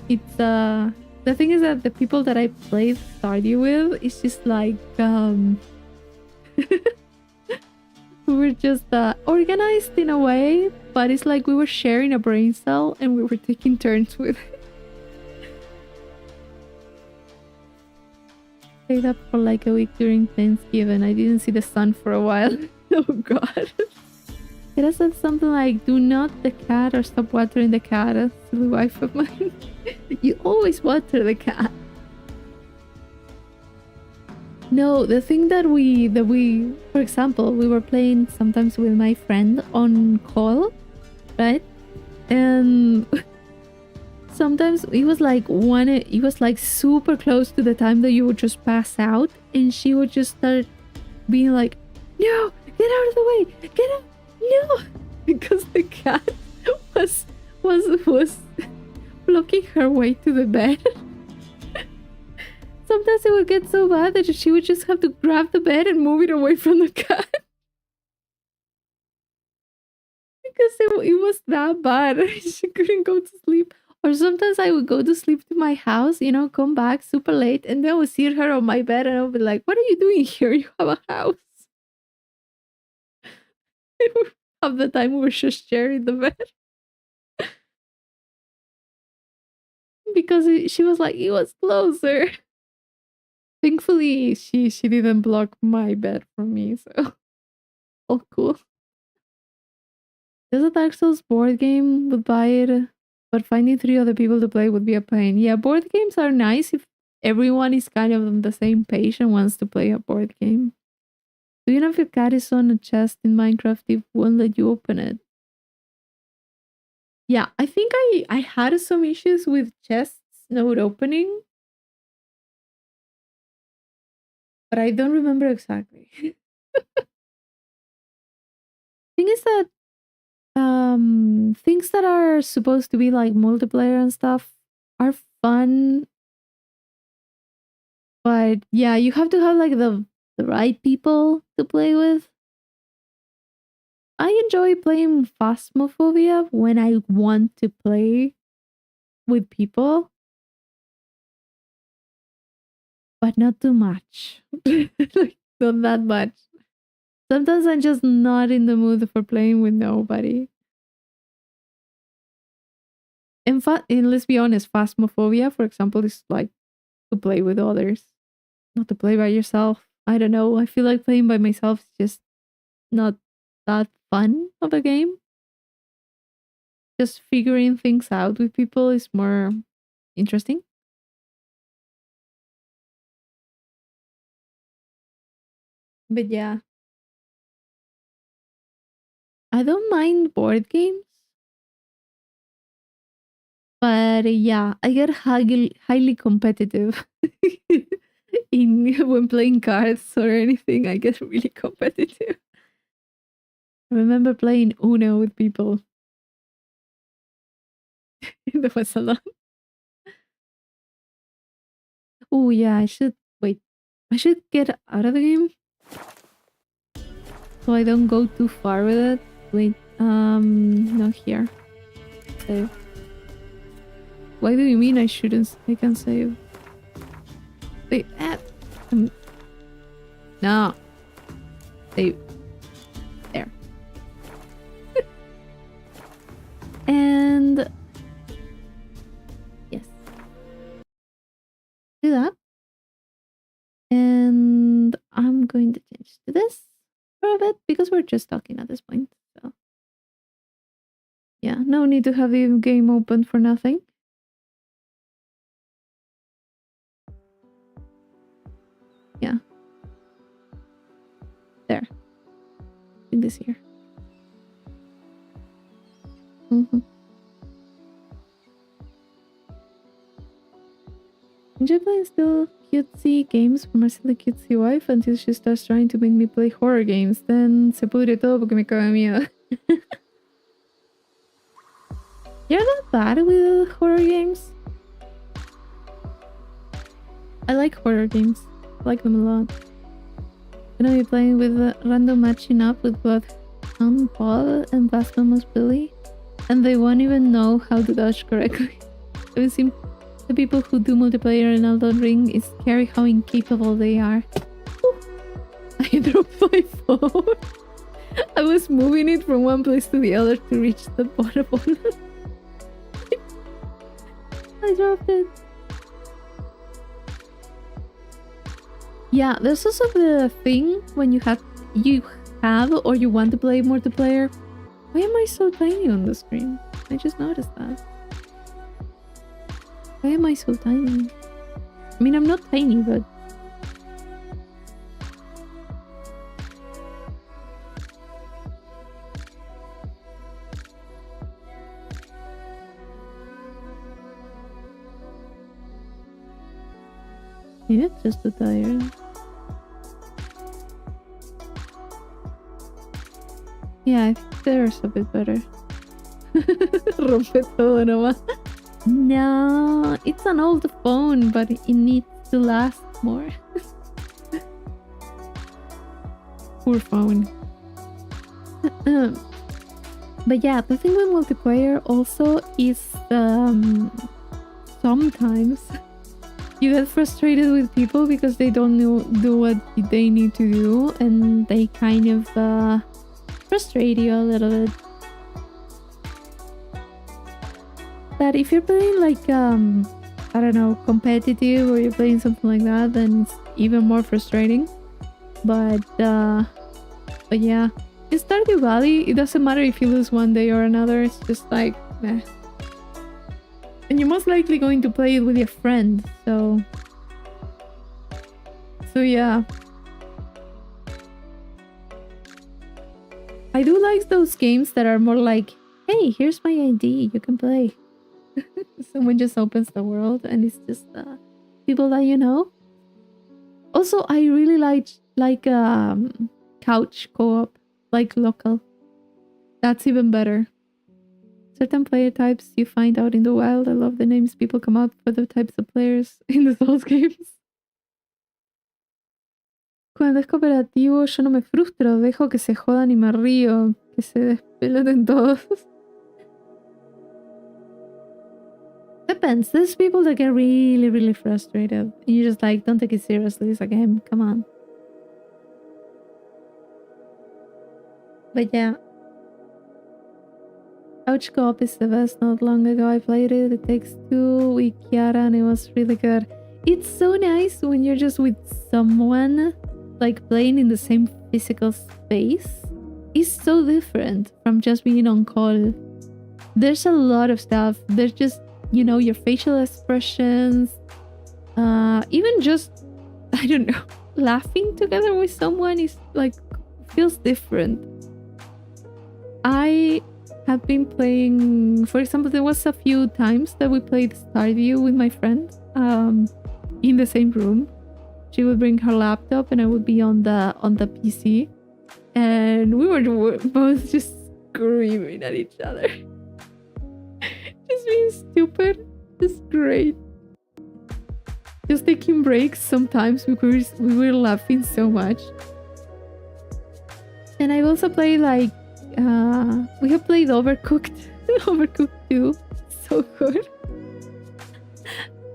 It's the thing is that the people that I played Stardew with is just like we were just organized in a way, but it's like we were sharing a brain cell and we were taking turns with it. Stayed up for like a week during Thanksgiving. I didn't see the sun for a while. Oh god. It has said something like, do not the cat or stop watering the cat. A silly wife of mine. You always water the cat. No, the thing that we, for example, we were playing sometimes with my friend on call, right? And sometimes it was like super close to the time that you would just pass out, and she would just start being like, no, get out of the way, get out, no, because the cat was blocking her way to the bed. Sometimes it would get so bad that she would just have to grab the bed and move it away from the cat. Because it was that bad. She couldn't go to sleep. Or sometimes I would go to sleep to my house, you know, come back super late, and then I would see her on my bed and I would be like, what are you doing here? You have a house. Half the time we were just sharing the bed. Because she was like, it was closer. Thankfully, she didn't block my bed from me, so all cool. There's a Dark Souls board game, would buy it, but finding 3 other people to play would be a pain. Yeah, board games are nice if everyone is kind of on the same page and wants to play a board game. Do you know if your cat is on a chest in Minecraft, it won't let you open it? Yeah, I think I had some issues with chests not opening. But I don't remember exactly. Thing is that things that are supposed to be like multiplayer and stuff are fun. But yeah, you have to have like the right people to play with. I enjoy playing Phasmophobia when I want to play with people. But not too much. Like, not that much. Sometimes I'm just not in the mood for playing with nobody. And let's be honest, Phasmophobia, for example, is like to play with others. Not to play by yourself. I don't know. I feel like playing by myself is just not that fun of a game. Just figuring things out with people is more interesting. But yeah. I don't mind board games. But yeah, I get highly competitive. When playing cards or anything, I get really competitive. I remember playing Uno with people. That was a lot. Oh yeah, I should get out of the game so I don't go too far with it. Wait, not here. Save. Why do you mean I shouldn't? I can save. Wait, no. Save. There. And yes. Do that. And I'm going to change to this for a bit because we're just talking at this point. So yeah, no need to have the game open for nothing. Yeah. There. In this here. Enjoy playing still cutesy games for my silly cutesy wife until she starts trying to make me play horror games. Then se pudre todo porque me caga miedo. You're not bad with horror games. I like horror games. I like them a lot. Gonna be playing with random matching up with Bloodhound Paul and Blasphemous Billy, and they won't even know how to dodge correctly. I've seen the people who do multiplayer in Elden Ring. It's scary how incapable they are. Ooh. I dropped my phone. I was moving it from one place to the other to reach the bottom of it. I dropped it. Yeah, there's also the thing when you have or you want to play multiplayer. Why am I so tiny on the screen? I just noticed that. Why am I so tiny? I mean, I'm not tiny, but... Maybe it's just too tired. Yeah, I think there's a bit better. Rompe todo nomás. No, it's an old phone, but it needs to last more. Poor phone. But yeah, the thing with multiplayer also is sometimes you get frustrated with people because they don't do what they need to do, and they kind of frustrate you a little bit. But if you're playing like I don't know, competitive, or you're playing something like that, then it's even more frustrating. But yeah, in Stardew Valley, it doesn't matter if you lose one day or another. It's just like meh. And you're most likely going to play it with your friend, so yeah. I do like those games that are more like, hey, here's my ID, you can play. Someone just opens the world and it's just people that you know. Also, I really like couch co-op, like local. That's even better. Certain player types you find out in the wild. I love the names people come up for the types of players in the Souls games. Cuando es cooperativo yo no me frustro, dejo que se jodan y me río, que se despeloten todos. Depends. There's people that get really, really frustrated. And you're just like, don't take it seriously. It's a game. Come on. But yeah. Couch co-op is the best. Not long ago I played it. It Takes Two with Kiara and it was really good. It's so nice when you're just with someone, like playing in the same physical space. It's so different from just being on call. There's a lot of stuff. There's just, you know, your facial expressions. Even just, I don't know, laughing together with someone is like, feels different. I have been playing, for example, there was a few times that we played Stardew with my friend in the same room. She would bring her laptop and I would be on the PC, and we were both just screaming at each other. Just being stupid. Just great. Just taking breaks sometimes because we were laughing so much. And I've also played like we have played Overcooked. Overcooked 2. So good.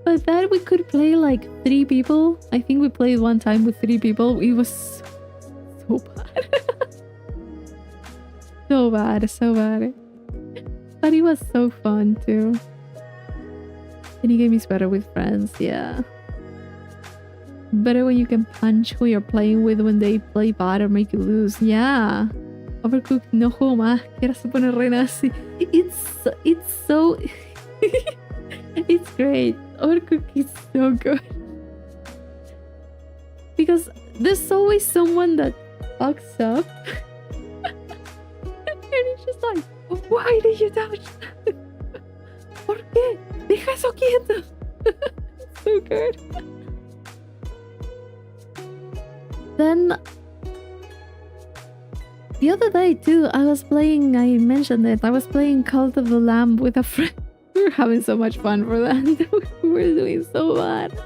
But that we could play like 3 people. I think we played one time with 3 people. It was so bad. So bad. But it was so fun too. Any game is better with friends, yeah. Better when you can punch who you're playing with when they play bad or make you lose. Yeah. Overcooked no juego más, que ahora se pone re nazi. It's so it's great. Overcooked is so good. Because there's always someone that fucks up. And it's just like, why did you touch that? ¿Por qué? Deja eso quieto. So so good. Then the other day too, I mentioned it, I was playing Cult of the Lamb with a friend. We were having so much fun for that. We were doing so bad.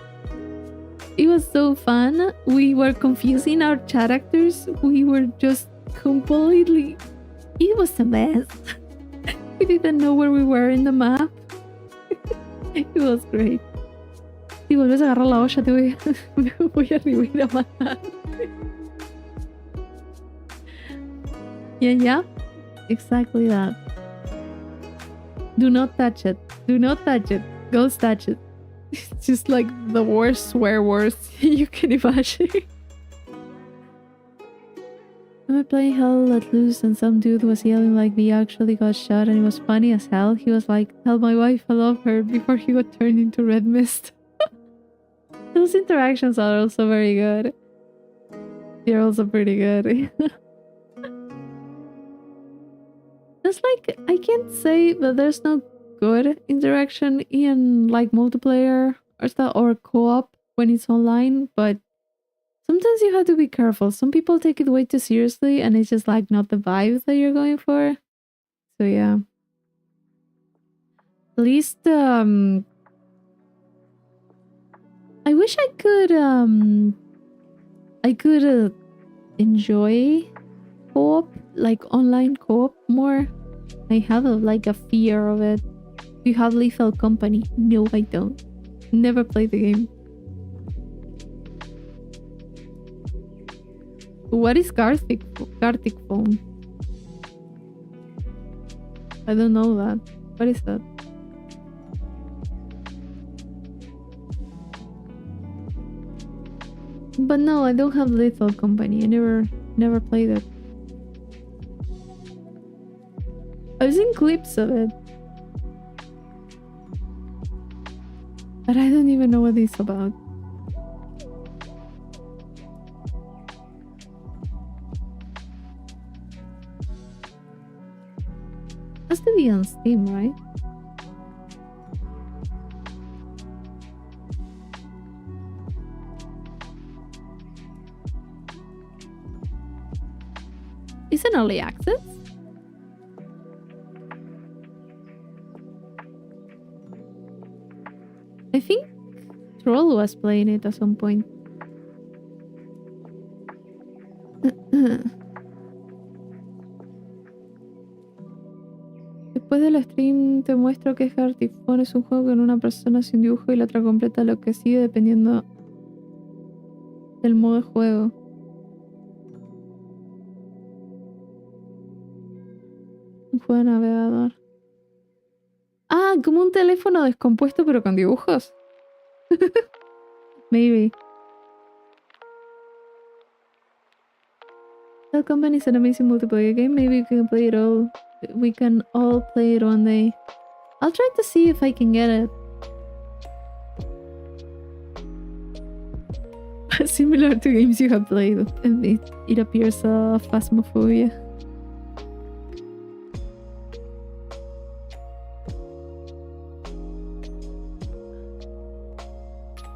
It was so fun. We were confusing our characters. We were just completely... It was a mess. We didn't know where we were in the map. It was great. Si vuelves a agarrar la olla, me voy a ir a matar. Yeah, exactly that. Do not touch it. Do not touch it. Ghost touch it. It's just like the worst swear words you can imagine. I was playing Hell Let Loose and some dude was yelling like we actually got shot and it was funny as hell. He was like, tell my wife I love her before he got turned into red mist. Those interactions are also very good. They're also pretty good. It's like, I can't say that there's no good interaction in like multiplayer or stuff or co-op when it's online, but sometimes you have to be careful. Some people take it way too seriously and it's just like not the vibe that you're going for. So yeah. At least I wish I could enjoy co-op, like online co-op more. I have a fear of it. Do you have Lethal Company? No, I don't. Never played the game. What is Gartic Phone? I don't know that. What is that? But no, I don't have Lethal Company. I never played it. I've seen clips of it. But I don't even know what it's about. Has to be on Steam, right? Is it early access? I think Troll was playing it at some point. Después del stream te muestro que Gartic Phone es un juego con una persona sin dibujo y la otra completa, lo que sigue dependiendo del modo de juego. Un juego de navegador. Ah, como un teléfono descompuesto pero con dibujos. Maybe. That Company is an amazing multiplayer game. Maybe we can all play it one day. I'll try to see if I can get it. Similar to games you have played, and it appears Phasmophobia.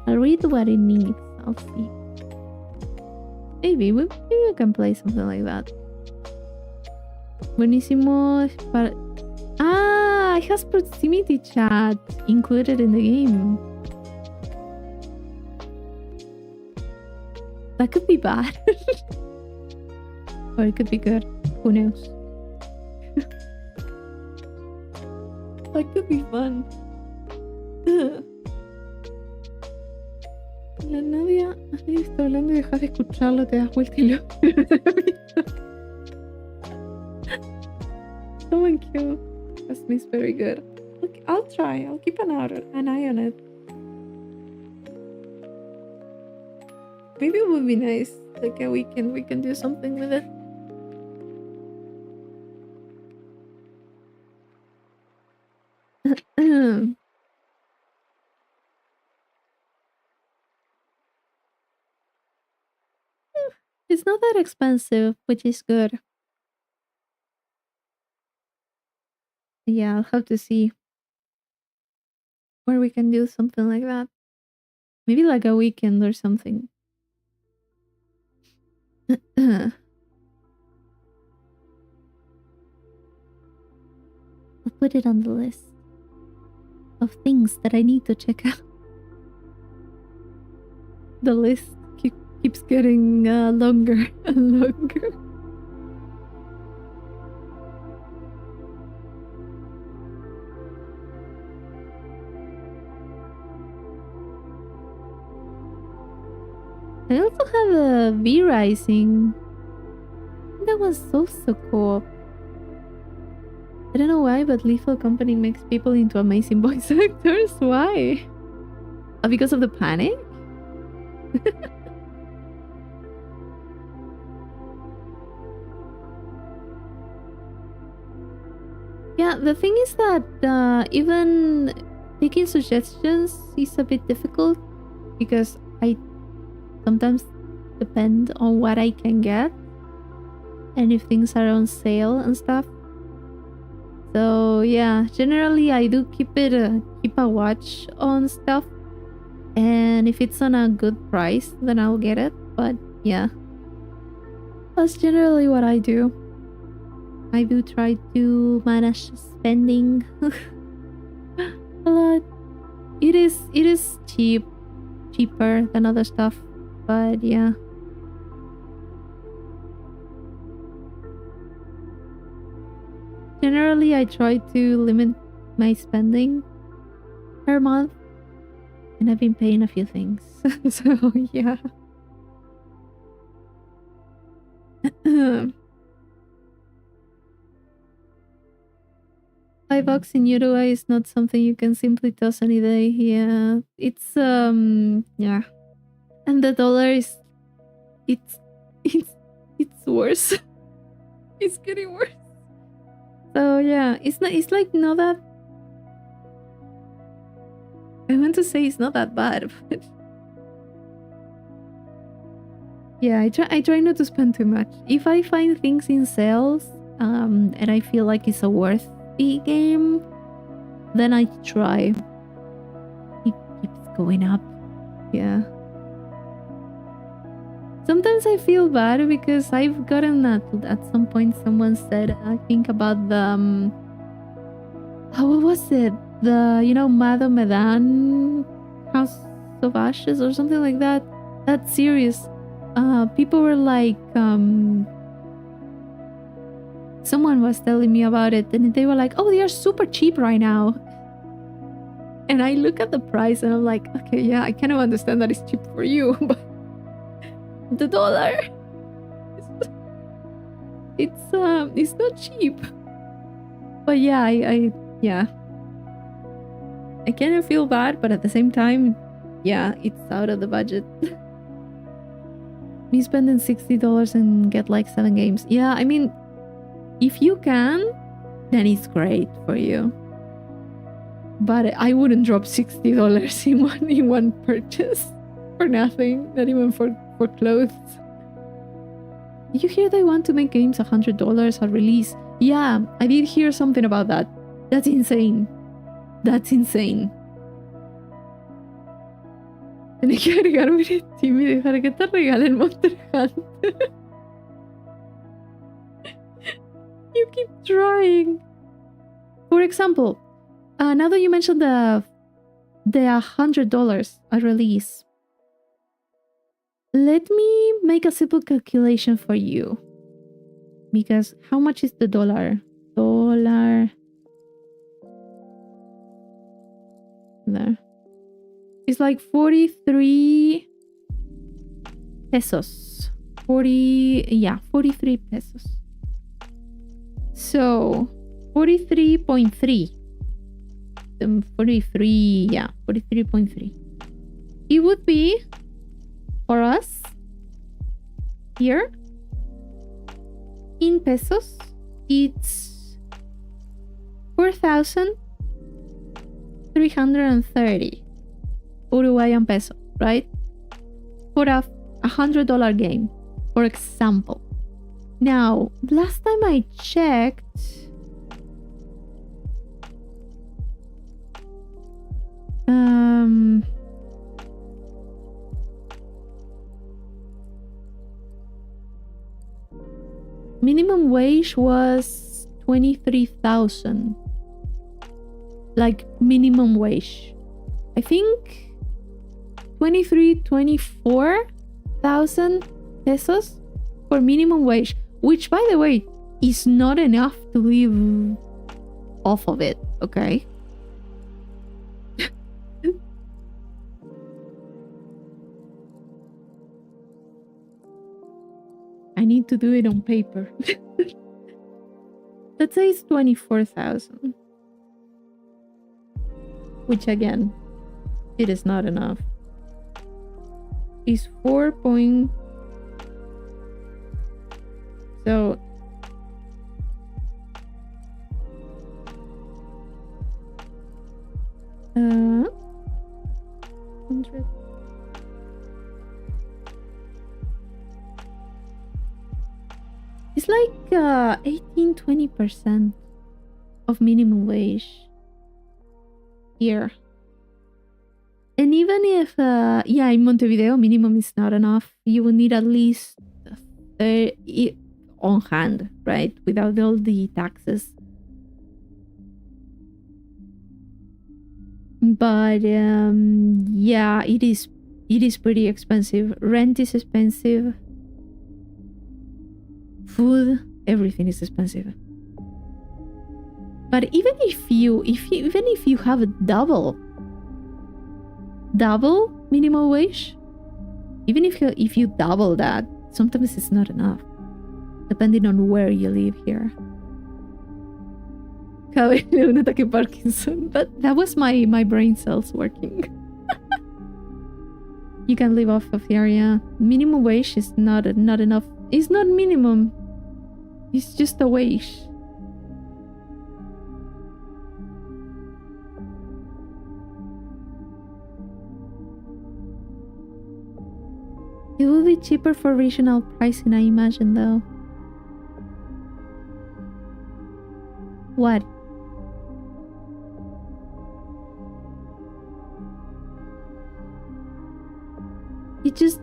I'll read what it needs. I'll see. Maybe we can play something like that. Buenísimo. It has proximity chat included in the game. That could be bad. Or it could be good. Who knows? That could be fun. La Nadia está hablando y dejas de escucharlo, te das vuelta y lo... Someone kill Jasmine is very good. Look, I'll try. I'll keep an eye on it. Maybe it would be nice. Like a weekend, we can do something with it. It's not that expensive, which is good. Yeah, I'll have to see where we can do something like that. Maybe like a weekend or something. I'll put it on the list of things that I need to check out. The list keeps getting longer and longer. I also have a V-Rising. That was also co-op. I don't know why, but Lethal Company makes people into amazing voice actors. Why? Because of the panic? Yeah, the thing is that even taking suggestions is a bit difficult because I sometimes depend on what I can get and if things are on sale and stuff. So yeah, generally I do keep a watch on stuff, and if it's on a good price then I'll get it. But yeah, that's generally what I do. I do try to manage spending a lot. It is cheaper than other stuff, but yeah. Generally, I try to limit my spending per month, and I've been paying a few things. So yeah. $5 in Uruguay is not something you can simply toss any day. Yeah, it's yeah, and the dollar is it's worse. It's getting worse. So yeah, it's like not that. I want to say it's not that bad, but yeah, I try not to spend too much. If I find things in sales, and I feel like it's a worthy game, then I try. It keeps going up. Yeah. Sometimes I feel bad because I've gotten at some point someone said, I think about the what was it? The Mado Medan House of Ashes or something like that. That series. People were like someone was telling me about it and they were like, oh, they are super cheap right now. And I look at the price and I'm like, okay, yeah, I kind of understand that it's cheap for you, but the dollar, it's not cheap. But yeah, I kind of feel bad, but at the same time, yeah, it's out of the budget. Me spending $60 and get like 7 games. Yeah, I mean, if you can, then it's great for you. But I wouldn't drop $60 in one purchase for nothing, not even for clothes. You hear they want to make games $100 a release? Yeah, I did hear something about that. That's insane. That's insane. Tienes que agregarme en Steam y dejar que te regalen Monster Hunter. You keep trying. For example, now that you mentioned the $100 a release, let me make a simple calculation for you. Because how much is the dollar? There. It's like 43 pesos. 43 pesos. So 43.3. 43.3. It would be for us here in pesos, it's 4,330 Uruguayan peso, right? For a $100 game, for example. Now, last time I checked, minimum wage was 23,000. Like minimum wage. I think 24,000 pesos for minimum wage, which by the way is not enough to live off of it, okay? I need to do it on paper. Let's say it's 24,000. Which again, it is not enough. It's 4 point... So... 100. It's like 18-20% of minimum wage here. And even if, yeah, in Montevideo, minimum is not enough. You will need at least on hand, right? Without all the taxes. But yeah, it is pretty expensive. Rent is expensive. Food, everything is expensive. But even if you have a double minimum wage, even if you double that, sometimes it's not enough, depending on where you live here. Un ataque Parkinson, but that was my brain cells working. You can live off of the area. Minimum wage is not enough. It's not minimum. It's just a wage. It will be cheaper for regional pricing, I imagine, though. What? It just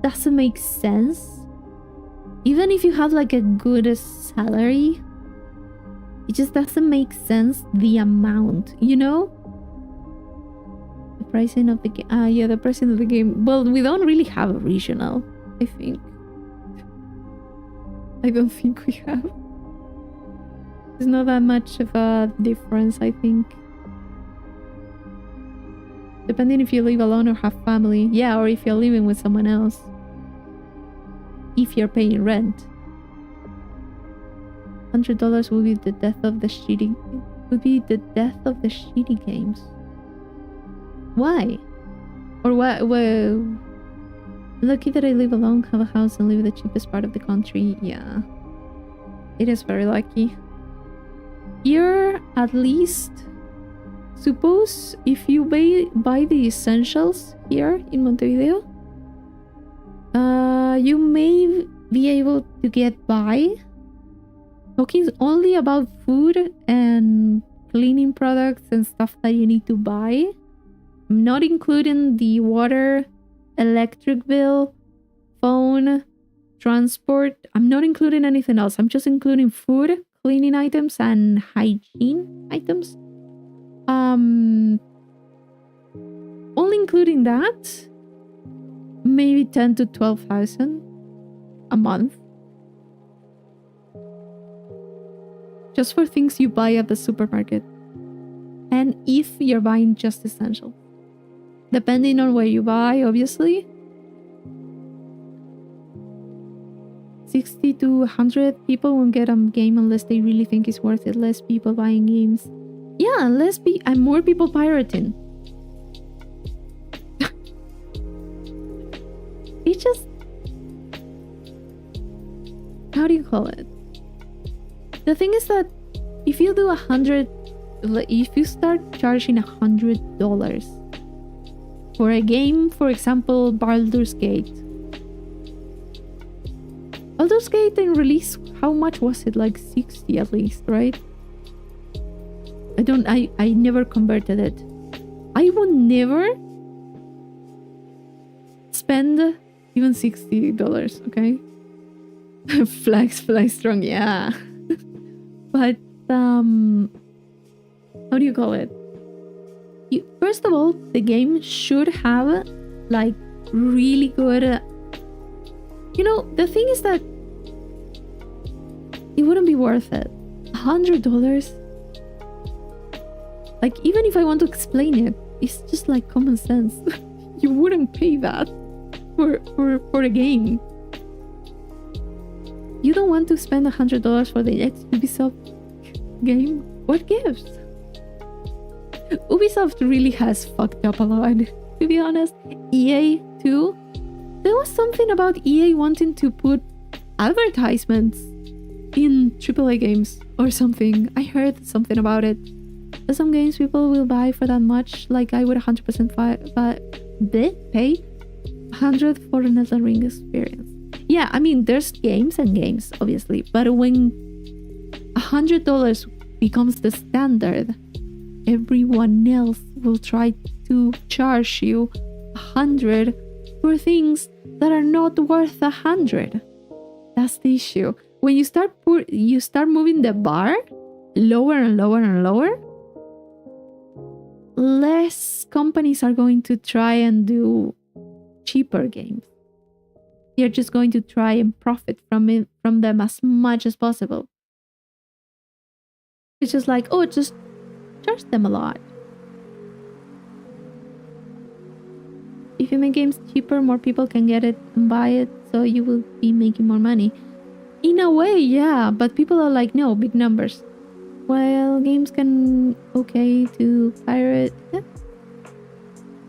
doesn't make sense. Even if you have like a good salary, it just doesn't make sense, the amount, you know? The pricing of the game. Yeah, the pricing of the game. Well, we don't really have a regional, I think. I don't think we have. There's not that much of a difference, I think. Depending if you live alone or have family. Yeah, or if you're living with someone else. If you're paying rent. $100 will be the death of the shitty... Would be the death of the shitty games. Why? Or what? Well, lucky that I live alone, have a house, and live in the cheapest part of the country. Yeah. It is very lucky. Here, at least... Suppose if you buy the essentials here in Montevideo, you may be able to get by. Talking only about food and cleaning products and stuff that you need to buy. I'm not including the water, electric bill, phone, transport. I'm not including anything else. I'm just including food, cleaning items, and hygiene items. Only including that, maybe 10 to 12,000 a month. Just for things you buy at the supermarket. And if you're buying just essential. Depending on where you buy, obviously. 60 to 100 people won't get a game unless they really think it's worth it. Less people buying games. Yeah, and more people pirating. It's just... How do you call it? The thing is that if you do 100... If you start charging $100 for a game, for example, Baldur's Gate. Baldur's Gate in release, how much was it? Like 60 at least, right? I never converted it. I would never spend even $60, okay? Flex strong, yeah. But how do you call it? First of all, the game should have like really good you know, the thing is that it wouldn't be worth it. $100, like, even if I want to explain it, it's just like common sense. You wouldn't pay that for a game. You don't want to spend $100 for the next Ubisoft game? What gives? Ubisoft really has fucked up a lot, to be honest. EA too. There was something about EA wanting to put advertisements in AAA games or something. I heard something about it. There's some games people will buy for that much. Like, I would 100% pay $100 for an Elden Ring experience. Yeah, I mean, there's games and games, obviously. But when $100 becomes the standard, everyone else will try to charge you $100 for things that are not worth $100. That's the issue. When you start moving the bar lower and lower and lower, less companies are going to try and do cheaper games. They're just going to try and profit from them as much as possible. It's just like, oh, just charge them a lot. If you make games cheaper, more people can get it and buy it, so you will be making more money. In a way, yeah, but people are like, no, big numbers. Well, games can, okay, to pirate. Yeah.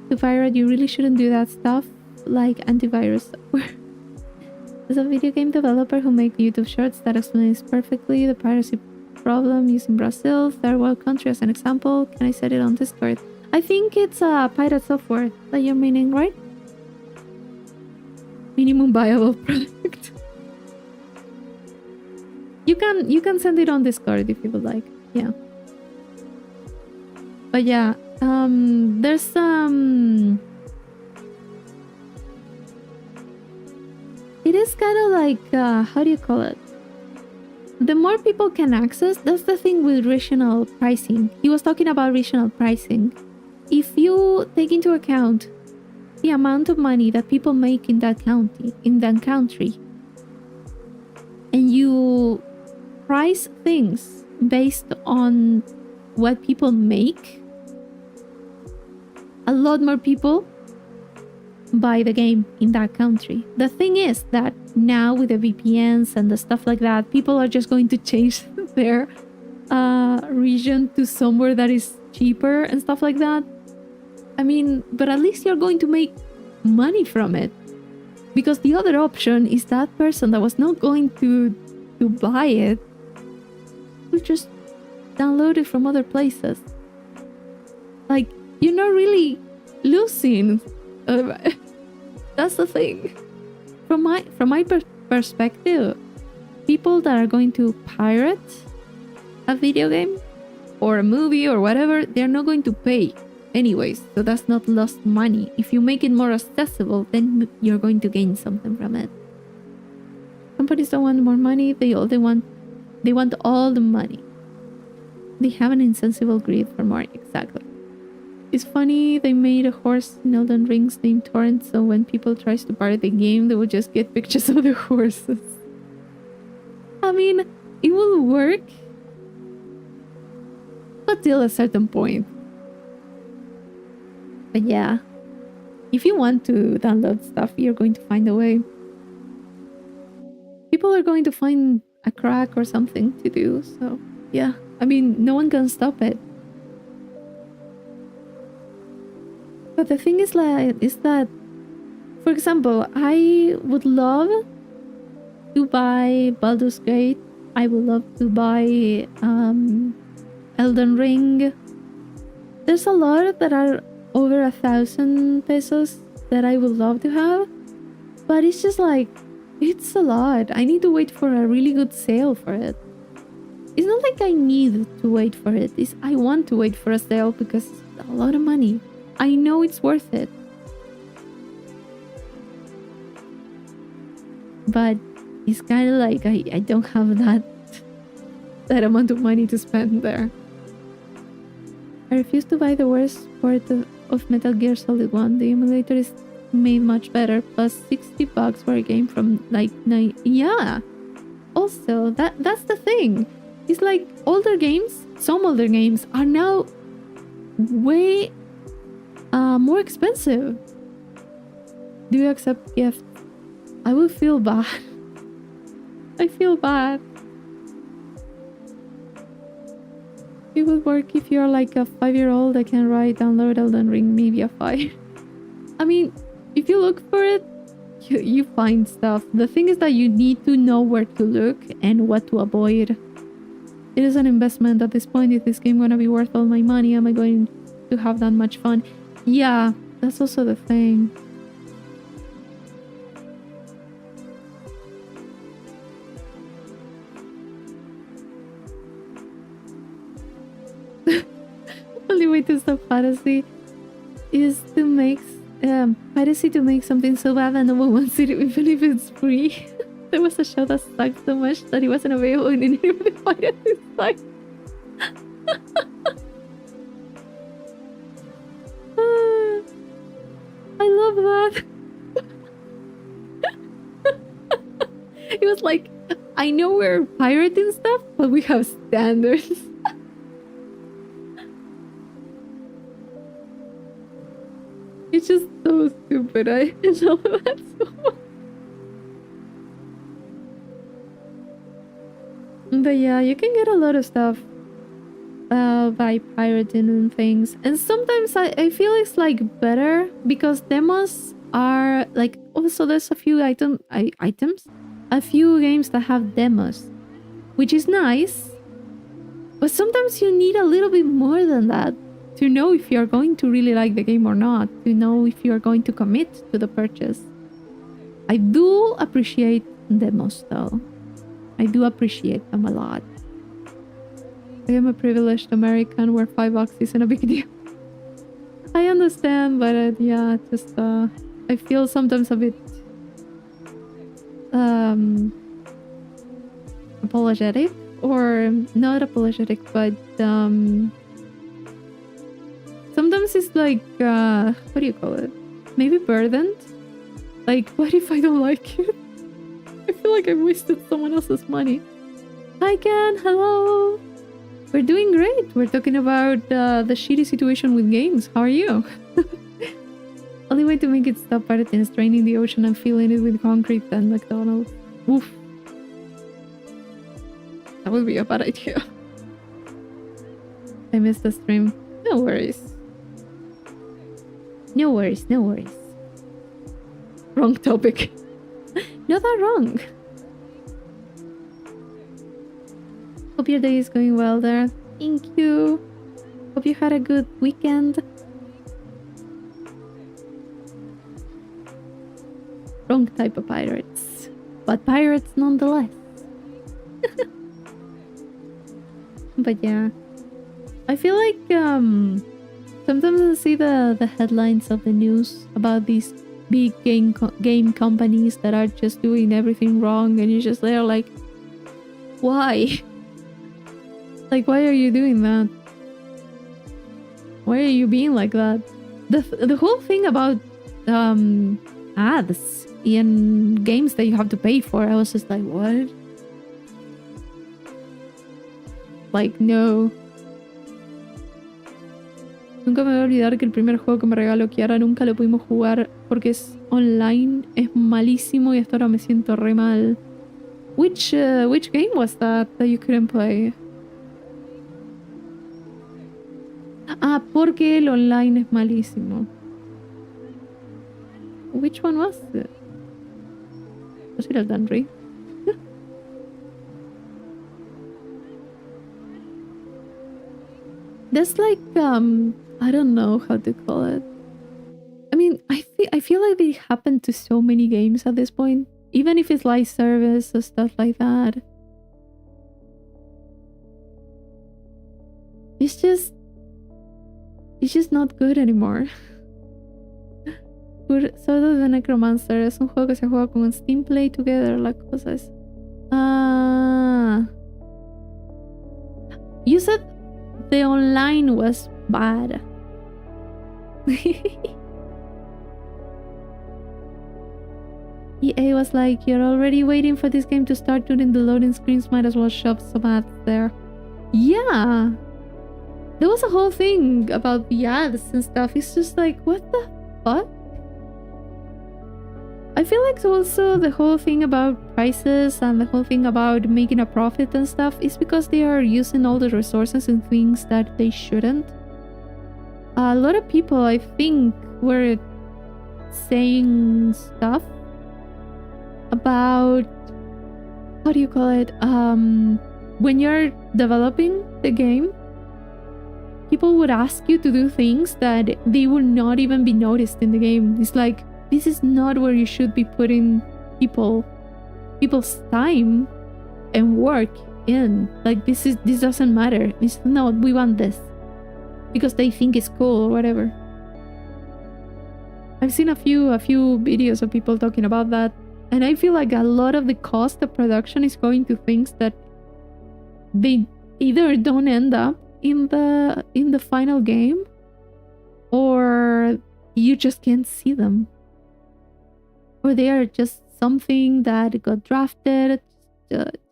To pirate, you really shouldn't do that stuff, like antivirus software. There's a video game developer who makes YouTube shorts that explains perfectly the piracy problem using Brazil, third world country, as an example. Can I set it on Discord? I think it's a pirate software that you're meaning, right? Minimum viable product. You can send it on Discord if you would like. Yeah. But yeah, there's it is kind of like how do you call it? The more people can access, that's the thing with regional pricing. He was talking about regional pricing. If you take into account the amount of money that people make in that country, and you price things based on what people make, a lot more people buy the game in that country. The thing is that now with the VPNs and the stuff like that, people are just going to change their region to somewhere that is cheaper and stuff like that. I mean, but at least you're going to make money from it, because the other option is that person that was not going to buy it will just download it from other places. Like, you're not really losing. That's the thing. From my perspective, people that are going to pirate a video game or a movie or whatever, they're not going to pay anyways, so that's not lost money. If you make it more accessible, then you're going to gain something from it. Companies don't want more money, they want all the money. They have an insensible greed for more. Exactly. It's funny, they made a horse in Elden Rings named Torrent, so when people tries to pirate the game, they will just get pictures of the horses. I mean, it will work, but till a certain point. But yeah, if you want to download stuff, you're going to find a way. People are going to find a crack or something to do, so yeah. I mean, no one can stop it. But the thing is that, for example, I would love to buy Baldur's Gate. I would love to buy Elden Ring. There's a lot that are over 1,000 pesos that I would love to have, but it's just like, it's a lot. I need to wait for a really good sale for it. It's not like I need to wait for it. I want to wait for a sale because it's a lot of money. I know it's worth it. but it's kind of like I don't have that amount of money to spend there. I refuse to buy the worst port of Metal Gear Solid 1. The emulator is made much better, plus $60 for a game from like 9. Yeah. Also, that's the thing. It's like older games, some older games are now way more expensive. Do you accept gifts? I will feel bad. I feel bad. It would work if you're like a 5-year-old that can download Elden Ring, maybe a 5. I mean, if you look for it, you find stuff. The thing is that you need to know where to look and what to avoid. It is an investment at this point. Is this game gonna be worth all my money? Am I going to have that much fun? Yeah, that's also the thing. Only way to stop piracy is to make something so bad that no one wants it, even if it's free. There was a show that sucked so much that it wasn't available in any of the piracy sites. I love that. It was like, I know we're pirating stuff, but we have standards. It's just so stupid. I love that so much. But yeah, you can get a lot of stuff by pirating and things. And sometimes I feel it's like better because demos are like, also there's a few items, a few games that have demos, which is nice. But sometimes you need a little bit more than that to know if you're going to really like the game or not, to know if you're going to commit to the purchase. I do appreciate demos though. I do appreciate them a lot. I am a privileged American where $5 isn't a big deal. I understand, but yeah, just I feel sometimes a bit apologetic, or not apologetic, but sometimes it's like what do you call it? Maybe burdened. Like, what if I don't like it? I feel like I wasted someone else's money. Hi Ken, hello. We're doing great. We're talking about the shitty situation with games. How are you? Only way to make it stop pirating is draining the ocean and filling it with concrete and McDonald's. Oof. That would be a bad idea. I missed the stream. No worries. No worries, no worries. Wrong topic. Not that wrong. Hope your day is going well there. Thank you. Hope you had a good weekend. Wrong type of pirates. But pirates nonetheless. But yeah. I feel like sometimes I see the headlines of the news about these big game companies that are just doing everything wrong, and you're just there like, why? Like, why are you doing that? Why are you being like that? The whole thing about ads in games that you have to pay for, I was just like, what? Like, no. Nunca me voy a olvidar que el primer juego que me regaló Kiara nunca lo pudimos jugar porque es online, es malísimo y hasta ahora me siento re mal. Which game was that you couldn't play? Ah, porque el online es malísimo. Which one was it? Was it Elden Ring? There's like I don't know how to call it. I mean, I feel like they happen to so many games at this point, even if it's live service or stuff like that. It's just not good anymore. Sword of the Necromancer. Es un juego que se juega con Steam Play Together. La cosa es... You said the online was bad. EA was like, you're already waiting for this game to start during the loading screens, might as well shove some ads there. Yeah! There was a whole thing about the ads and stuff. It's just like, what the fuck? I feel like also the whole thing about prices and the whole thing about making a profit and stuff is because they are using all the resources in things that they shouldn't. A lot of people, I think, were saying stuff about, how do you call it, when you're developing the game, people would ask you to do things that they would not even be noticed in the game. It's like, this is not where you should be putting people's time and work in. Like, this doesn't matter. It's no, we want this because they think it's cool or whatever. I've seen a few videos of people talking about that, and I feel like a lot of the cost of production is going to things that they either don't end up in the final game, or you just can't see them, or they are just something that got drafted.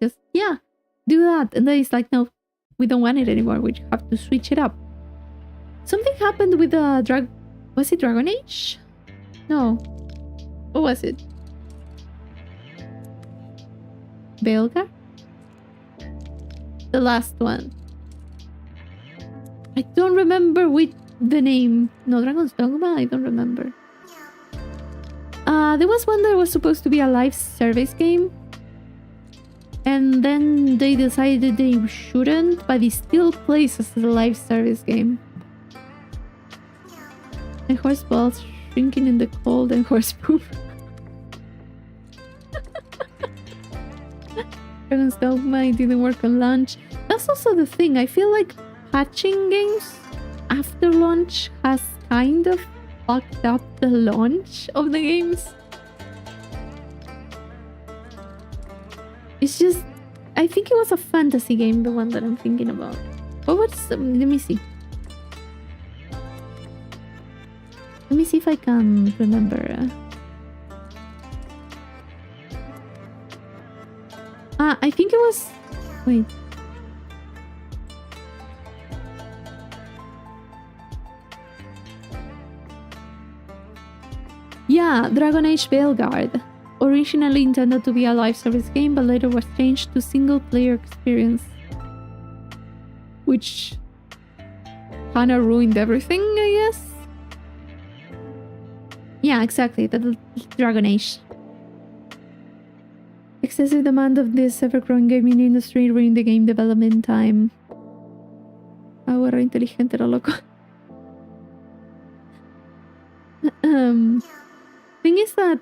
Just yeah, do that, and then it's like, no, we don't want it anymore. We have to switch it up. Something happened with the was it Dragon Age? No, what was it? Belgar? The last one. I don't remember the name. No, Dragon's Dogma? I don't remember. There was one that was supposed to be a live service game, and then they decided they shouldn't, but it still plays as a live service game. And horse balls shrinking in the cold and horse poop. Dragon's Dogma, it didn't work on launch. That's also the thing. I feel like patching games after launch has kind of fucked up the launch of the games. It's just, I think it was a fantasy game, the one that I'm thinking about. What was, let me see. Let me see if I can remember. I think it was, wait. Yeah, Dragon Age Veilguard. Originally intended to be a live service game, but later was changed to single player experience. Which kinda ruined everything, I guess. Yeah, exactly, the Dragon Age. Excessive demand of this ever-growing gaming industry ruined the game development time. Ahora inteligente era loco. Thing is that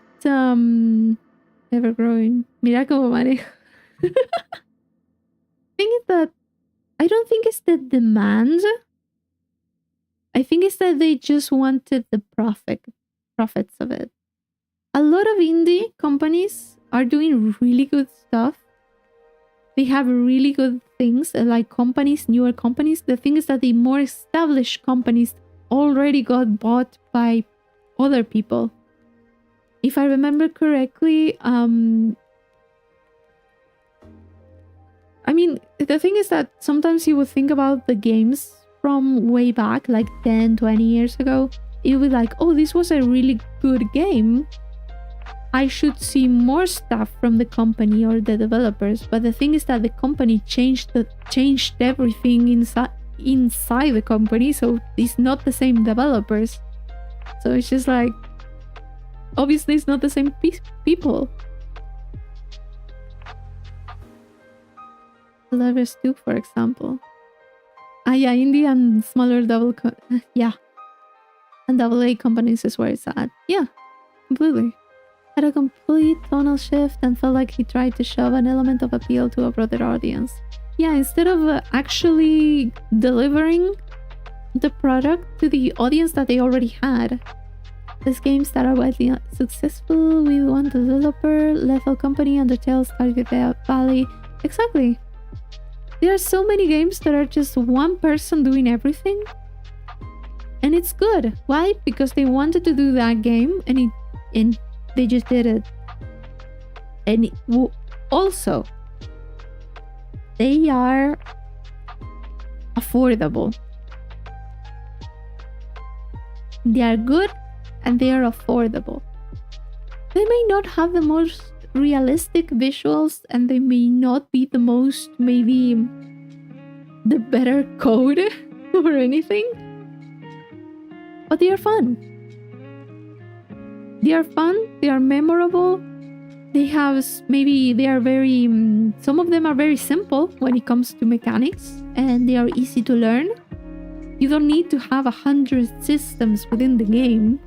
ever-growing. Mira como manejo. Thing is that I don't think it's the demand. I think it's that they just wanted the profits of it. A lot of indie companies are doing really good stuff. They have really good things, like companies, newer companies. The thing is that the more established companies already got bought by other people. If I remember correctly, I mean, the thing is that sometimes you would think about the games from way back, like 10, 20 years ago. It would be like, oh, this was a really good game. I should see more stuff from the company or the developers. But the thing is that the company changed everything inside the company, so it's not the same developers. So it's just like, obviously it's not the same people. Lovers 2, for example. Yeah, indie and smaller and AA companies is where it's at. Yeah, completely. Had a complete tonal shift and felt like he tried to shove an element of appeal to a broader audience. Yeah, instead of actually delivering the product to the audience that they already had, These games that are widely successful with one developer, Lethal Company, Undertale, Stardew Valley. Exactly. There are so many games that are just one person doing everything. And it's good. Why? Because they wanted to do that game and they just did it. And also, they are affordable. They are good and they are affordable. They may not have the most realistic visuals and they may not be the most, maybe the better code or anything, but they are fun. They are fun, they are memorable, they have, maybe they are very, some of them are very simple when it comes to mechanics and they are easy to learn. You don't need to have 100 systems within the game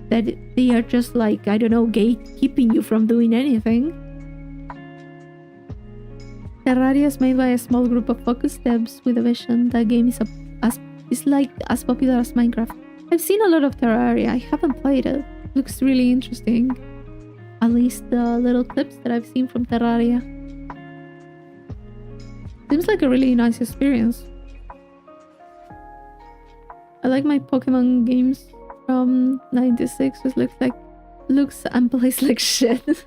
that they are just like, I don't know, gatekeeping you from doing anything. Terraria is made by a small group of focused devs with a vision. The game is like as popular as Minecraft. I've seen a lot of Terraria. I haven't played it. Looks really interesting. At least the little clips that I've seen from Terraria. Seems like a really nice experience. I like my Pokemon games from 96, which looks and plays like shit.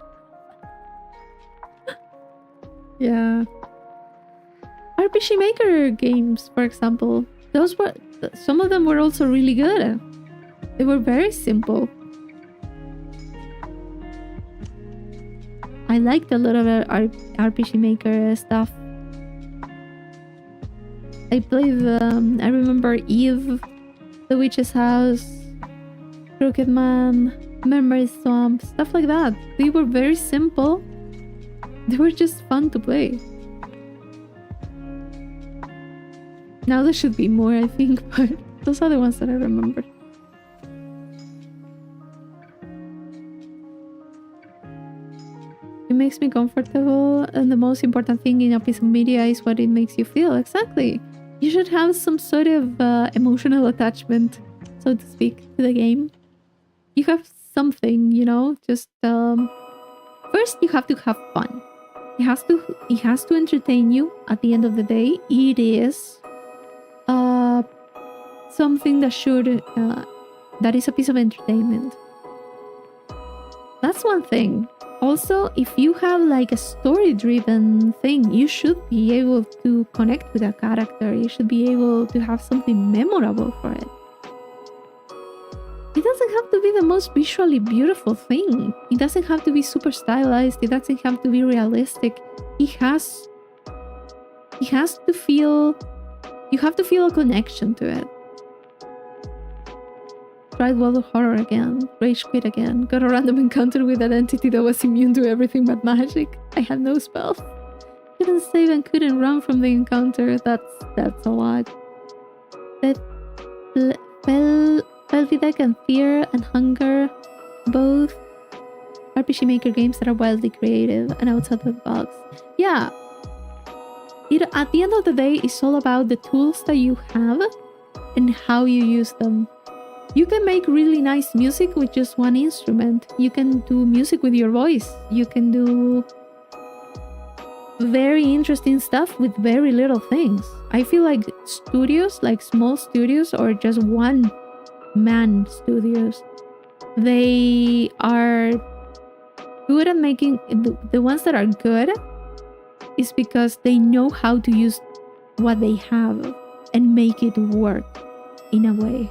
Yeah. RPG Maker games, for example. Some of them were also really good. They were very simple. I liked a lot of RPG Maker stuff. I played, I remember Eve, The Witch's House, Crooked Man, Memory Swamp, stuff like that. They were very simple. They were just fun to play. Now there should be more, I think, but those are the ones that I remember. It makes me comfortable, and the most important thing in a piece of media is what it makes you feel. Exactly. You should have some sort of emotional attachment, so to speak, to the game. You have something, you know, just first you have to have fun. It has to entertain you. At the end of the day, it is something that is a piece of entertainment. That's one thing. Also, if you have like a story-driven thing, you should be able to connect with a character. You should be able to have something memorable for it. It doesn't have to be the most visually beautiful thing. It doesn't have to be super stylized. It doesn't have to be realistic. It has to feel... You have to feel a connection to it. Tried World of Horror again. Rage quit again. Got a random encounter with an entity that was immune to everything but magic. I had no spells. Couldn't save and couldn't run from the encounter. That's a lot. Velvidec and Fear and Hunger, both RPG Maker games that are wildly creative and outside the box. Yeah. At the end of the day, it's all about the tools that you have and how you use them. You can make really nice music with just one instrument. You can do music with your voice. You can do very interesting stuff with very little things. I feel like studios, like small studios or just one-man studios, they are good at making... The ones that are good is because they know how to use what they have and make it work in a way.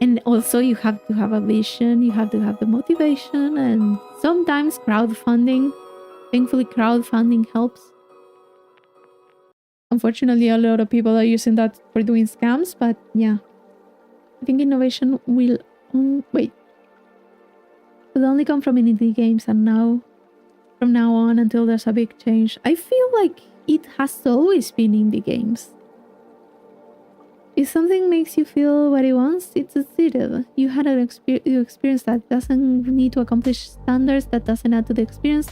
And also you have to have a vision, you have to have the motivation, and sometimes crowdfunding. Thankfully, crowdfunding helps. Unfortunately, a lot of people are using that for doing scams, but yeah. I think innovation will... will only come from indie games, and from now on until there's a big change. I feel like it has always been indie games. If something makes you feel what it wants, it's succeeded. You had an experience that doesn't need to accomplish standards, that doesn't add to the experience,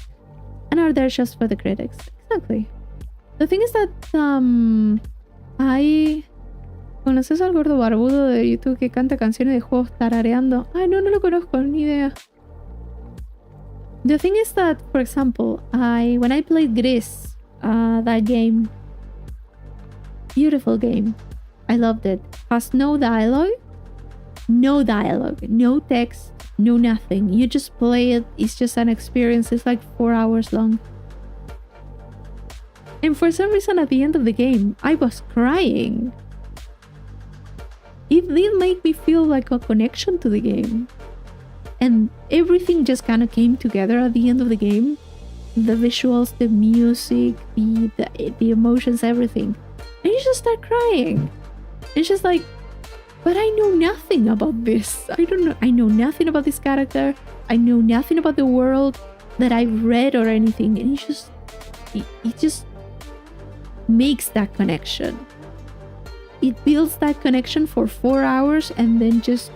and are there just for the critics. Exactly. The thing is that when ¿Conoces al gordo barbudo de YouTube que canta canciones de juegos tarareando? Ay, no lo conozco, ni idea. The thing is that, for example, when I played Gris, that game, beautiful game, I loved it. Has no dialogue, no text, no nothing. You just play it. It's just an experience. It's like 4 hours long. And for some reason, at the end of the game, I was crying. It did make me feel like a connection to the game. And everything just kind of came together at the end of the game. The visuals, the music, the emotions, everything. And you just start crying. It's just like, but I know nothing about this. I know nothing about this character. I know nothing about the world that I've read or anything. And it just makes that connection. It builds that connection for 4 hours, and then just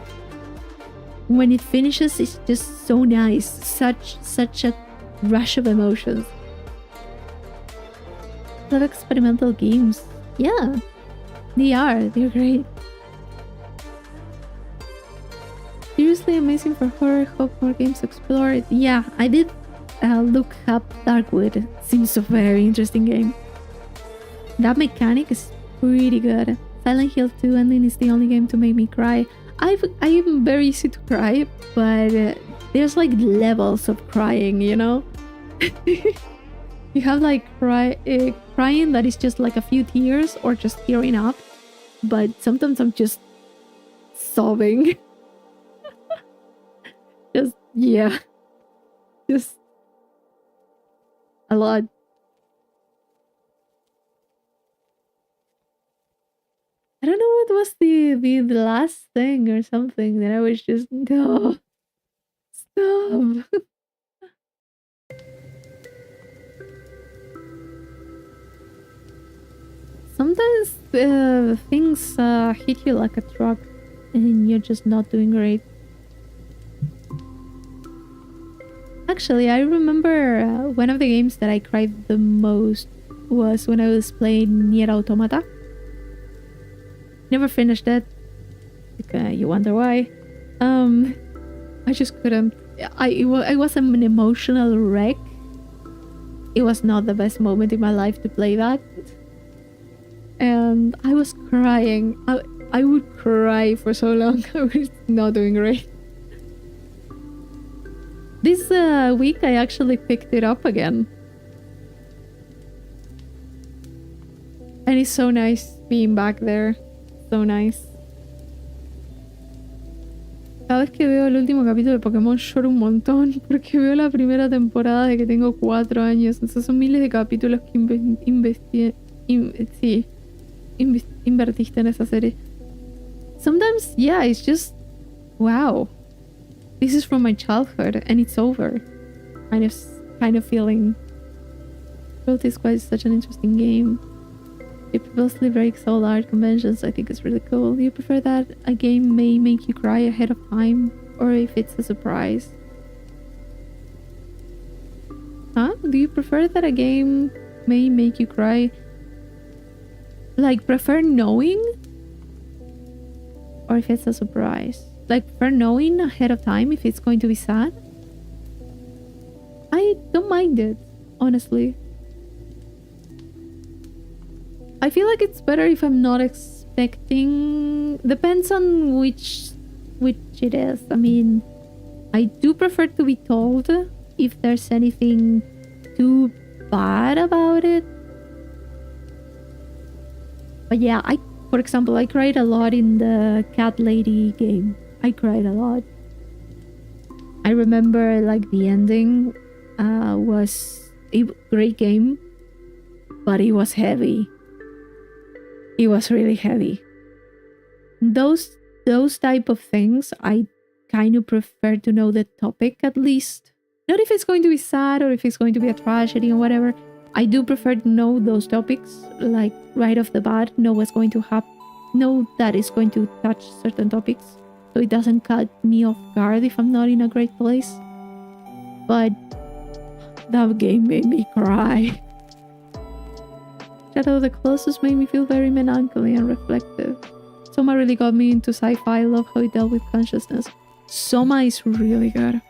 when it finishes, it's just so nice. Such a rush of emotions. Love experimental games. Yeah, they are. They're great. Seriously amazing for horror. Hope more games explore it. Yeah, I did look up Darkwood. Seems a very interesting game. That mechanic is pretty good. Silent Hill 2 ending is the only game to make me cry. I am very easy to cry, but there's like levels of crying, you know? You have like crying that is just like a few tears or just tearing up, but sometimes I'm just sobbing. Just a lot. I don't know what was the last thing or something that I was just, no, stop. Sometimes things hit you like a truck and you're just not doing great. Actually, I remember one of the games that I cried the most was when I was playing Nier Automata. Never finished it. You wonder why. I just couldn't. I was an emotional wreck. It was not the best moment in my life to play that. And I was crying. I would cry for so long. I was not doing great. This week I actually picked it up again. And it's so nice being back there. So nice. Cada vez que veo el último capítulo de Pokémon lloro un montón porque veo la primera temporada de que tengo 4 años. Entonces son miles de capítulos que invertiste en esa serie. Sometimes, yeah, it's just, wow. This is from my childhood and it's over. Kind of feeling. World is quite such an interesting game. It mostly breaks all art conventions. I think it's really cool. Do you prefer that a game may make you cry ahead of time, or if it's a surprise? Huh? Do you prefer that a game may make you cry? Like, prefer knowing? Or if it's a surprise? Like, prefer knowing ahead of time if it's going to be sad? I don't mind it, honestly. I feel like it's better if I'm not expecting... Depends on which it is. I mean, I do prefer to be told if there's anything too bad about it. But yeah, for example, I cried a lot in the Cat Lady game. I cried a lot. I remember like the ending was a great game, but it was heavy. It was really heavy. Those type of things, I kind of prefer to know the topic at least. Not if it's going to be sad or if it's going to be a tragedy or whatever. I do prefer to know those topics, like right off the bat, know what's going to happen, know that it's going to touch certain topics, so it doesn't cut me off guard if I'm not in a great place. But that game made me cry. Shadow of the Colossus made me feel very melancholy and reflective. Soma really got me into sci-fi. I love how it dealt with consciousness. Soma is really good.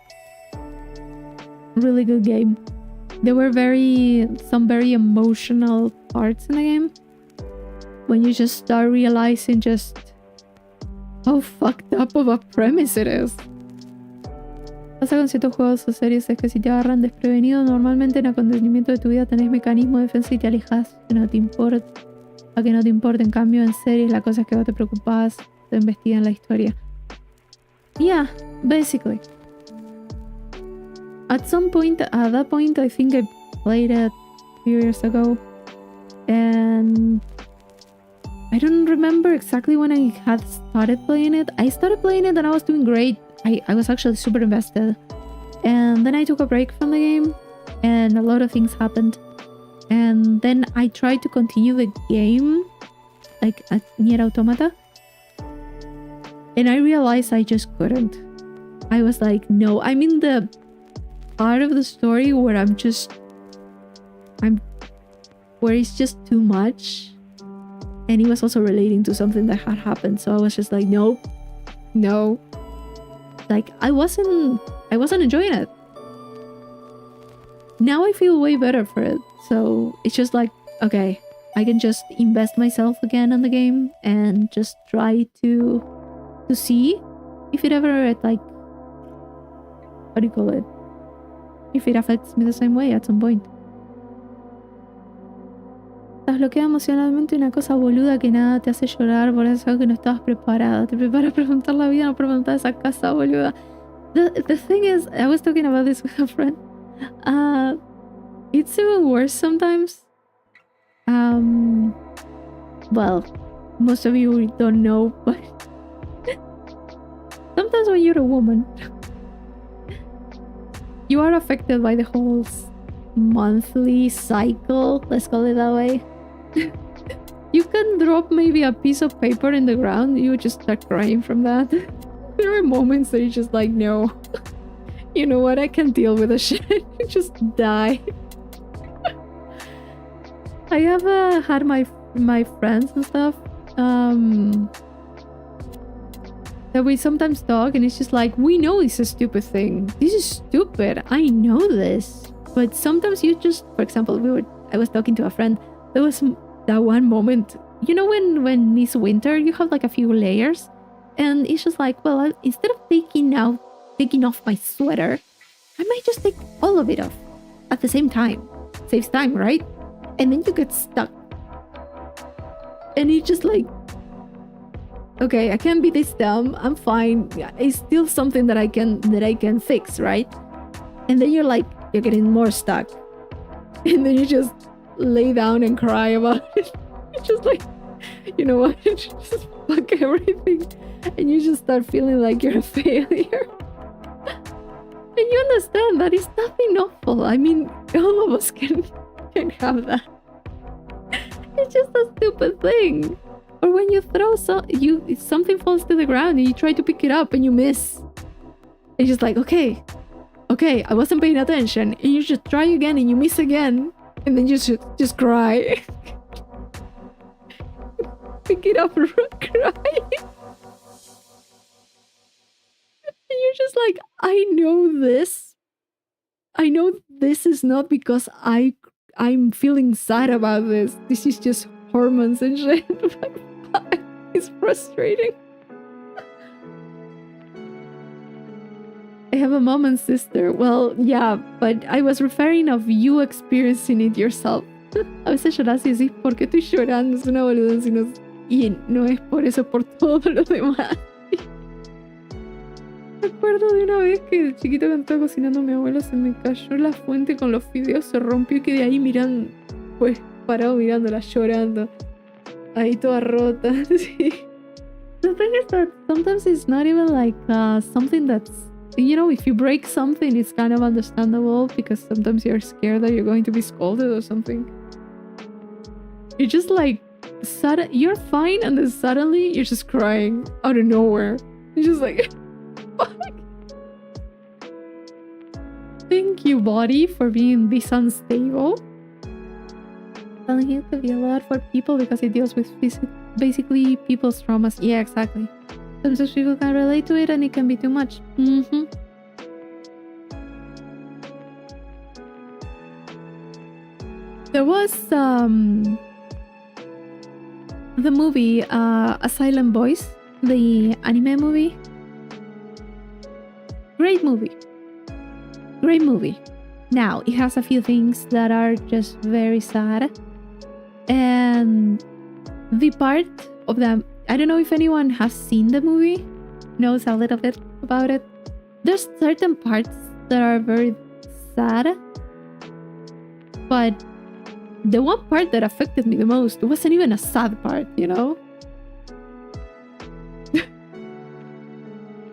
Really good game. There were some very emotional parts in the game when you just start realizing just how fucked up of a premise it is. Pasa con ciertos juegos o series es que si te agarran desprevenido, normalmente en acontecimiento de tu vida tenés mecanismo de defensa y te alejas, que no te importa, a que no te importe. En cambio en series la cosa es que vos te preocupás, te investigan la historia. Yeah, basically. At that point, I think I played it a few years ago, and I don't remember exactly when I had started playing it. I started playing it and I was doing great. I was actually super invested, and then I took a break from the game, and a lot of things happened, and then I tried to continue the game, like at Nier Automata, and I realized I just couldn't. I was like, no, I'm in the part of the story where where it's just too much, and it was also relating to something that had happened, so I was just like, no, like I wasn't enjoying it. Now I feel way better for it, so it's just like, okay, I can just invest myself again in the game and just try to see if it ever, like, what do you call it, if it affects me the same way at some point. Estás bloqueada emocionalmente, una cosa boluda que nada te hace llorar, por eso que no estabas preparada. Te preparas a preguntar la vida, no preguntar esa casa boluda. The thing is, I was talking about this with a friend. It's even worse sometimes. Well, most of you don't know, but sometimes when you're a woman, you are affected by the whole monthly cycle, let's call it that way. You can drop maybe a piece of paper in the ground, you just start crying from that. There are moments that you're just like, no, you know what, I can't deal with the shit. Just die. I have had my friends and stuff that we sometimes talk, and it's just like, we know it's a stupid thing. This is stupid. I know this. But sometimes you just, for example, I was talking to a friend. There was that one moment, you know, when it's winter, you have like a few layers, and it's just like, well, instead of taking off my sweater, I might just take all of it off at the same time. Saves time, right? And then you get stuck. And it's just like, okay, I can't be this dumb. I'm fine. It's still something that I can fix, right? And then you're getting more stuck. And then you just lay down and cry about it. It's just like, you know what? Just fuck everything. And you just start feeling like you're a failure. And you understand that it's nothing awful. I mean, all of us can have that. It's just a stupid thing. Or when you throw something falls to the ground and you try to pick it up and you miss. It's just like, okay, I wasn't paying attention. And you just try again and you miss again. And then you should just cry. Pick it up and cry. And you're just like, I know this. I know this is not because I'm feeling sad about this. This is just hormones and shit. But it's frustrating. I have a mom and sister. Well, yeah, but I was referring of you experiencing it yourself. A veces lloras y decís, ¿por qué estoy llorando? Es una boludez y no es por eso, es por todo lo demás. Me acuerdo de una vez que de chiquito cuando estaba cocinando mi abuelo se me cayó la fuente con los fideos, se rompió y quedé ahí mirando, pues parado mirándola, llorando. Ahí toda rota, sí. The thing is that sometimes it's not even like something that's, you know, if you break something, it's kind of understandable because sometimes you're scared that you're going to be scolded or something. You're just like, you're fine, and then suddenly you're just crying out of nowhere. You're just like, fuck. Thank you, body, for being this unstable. Silent Hill could be a lot for people because it deals with basically people's traumas. Yeah, exactly. Sometimes people can relate to it and it can be too much. There was the movie A Silent Voice, the anime movie. Great movie. Now, it has a few things that are just very sad. And the part of them, I don't know if anyone has seen the movie, knows a little bit about it. There's certain parts that are very sad. But the one part that affected me the most wasn't even a sad part, you know?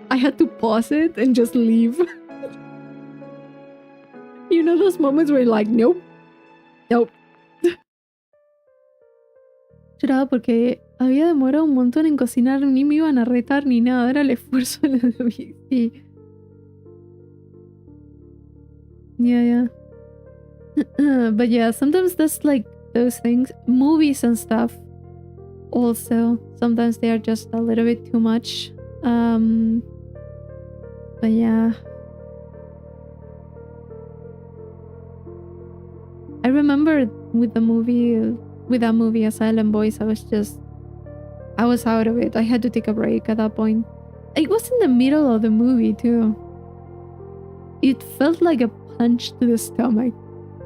I had to pause it and just leave. You know those moments where you're like, nope. Lloraba porque había demorado un montón en cocinar, ni me iban a retar ni nada, era el esfuerzo de la vida. Sí. Yeah. But yeah, sometimes that's like those things. Movies and stuff also, sometimes they are just a little bit too much. But yeah. I remember with that movie, A Silent Voice, I was out of it. I had to take a break at that point. It was in the middle of the movie too. It felt like a punch to the stomach.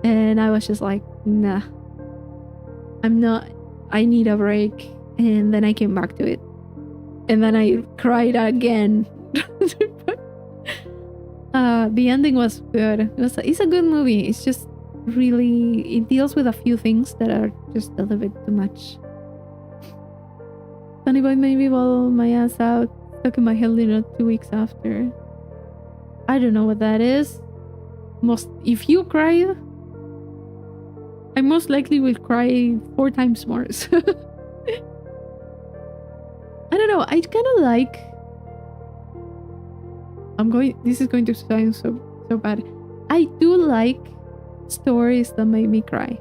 And I was just like, nah. I need a break. And then I came back to it. And then I cried again. The ending was good. It's a good movie. It's just really, it deals with a few things that are just a little bit too much. Funny Boy made me bawl my ass out, stuck in my head 2 weeks after. I don't know what that is. If you cry, I most likely will cry 4 times more. So I don't know. I kind of like. This is going to sound so bad. I do like stories that make me cry.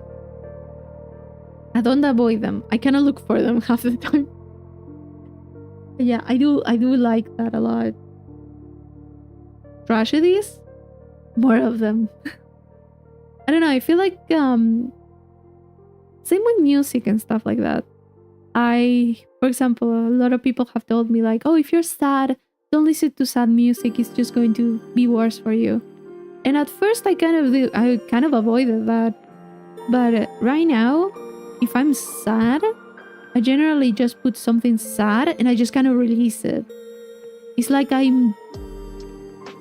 I don't avoid them. I kind of look for them half the time. But yeah, I do like that a lot. Tragedies, more of them. I don't know. I feel like same with music and stuff like that. For example, a lot of people have told me like, oh, if you're sad, don't listen to sad music. It's just going to be worse for you. And at first I kind of avoided that. But right now, if I'm sad, I generally just put something sad and I just kind of release it. It's like I'm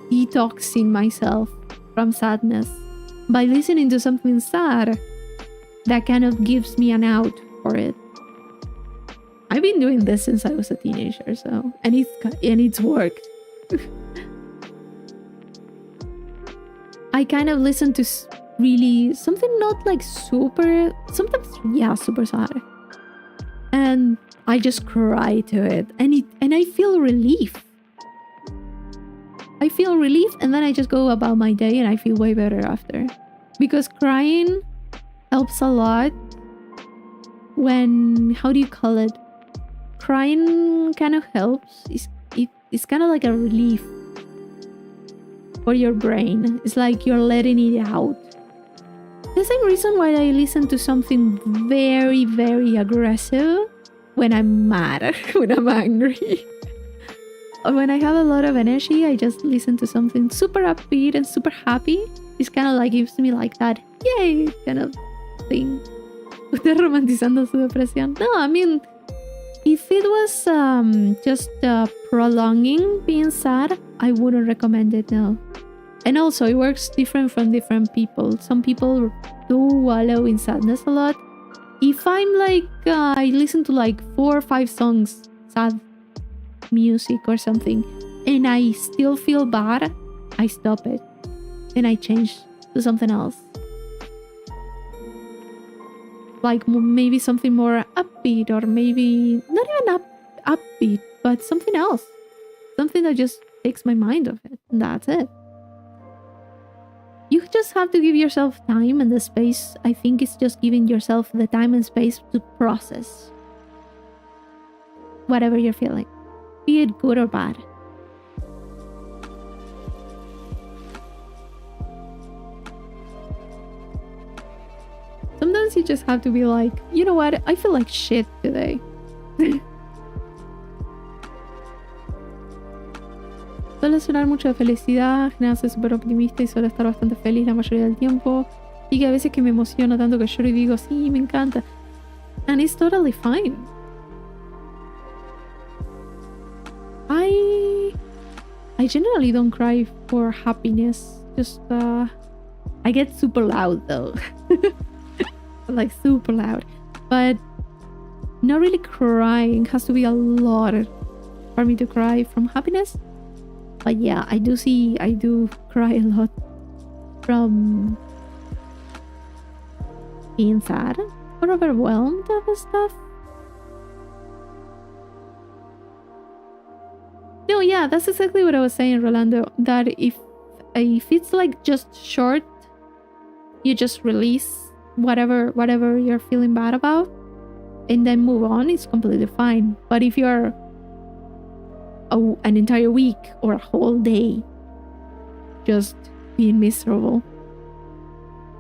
detoxing myself from sadness by listening to something sad that kind of gives me an out for it. I've been doing this since I was a teenager, so and it's worked. I kind of listen to really something not like super, sometimes super sad, and I just cry to it, and I feel relief. And then I just go about my day and I feel way better after, because crying helps a lot when, how do you call it? Crying kind of helps. It's kind of like a relief for your brain. It's like you're letting it out. The same reason why I listen to something very, very aggressive when I'm mad, when I'm angry. Or when I have a lot of energy, I just listen to something super upbeat and super happy. It's kind of like gives me like that yay kind of thing. Usted romantizando su depresión. No, I mean, if it was just prolonging being sad, I wouldn't recommend it, no. And also, it works different from different people. Some people do wallow in sadness a lot. If I'm like, I listen to like 4 or 5 songs, sad music or something, and I still feel bad, I stop it. And I change to something else. Like maybe something more upbeat, or maybe not even upbeat, but something else. Something that just takes my mind off it. And that's it. you just have to give yourself time and the space. I think it's just giving yourself the time and space to process whatever you're feeling, be it good or bad. Sometimes you just have to be like, you know what, I feel like shit today. Suele sonar mucho de felicidad, generarse súper optimista y suele estar bastante feliz la mayoría del tiempo. Y que a veces que me emociono tanto que lloro y digo, sí, me encanta. And it's totally fine. I generally don't cry for happiness. Just, I get super loud though. Like super loud. But not really crying. Has to be a lot for me to cry from happiness. But yeah, I do cry a lot from being sad or overwhelmed of stuff. No, yeah, that's exactly what I was saying, Rolando. That if it's like just short, you just release whatever you're feeling bad about and then move on, it's completely fine. But if you're an entire week or a whole day just being miserable,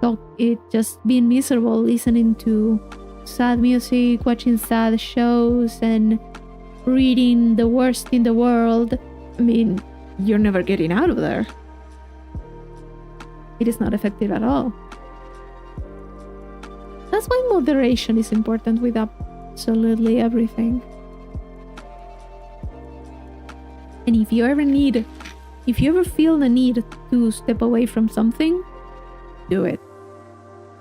so it just being miserable, listening to sad music, watching sad shows, and reading the worst in the world, I mean, you're never getting out of there. It is not effective at all. That's why moderation is important with absolutely everything. And if you ever feel the need to step away from something, do it.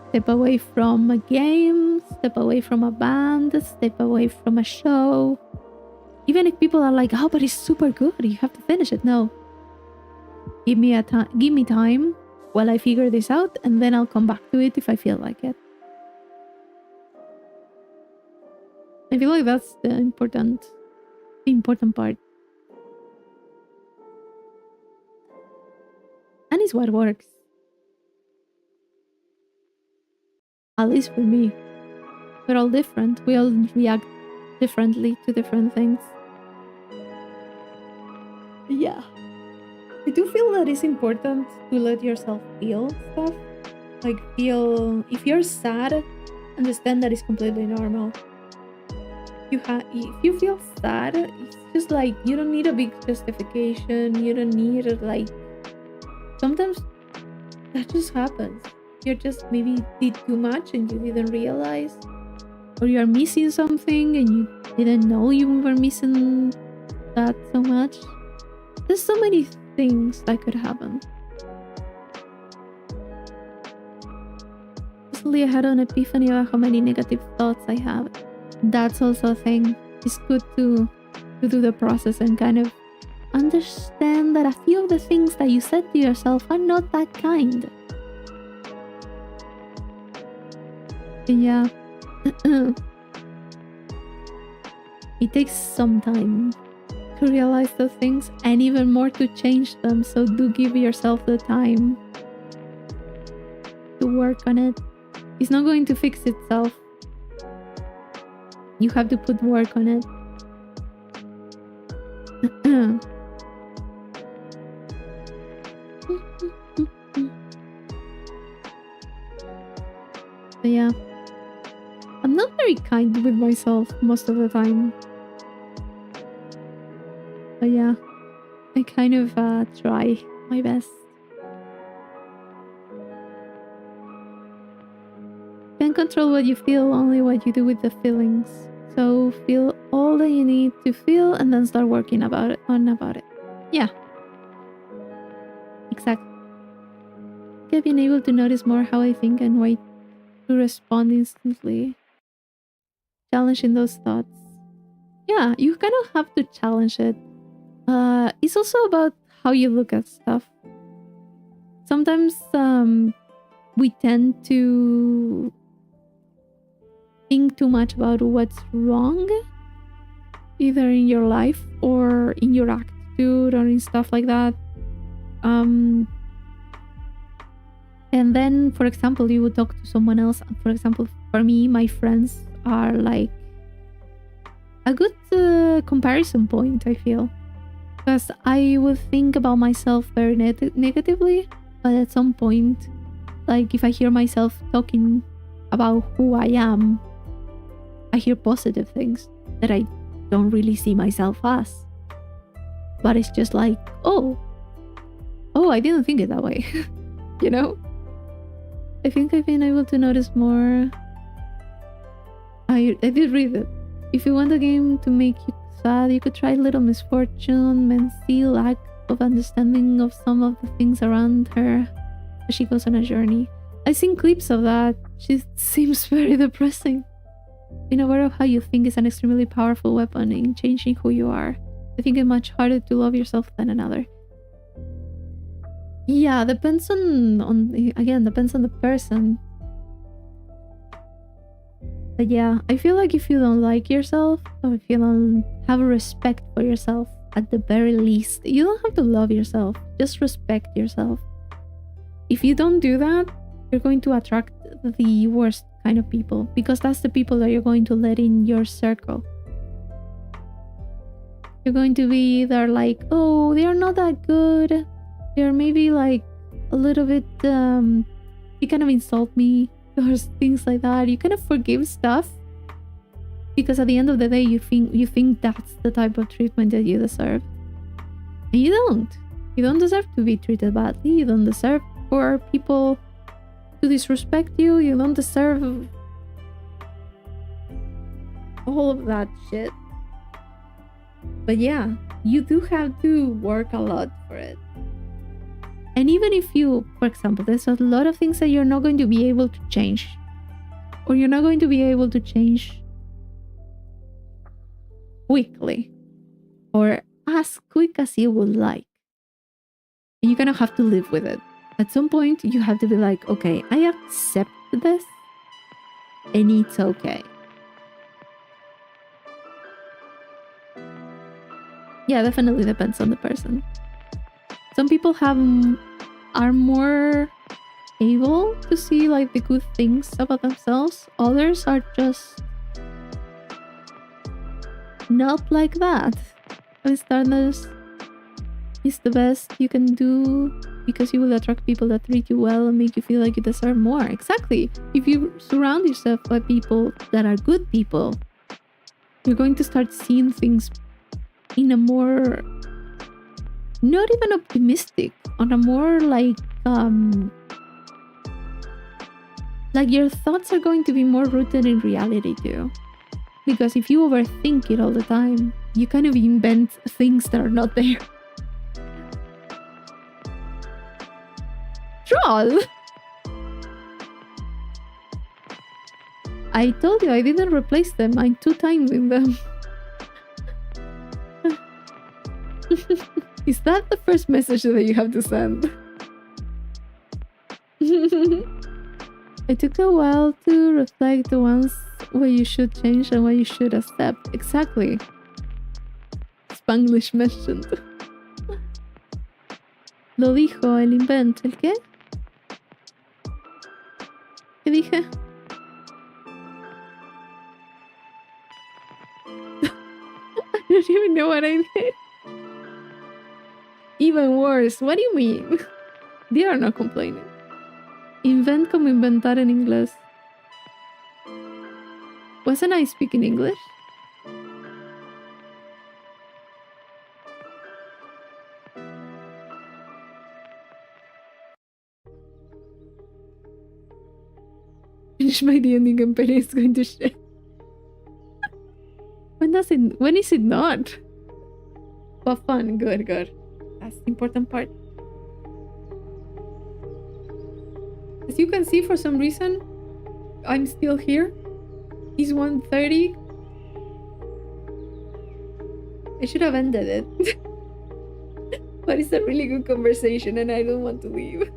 Step away from a game, step away from a band, step away from a show. Even if people are like, oh, but it's super good, you have to finish it. No. Give me time while I figure this out, and then I'll come back to it if I feel like it. I feel like that's the important part. And it's what works. At least for me. We're all different. We all react differently to different things. Yeah. I do feel that it's important to let yourself feel stuff. Like if you're sad, understand that it's completely normal. If you feel sad, it's just like, you don't need a big justification. You don't need sometimes that just happens. You just maybe did too much and you didn't realize, or you are missing something and you didn't know you were missing that so much. There's so many things that could happen. Recently I had an epiphany about how many negative thoughts I have. That's also a thing. It's good to do the process and kind of understand that a few of the things that you said to yourself are not that kind. Yeah. It takes some time to realize those things and even more to change them, so do give yourself the time to work on it. It's not going to fix itself. You have to put work on it. But yeah, I'm not very kind with myself most of the time. But yeah, I kind of try my best. You can't control what you feel, only what you do with the feelings. So feel all that you need to feel and then start working about it. Yeah. Exactly. I've been able to notice more how I think and why to respond instantly. Challenging those thoughts. Yeah, you kind of have to challenge it. It's also about how you look at stuff. Sometimes we tend to think too much about what's wrong, either in your life or in your attitude or in stuff like that. And then, for example, you would talk to someone else. For example, for me, my friends are like a good comparison point, I feel. Because I would think about myself very negatively, but at some point, like if I hear myself talking about who I am, I hear positive things that I don't really see myself as. But it's just like, oh, I didn't think it that way. You know? I think I've been able to notice more. I did read it. If you want a game to make you sad, you could try Little Misfortune. Mency lack of understanding of some of the things around her as she goes on a journey. I've seen clips of that. She seems very depressing. Being aware of how you think is an extremely powerful weapon in changing who you are. I think it's much harder to love yourself than another. Yeah, depends on the person. But yeah, I feel like if you don't like yourself, or if you don't have a respect for yourself, at the very least, you don't have to love yourself. Just respect yourself. If you don't do that, you're going to attract the worst kind of people, because that's the people that you're going to let in your circle. You're going to be either like, oh, they are not that good. They're maybe like a little bit, you kind of insult me, or things like that. You kind of forgive stuff because at the end of the day, you think that's the type of treatment that you deserve, and you don't. You don't deserve to be treated badly. You don't deserve for people to disrespect you. You don't deserve all of that shit. But yeah, you do have to work a lot for it. And even if you, for example, there's a lot of things that you're not going to be able to change, or you're not going to be able to change quickly, or as quick as you would like. And you're gonna have to live with it. At some point, you have to be like, okay, I accept this, and it's okay. Yeah, definitely depends on the person. Some people are more able to see like the good things about themselves. Others are just not like that. Standards is the best you can do because you will attract people that treat you well and make you feel like you deserve more. Exactly. If you surround yourself by people that are good people, you're going to start seeing things in a more, not even optimistic, on a more like your thoughts are going to be more rooted in reality too. Because if you overthink it all the time, you kind of invent things that are not there. Troll! I told you I didn't replace them. I'm 2-timing them. Is that the first message that you have to send? It took a while to reflect the ones where you should change and what you should accept. Exactly. Spanglish mentioned. Lo dijo el invent. ¿El qué? ¿Qué dije? I don't even know what I did. Even worse. What do you mean? They are not complaining. Invent como inventar en inglés. Wasn't I speaking English? Finish my D&D campaign is going to shit. When is it not? But fun, good. That's the important part. As you can see, for some reason, I'm still here. It's 1:30. I should have ended it. But it's a really good conversation and I don't want to leave.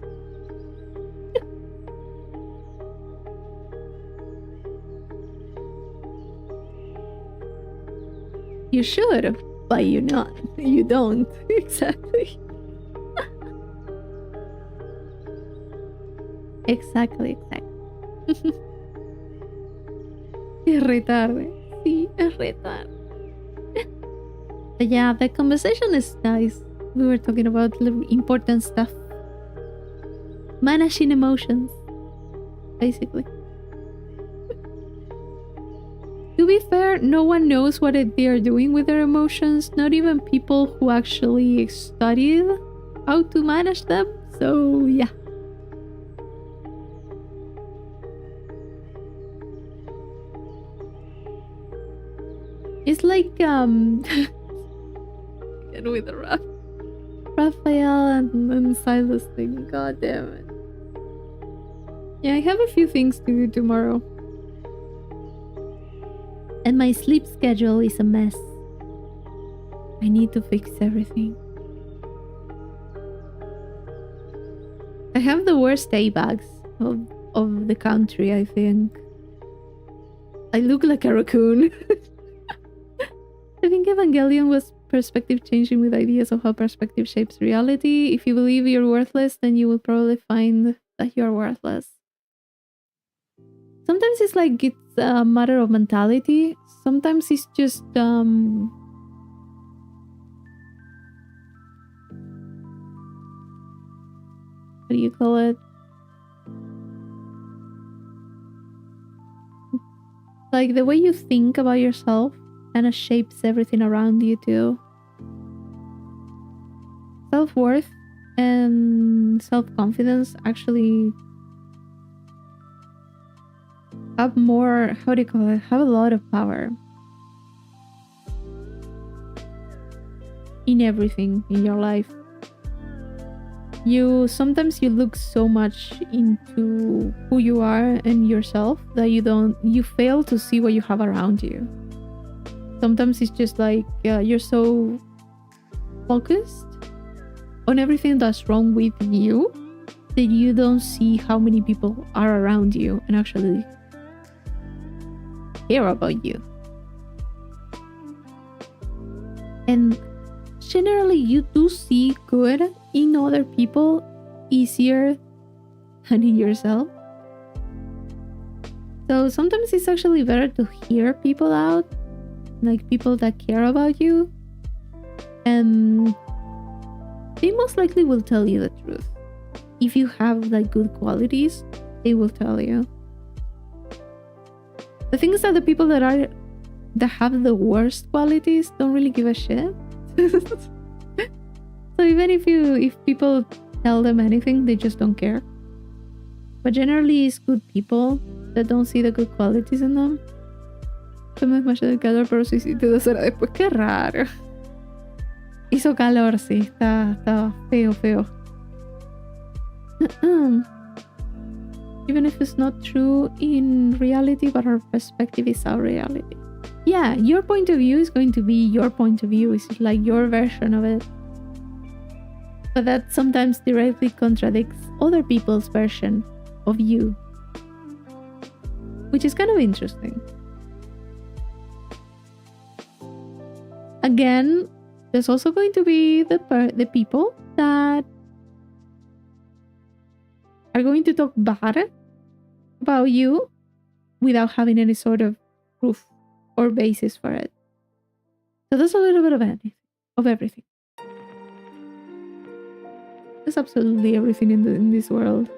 You should, but you not. You don't. Exactly. Exactly. Es re tarde. Sí, es re tarde. But yeah, the conversation is nice. We were talking about important stuff. Managing emotions, basically. To be fair, no one knows what they are doing with their emotions, not even people who actually studied how to manage them. So, yeah. It's like, again with the Raphael and Silas thing. God damn it. Yeah, I have a few things to do tomorrow. And my sleep schedule is a mess. I need to fix everything. I have the worst day bags of the country, I think. I look like a raccoon. I think Evangelion was perspective changing with ideas of how perspective shapes reality. If you believe you're worthless, then you will probably find that you're worthless. Sometimes it's like it's a matter of mentality. Sometimes it's just what do you call it? Like the way you think about yourself kind of shapes everything around you too. Self-worth and self-confidence actually have more, how do you call it? Have a lot of power in everything in your life. Sometimes you look so much into who you are and yourself that you fail to see what you have around you. Sometimes it's just like you're so focused on everything that's wrong with you that you don't see how many people are around you and actually care about you. And generally you do see good in other people easier than in yourself. So sometimes it's actually better to hear people out, like people that care about you, and they most likely will tell you the truth. If you have like good qualities, they will tell you. The thing is that the people that have the worst qualities don't really give a shit. So even if people tell them anything, they just don't care. But generally it's good people that don't see the good qualities in them. Se me desmayó del calor, pero sí, 2 horas después. Qué raro. Hizo calor, sí. Está feo. Even if it's not true in reality, but our perspective is our reality. Yeah, your point of view is going to be your point of view. It's like your version of it. But that sometimes directly contradicts other people's version of you, which is kind of interesting. Again, there's also going to be the people that are going to talk bad about you without having any sort of proof or basis for it. So there's a little bit of everything. There's absolutely everything in this world.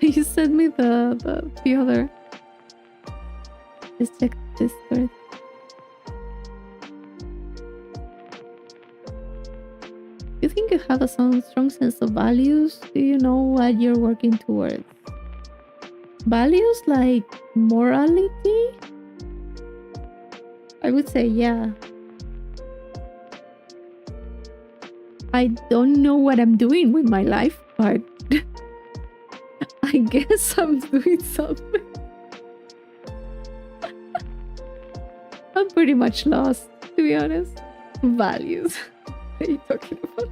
You sent me the other. Just check Discord. You think you have a strong sense of values? Do you know what you're working towards? Values like morality? I would say yeah. I don't know what I'm doing with my life, but I guess I'm doing something. I'm pretty much lost, to be honest. Values. What are you talking about?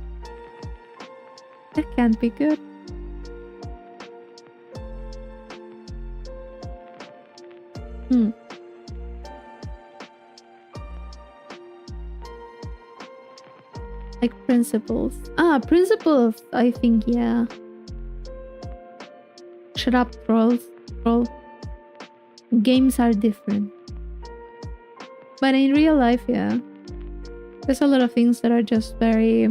That can't be good. Like principles. Principles, I think, yeah. Shut up, trolls. Troll. Games are different. But in real life, yeah. There's a lot of things that are just very...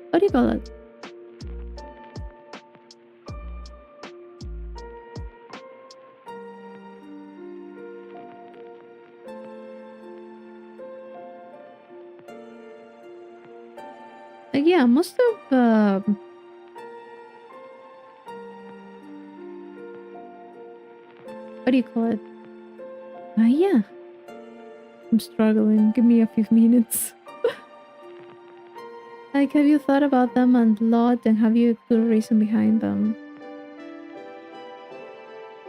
what do you call it? Like, yeah, most of... what do you call it? Yeah. I'm struggling. Give me a few minutes. Like, have you thought about them a lot and have you a good reason behind them?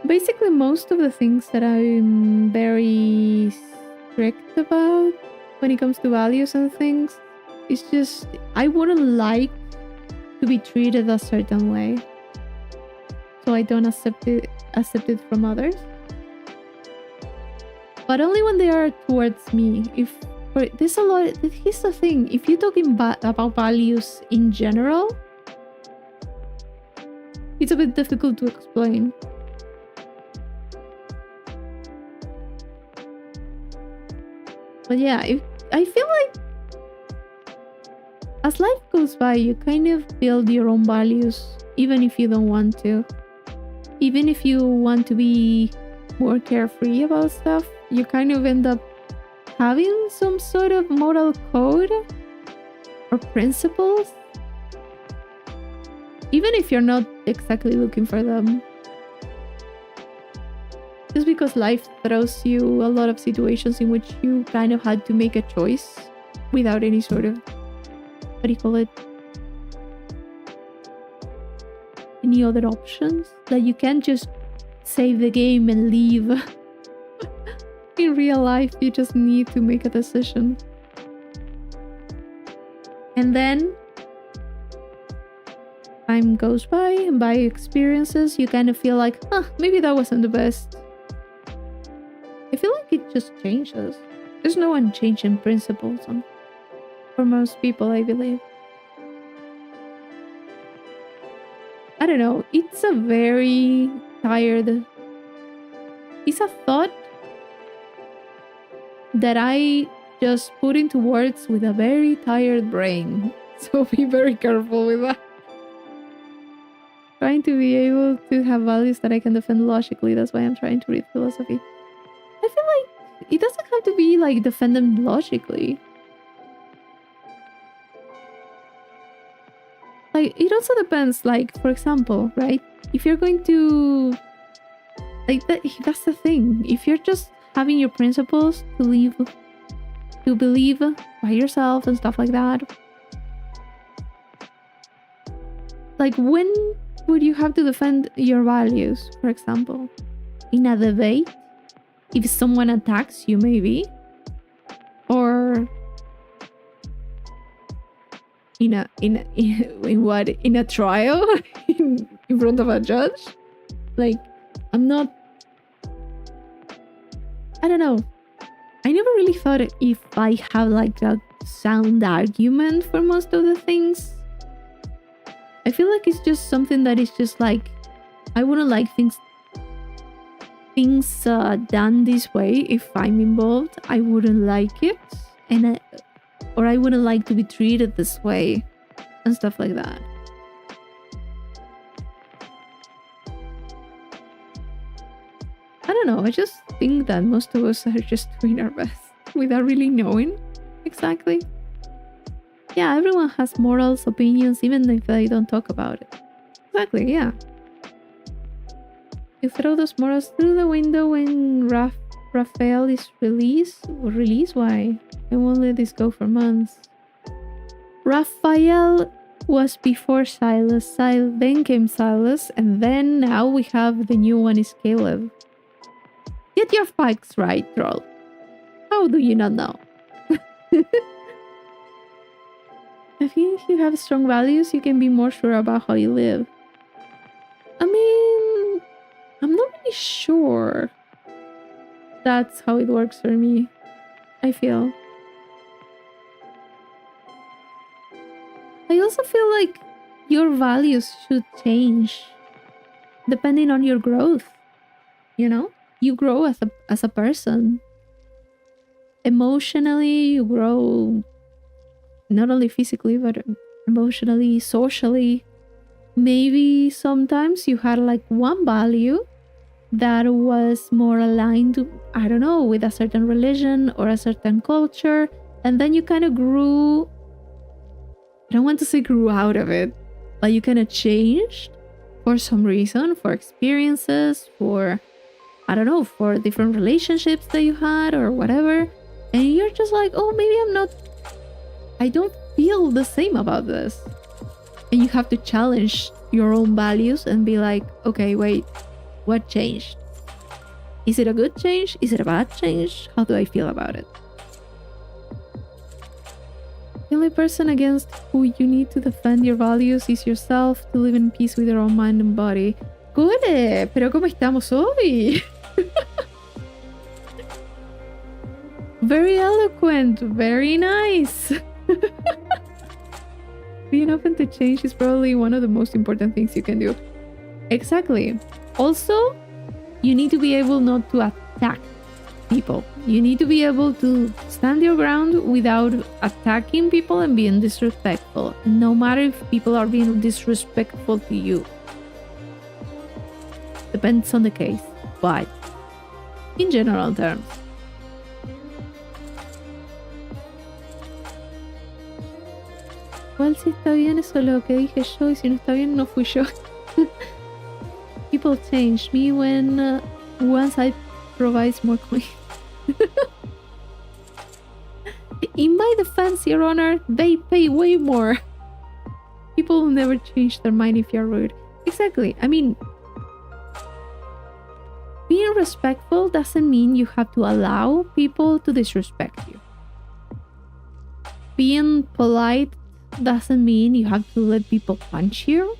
Basically, most of the things that I'm very strict about when it comes to values and things, it's just, I wouldn't like to be treated a certain way. So I don't accept it from others. But only when they are towards me. There's a lot. Here's the thing. If you're talking about values in general, it's a bit difficult to explain. But yeah, I feel like as life goes by, you kind of build your own values, even if you don't want to. Even if you want to be more carefree about stuff, you kind of end up having some sort of moral code or principles, even if you're not exactly looking for them. Just because life throws you a lot of situations in which you kind of had to make a choice without any sort of, what do you call it? Any other options? That you can't just save the game and leave. In real life, you just need to make a decision. And then time goes by, and by experiences, you kind of feel like, maybe that wasn't the best. I feel like it just changes. There's no unchanging principles for most people, I believe. I don't know. It's a very tired... It's a thought that I just put into words with a very tired brain. So be very careful with that. Trying to be able to have values that I can defend logically. That's why I'm trying to read philosophy. I feel like it doesn't have to be like defend them logically. Like, it also depends, like, for example, right? If you're going to... like, that's the thing. If you're just having your principles to believe by yourself and stuff like that. Like, when would you have to defend your values, for example? In a debate? If someone attacks you, maybe? Or in a trial? in front of a judge? Like, I'm not... I don't know. I never really thought if I have like a sound argument for most of the things. I feel like it's just something that is just like, I wouldn't like things done this way. If I'm involved, I wouldn't like it, or I wouldn't like to be treated this way and stuff like that. I don't know, I just think that most of us are just doing our best without really knowing exactly. Yeah, everyone has morals, opinions, even if they don't talk about it. Exactly, yeah. You throw those morals through the window when Raphael is released? Why? I won't let this go for months. Raphael was before Silas, then came Silas, and then now we have the new one is Caleb. Get your facts right, troll. How do you not know? I think if you have strong values, you can be more sure about how you live. I mean, I'm not really sure that's how it works for me. I feel. I also feel like your values should change depending on your growth. You know? You grow as a person. Emotionally, you grow not only physically, but emotionally, socially. Maybe sometimes you had like one value that was more aligned to, I don't know, with a certain religion or a certain culture. And then you kind of grew, I don't want to say grew out of it, but you kind of changed for some reason, for experiences, for, I don't know, for different relationships that you had or whatever. And you're just like, oh, maybe I don't feel the same about this. And you have to challenge your own values and be like, okay, wait, what changed? Is it a good change? Is it a bad change? How do I feel about it? The only person against who you need to defend your values is yourself, to live in peace with your own mind and body. Core, pero ¿cómo estamos hoy? Very eloquent, very nice. Being open to change is probably one of the most important things you can do. Exactly. Also, you need to be able not to attack people. You need to be able to stand your ground without attacking people and being disrespectful, no matter if people are being disrespectful to you. Depends on the case, but in general terms. ¿Cuál si está bien? Eso es lo que dije yo, y si no está bien, no fui yo. People change me when once I provide more coins. In my defense, Your Honor, they pay way more. People will never change their mind if you're rude. Exactly. I mean, being respectful doesn't mean you have to allow people to disrespect you. Being polite doesn't mean you have to let people punch you.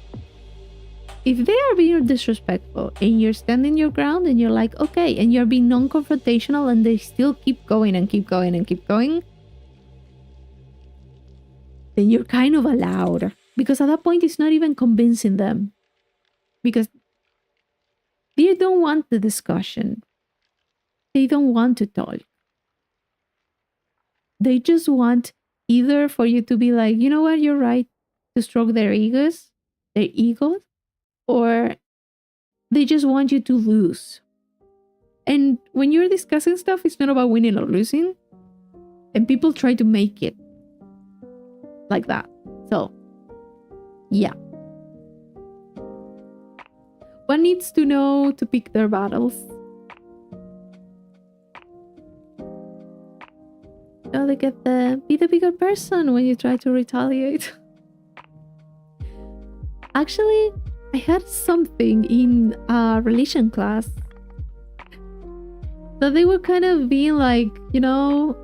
If they are being disrespectful and you're standing your ground and you're like, okay, and you're being non-confrontational and they still keep going and keep going and keep going, then you're kind of allowed. Because at that point, it's not even convincing them. Because they don't want the discussion. They don't want to talk. They just want either for you to be like, you know what, you're right, to stroke their egos, or they just want you to lose. And when you're discussing stuff, it's not about winning or losing. And people try to make it like that. So, yeah. One needs to know to pick their battles. So they get be the bigger person when you try to retaliate. Actually, I had something in a religion class that they were kind of being like, you know,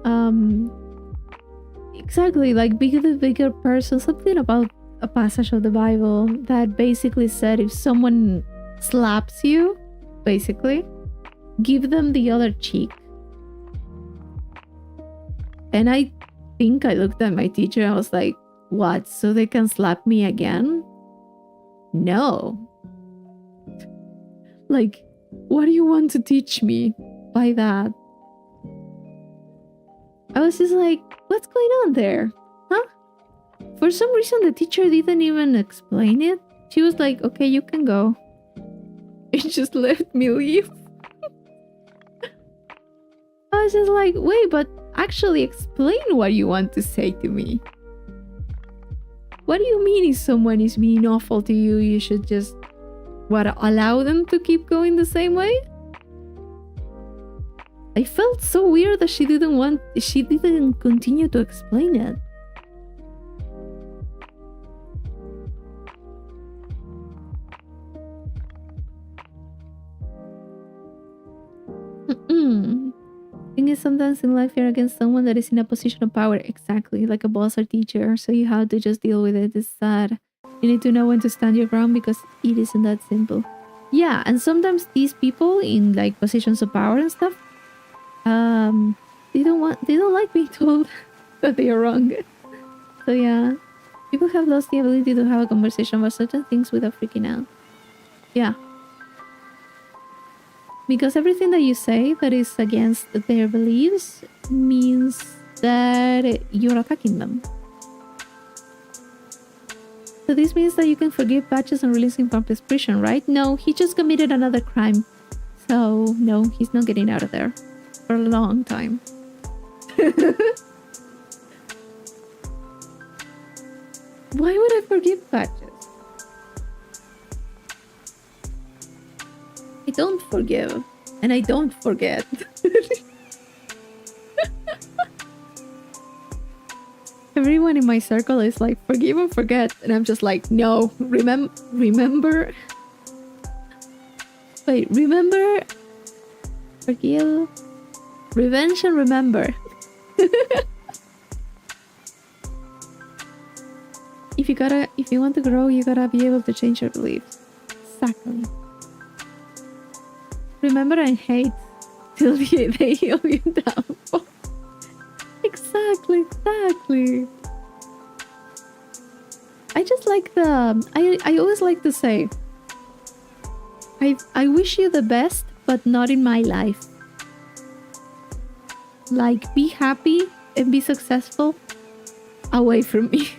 exactly, like be the bigger person. Something about a passage of the Bible that basically said if someone slaps you, basically, give them the other cheek. And I think I looked at my teacher and I was like, what? So they can slap me again? No. Like, what do you want to teach me by that? I was just like, what's going on there? Huh? For some reason, the teacher didn't even explain it. She was like, okay, you can go. And just let me leave. I was just like, wait, but actually explain what you want to say to me. What do you mean if someone is being awful to you, you should just, allow them to keep going the same way? I felt so weird that she didn't continue to explain it. Thing is, sometimes in life you're against someone that is in a position of power, exactly, like a boss or teacher, so you have to just deal with it. It's sad. You need to know when to stand your ground because it isn't that simple. Yeah, and sometimes these people in like positions of power and stuff, they don't like being told that they are wrong. So yeah, people have lost the ability to have a conversation about certain things without freaking out. Yeah. Because everything that you say that is against their beliefs means that you're attacking them. So this means that you can forgive Patches and release him from his prison, right? No, he just committed another crime. So no, he's not getting out of there for a long time. Why would I forgive Patches? I don't forgive, and I don't forget. Everyone in my circle is like, forgive and forget, and I'm just like, no, remember? Wait, remember? Forgive? Revenge and remember. If you want to grow, you gotta be able to change your beliefs. Exactly. Remember and hate till they heal you down. Exactly. I just like I always like to say, I wish you the best, but not in my life. Like, be happy and be successful away from me.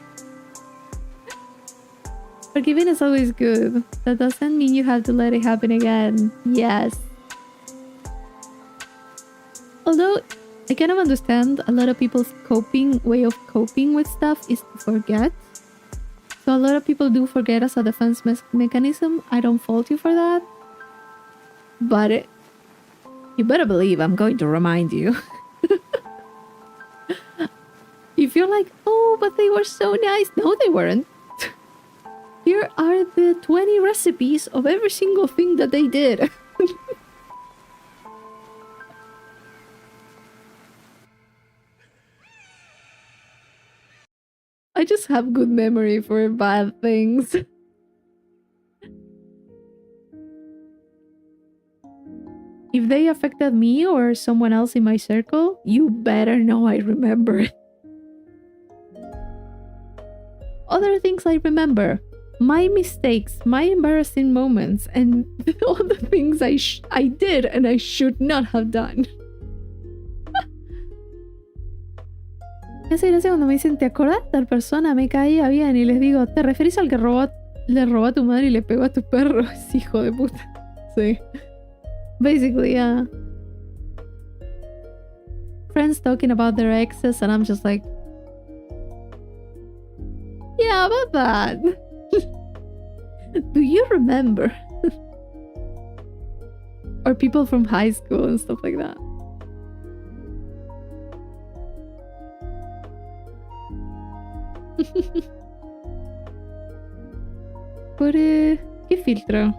Forgiving is always good. That doesn't mean you have to let it happen again. Yes. Although, I kind of understand a lot of people's way of coping with stuff is to forget. So a lot of people do forget as a defense mechanism. I don't fault you for that. But you better believe I'm going to remind you. If you're like, oh, but they were so nice. No, they weren't. Here are the 20 recipes of every single thing that they did. I just have good memory for bad things. If they affected me or someone else in my circle, you better know I remember it. Other things I remember. My mistakes, my embarrassing moments, and all the things I did and I should not have done. Me hace gracia cuando me dicen, ¿te acordás de tal persona? Me caía bien. Y les digo, ¿te referís al que le robó a tu madre y le pegó a tu perro? Es hijo de puta. Sí. Basically, yeah. Friends talking about their exes and I'm just like, yeah, about that. Do you remember? Or people from high school and stuff like that. ¿Qué filtro?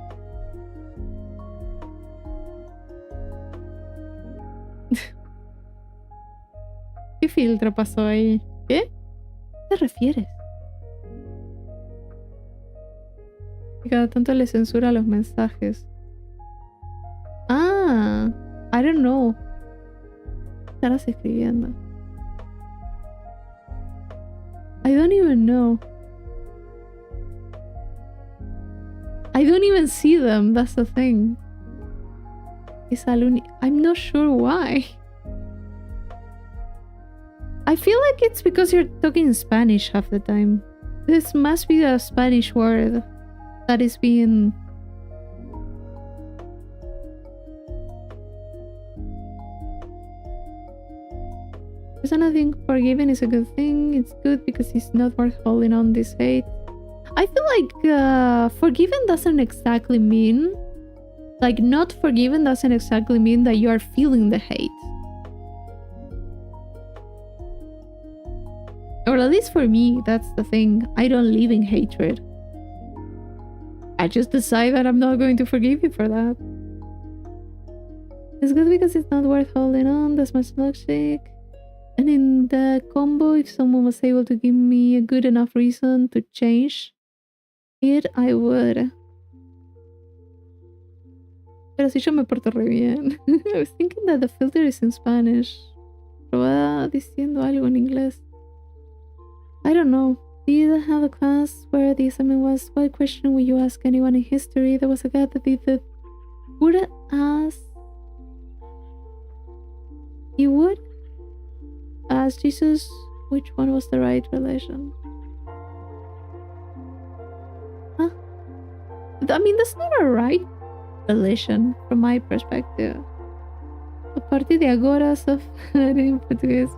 ¿Qué filtro pasó ahí? ¿Qué? ¿A qué te refieres? Y cada tanto le censura los mensajes. Ah, I don't know. ¿Qué estarás escribiendo? I don't even know. I don't even see them, that's the thing. I'm not sure why. I feel like it's because you're talking Spanish half the time. This must be a Spanish word that is being... There's another thing, forgiving is a good thing. It's good because it's not worth holding on this hate. I feel like forgiven doesn't exactly mean... Like, not forgiven doesn't exactly mean that you are feeling the hate. Or at least for me, that's the thing. I don't live in hatred. I just decide that I'm not going to forgive you for that. It's good because it's not worth holding on. That's much logic. And in the combo, if someone was able to give me a good enough reason to change it, I would. Pero sí yo me porto re bien. I was thinking that the filter is in Spanish. Probaba diciendo algo en inglés. I don't know. Did have a class where the assignment was, what question would you ask anyone in history? There was a guy that did that. Would ask... He would ask Jesus which one was the right relation. Huh? I mean, that's not a right relation from my perspective. A partir de agora só falarei em português.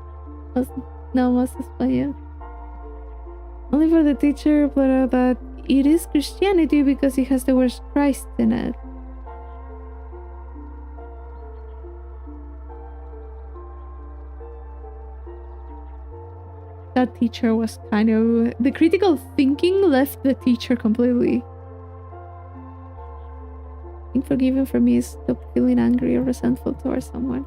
Não, mas espanhol. Only for the teacher, but that it is Christianity because it has the word Christ in it. That teacher was kind of... The critical thinking left the teacher completely. Being forgiven for me is stop feeling angry or resentful towards someone.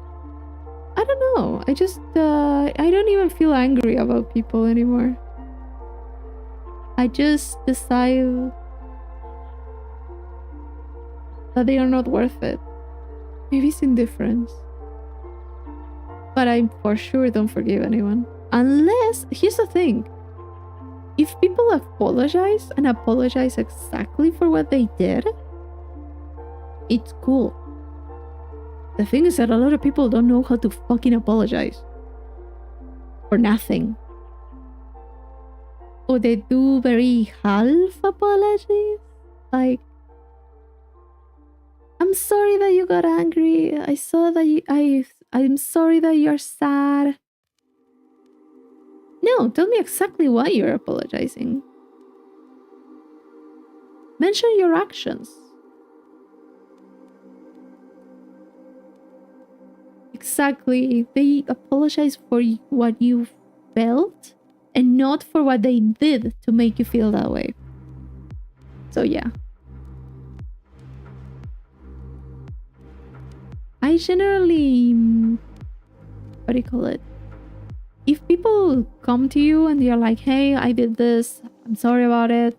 I don't know. I just... I don't even feel angry about people anymore. I just decide that they are not worth it. Maybe it's indifference. But I for sure don't forgive anyone. Unless, here's the thing. If people apologize and apologize exactly for what they did, it's cool. The thing is that a lot of people don't know how to fucking apologize. For nothing. Or they do very half apologies. Like, I'm sorry that you got angry. I saw that you... I'm sorry that you're sad. No, tell me exactly why you're apologizing. Mention your actions. Exactly. They apologize for what you felt and not for what they did to make you feel that way. So yeah. I generally... What do you call it? If people come to you and they're like, hey, I did this, I'm sorry about it,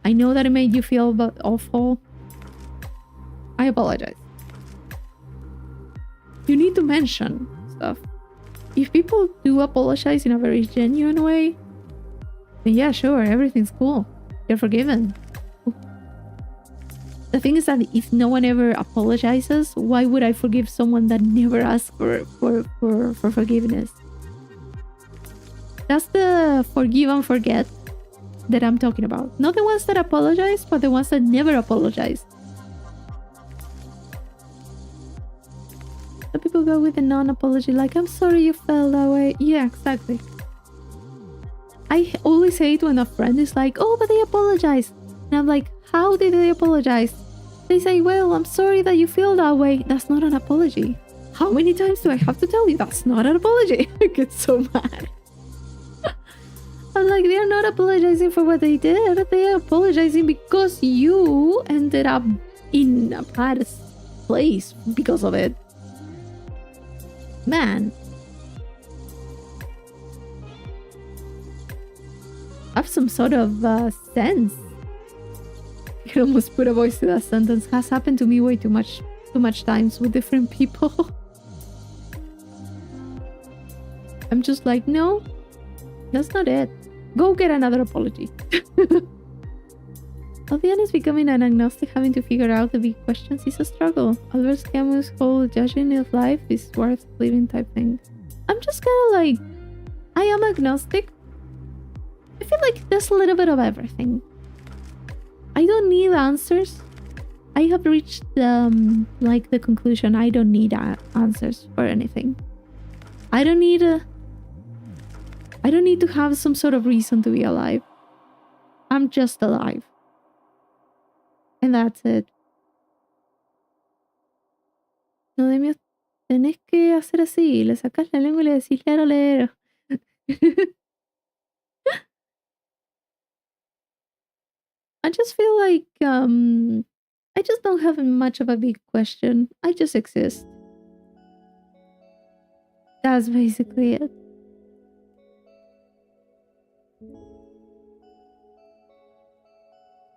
I know that it made you feel awful, I apologize. You need to mention stuff. If people do apologize in a very genuine way, then yeah, sure, everything's cool. You're forgiven. The thing is that if no one ever apologizes, why would I forgive someone that never asked for forgiveness? That's the forgive and forget that I'm talking about. Not the ones that apologize, but the ones that never apologize. Some people go with a non-apology, like, I'm sorry you felt that way. Yeah, exactly. I always hate when a friend is like, oh, but they apologized. And I'm like, how did they apologize? They say, well, I'm sorry that you feel that way. That's not an apology. How many times do I have to tell you that's not an apology? I get so mad. I'm like, they're not apologizing for what they did. They're apologizing because you ended up in a bad place because of it. Man. Have some sort of sense. I can almost put a voice to that sentence. Has happened to me way too much times with different people. I'm just like, no, that's not it. Go get another apology. I'll be honest, becoming an agnostic, having to figure out the big questions is a struggle. Albert Camus' whole judging of life is worth living type thing. I'm just kind of like, I am agnostic. I feel like there's a little bit of everything. I don't need answers. I have reached like the conclusion I don't need answers for anything. I don't need to have some sort of reason to be alive. I'm just alive. And that's it. No, Demio, tenés que hacer así. Le sacás la lengua y le decís lero, lero. I just feel like I just don't have much of a big question. I just exist. That's basically it.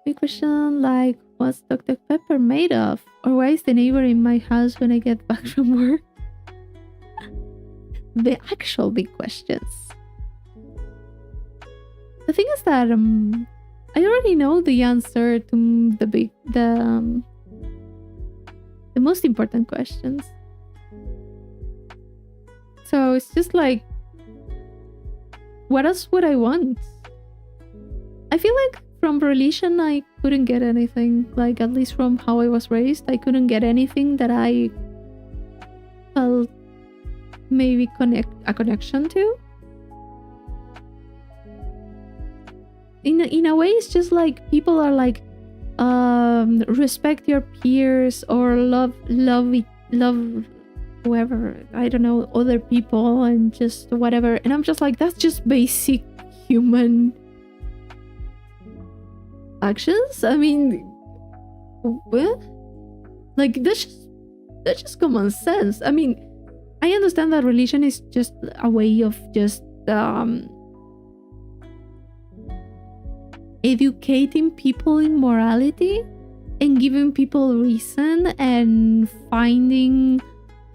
Big question like, what's Dr. Pepper made of? Or why is the neighbor in my house when I get back from work? The actual big questions. The thing is that I already know the answer to the most important questions. So it's just like, what else would I want? I feel like from religion I couldn't get anything. Like, at least from how I was raised, I couldn't get anything that I felt maybe a connection to. In a way, it's just like people are like, respect your peers or love whoever, I don't know, other people and just whatever. And I'm just like, that's just basic human actions. I mean, what? Like, that's just common sense. I mean, I understand that religion is just a way of just educating people in morality and giving people reason and finding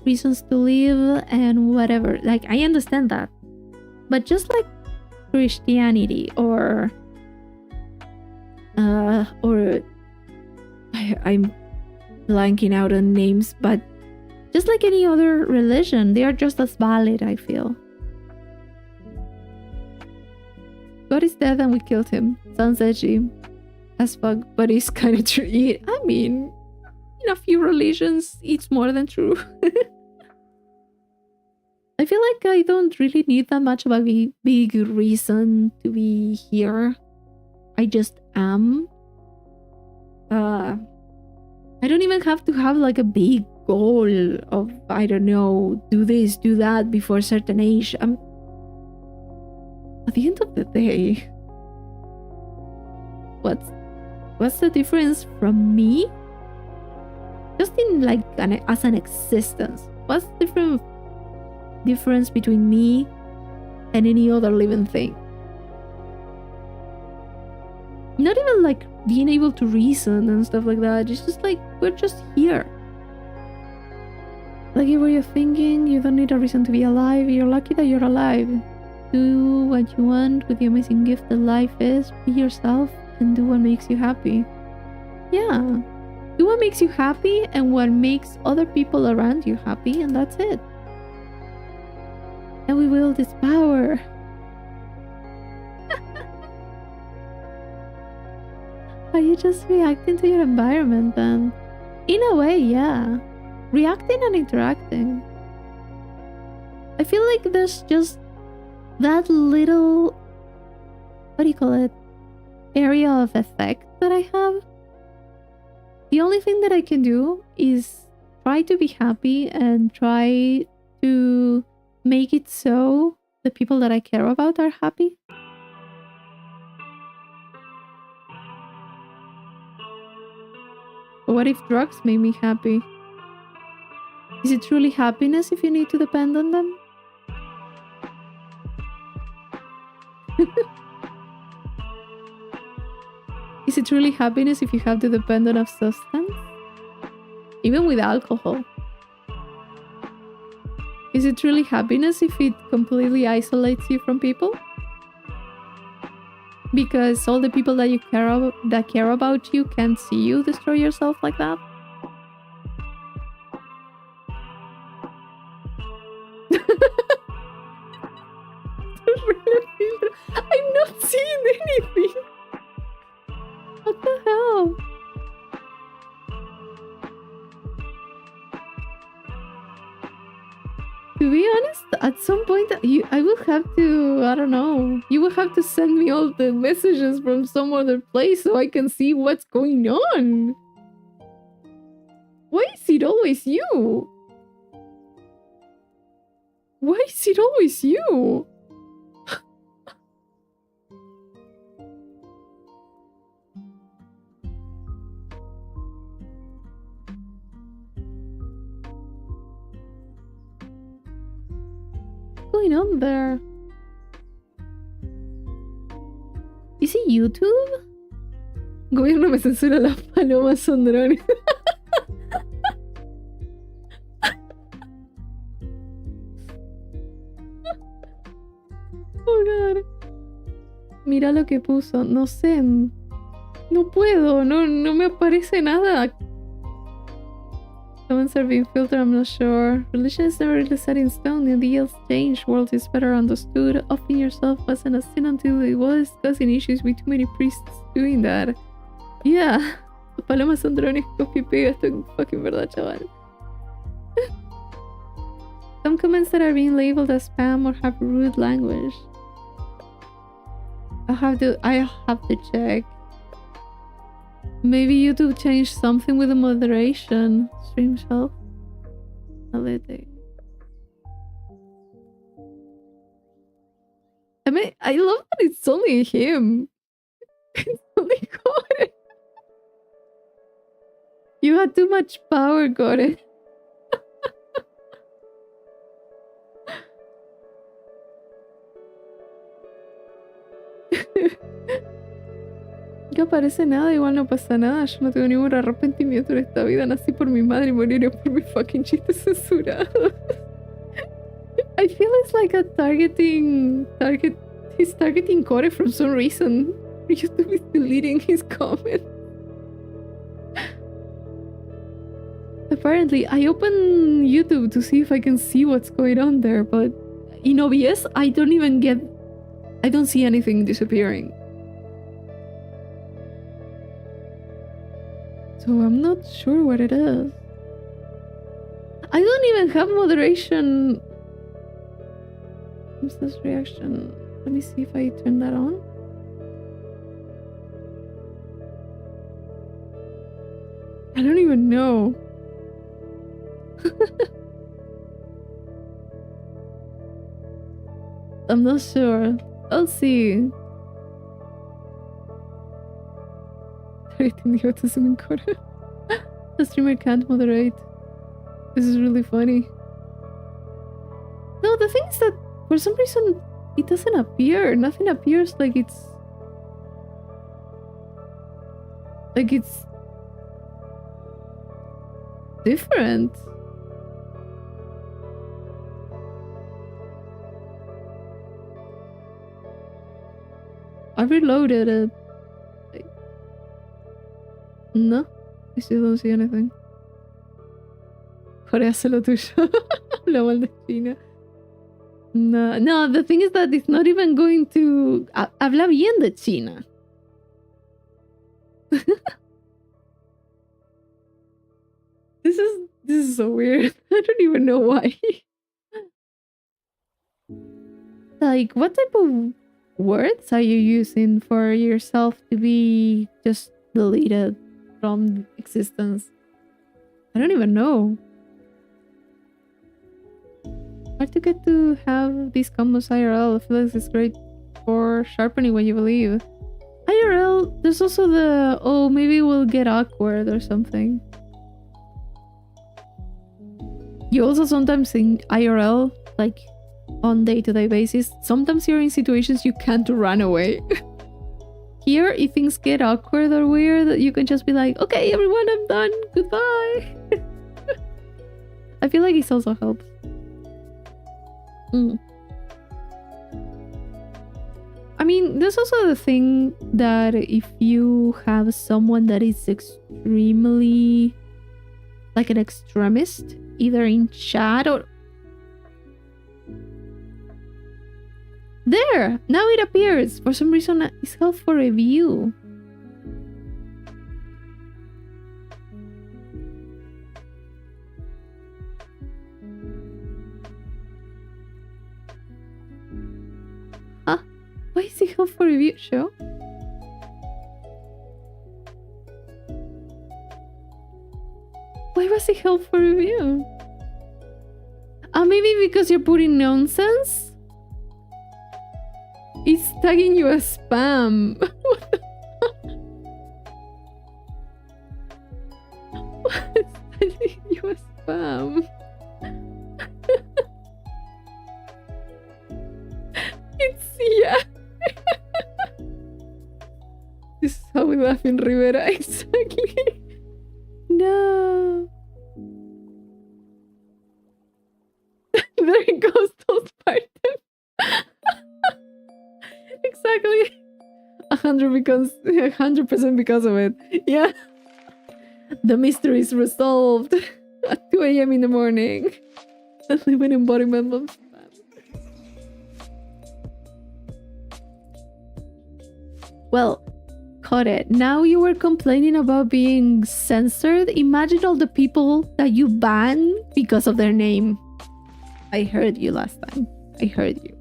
reasons to live and whatever. Like, I understand that. But just like Christianity or I'm blanking out on names, but just like any other religion, they are just as valid, I feel. God is dead and we killed him. Sounds edgy as fuck, but it's kind of true. I mean, in a few religions, it's more than true. I feel like I don't really need that much of a big reason to be here. I just am. I don't even have to have like a big goal of, I don't know, do this, do that before a certain age. At the end of the day, what's the difference from me? Just in like as an existence. What's the difference between me and any other living thing? Not even like being able to reason and stuff like that. It's just like, we're just here. Like, if you're thinking, you don't need a reason to be alive. You're lucky that you're alive. Do what you want with the amazing gift that life is. Be yourself and do what makes you happy. Yeah. Do what makes you happy and what makes other people around you happy, and that's it. And we wield this power. Are you just reacting to your environment then? In a way, yeah. Reacting and interacting. I feel like there's just that little, what do you call it, area of effect that I have. The only thing that I can do is try to be happy and try to make it so the people that I care about are happy. But what if drugs make me happy? Is it truly happiness if you need to depend on them? Is it truly happiness if you have to depend on a substance? Even with alcohol. Is it truly happiness if it completely isolates you from people? Because all the people that you care about you can't see you destroy yourself like that? I'm not seeing anything. What the hell? To be honest, at some point I will have to, I don't know, you will have to send me all the messages from some other place so I can see what's going on. Why is it always you? Why is it always you? What's going on there? Is it YouTube? Gobierno me censura, las palomas son drones. Oh god. Mira lo que puso. No sé. No puedo. No me aparece nada. Comments are being filtered, I'm not sure. Religion is never really set in stone. The ideals change. World is better understood. Offing yourself wasn't a sin until it was, causing issues with too many priests doing that. Yeah. Los palomas son drones. Copy pega. Esto es fucking verdad, chaval. Some comments that are being labeled as spam or have rude language. I have to check. Maybe YouTube changed something with the moderation. Stream shelf. Analytics. I mean, I love that it's only him. It's only Gore. You had too much power, Gore. No aparece nada, igual no pasa nada. Yo no tengo ningún arrepentimiento en esta vida. Nací por mi madre y moriré por mi fucking chiste censurado. I feel it's like a he's targeting Core for some reason. YouTube is deleting his comment. Apparently, I open YouTube to see if I can see what's going on there, but in OBS, I don't see anything disappearing. So I'm not sure what it is. I don't even have moderation. What's this reaction? Let me see if I turn that on. I don't even know. I'm not sure. I'll see. The streamer can't moderate. This is really funny. No, the thing is that for some reason it doesn't appear. Nothing appears like it's different. I reloaded it. No, I still don't see anything. Corea, hace lo tuyo. Habla mal de China. No, the thing is that it's not even going to... Habla bien de China. This is so weird. I don't even know why. Like, what type of words are you using for yourself to be just deleted from existence? I don't even know. Hard to get to have these combos IRL. I feel like it's great for sharpening what you believe. IRL, there's also the, oh, maybe we'll get awkward or something. You also sometimes in IRL, like on day-to-day basis, sometimes you're in situations you can't run away. Here, if things get awkward or weird, you can just be like, okay, everyone, I'm done. Goodbye. I feel like this also helps. I mean, there's also the thing that if you have someone that is extremely like an extremist, either in chat or... There! Now it appears! For some reason, it's held for review. Huh? Why is it held for review? Show? Why was it held for review? Maybe because you're putting nonsense? It's tagging you as spam. What the fuck? What is tagging you as spam? It's, yeah. This is how we with Laughing Rivera. Exactly. No. There it goes, those Spartans. Exactly. 100% because of it. Yeah. The mystery is resolved at 2 a.m. in the morning. The living embodiment of spam. Well, got it. Now you were complaining about being censored. Imagine all the people that you ban because of their name. I heard you last time. I heard you.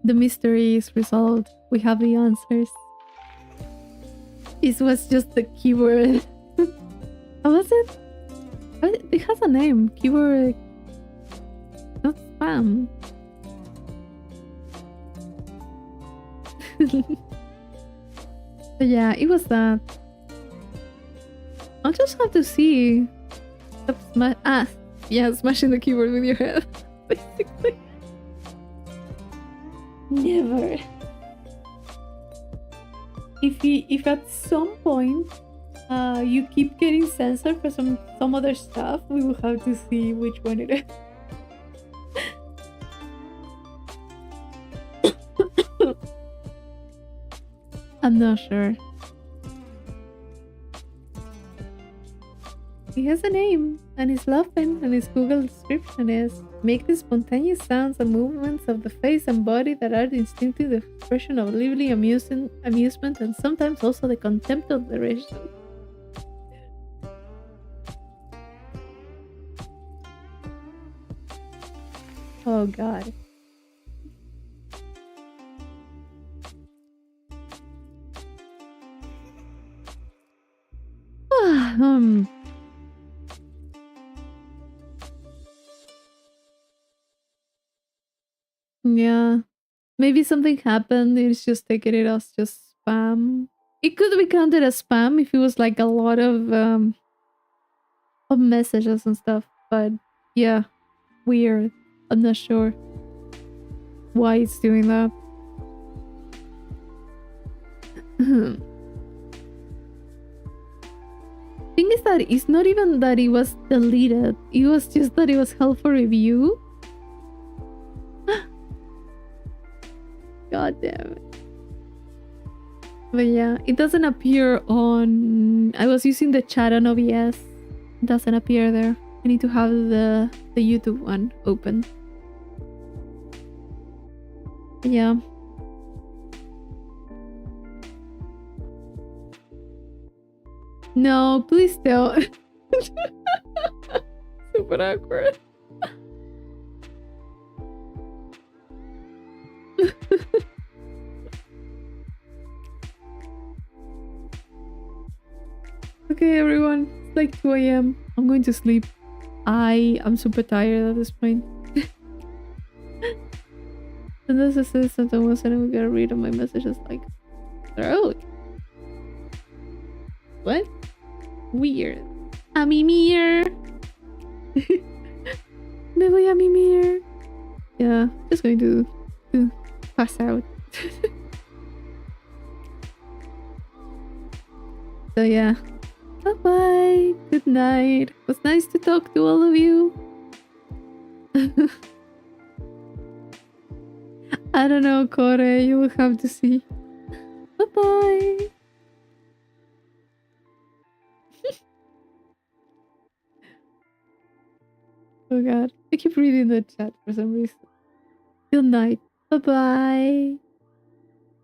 The mystery is resolved. We have the answers. It was just the keyword. How was it? It has a name. Keyword. Not spam. But yeah, it was that. I'll just have to see. Yeah, smashing the keyboard with your head. Basically. Never. If at some point you keep getting censored for some other stuff, we will have to see which one it is. I'm not sure. He has a name, and he's laughing, and his Google description is make the spontaneous sounds and movements of the face and body that are the instinctive expression of lively amusement and sometimes also the contempt of derision. Oh god. Yeah. Maybe something happened. It's just taking it as just spam. It could be counted as spam if it was like a lot of messages and stuff. But yeah, weird. I'm not sure why it's doing that. Thing is that it's not even that it was deleted. It was just that it was held for review. God damn it. But yeah, it doesn't appear on... I was using the chat on OBS. It doesn't appear there. I need to have the YouTube one open. But yeah. No, please don't. Super awkward. Okay, everyone. It's like 2 a.m. I'm going to sleep. I am super tired at this point. And this is something once and we gotta read on my messages like, oh, what? Weird. A mimir. Me voy a mimir. Yeah, just going to pass out. So yeah. Bye bye. Good night. It was nice to talk to all of you. I don't know, Kore. You will have to see. Bye bye. Oh god. I keep reading the chat for some reason. Good night. Bye bye.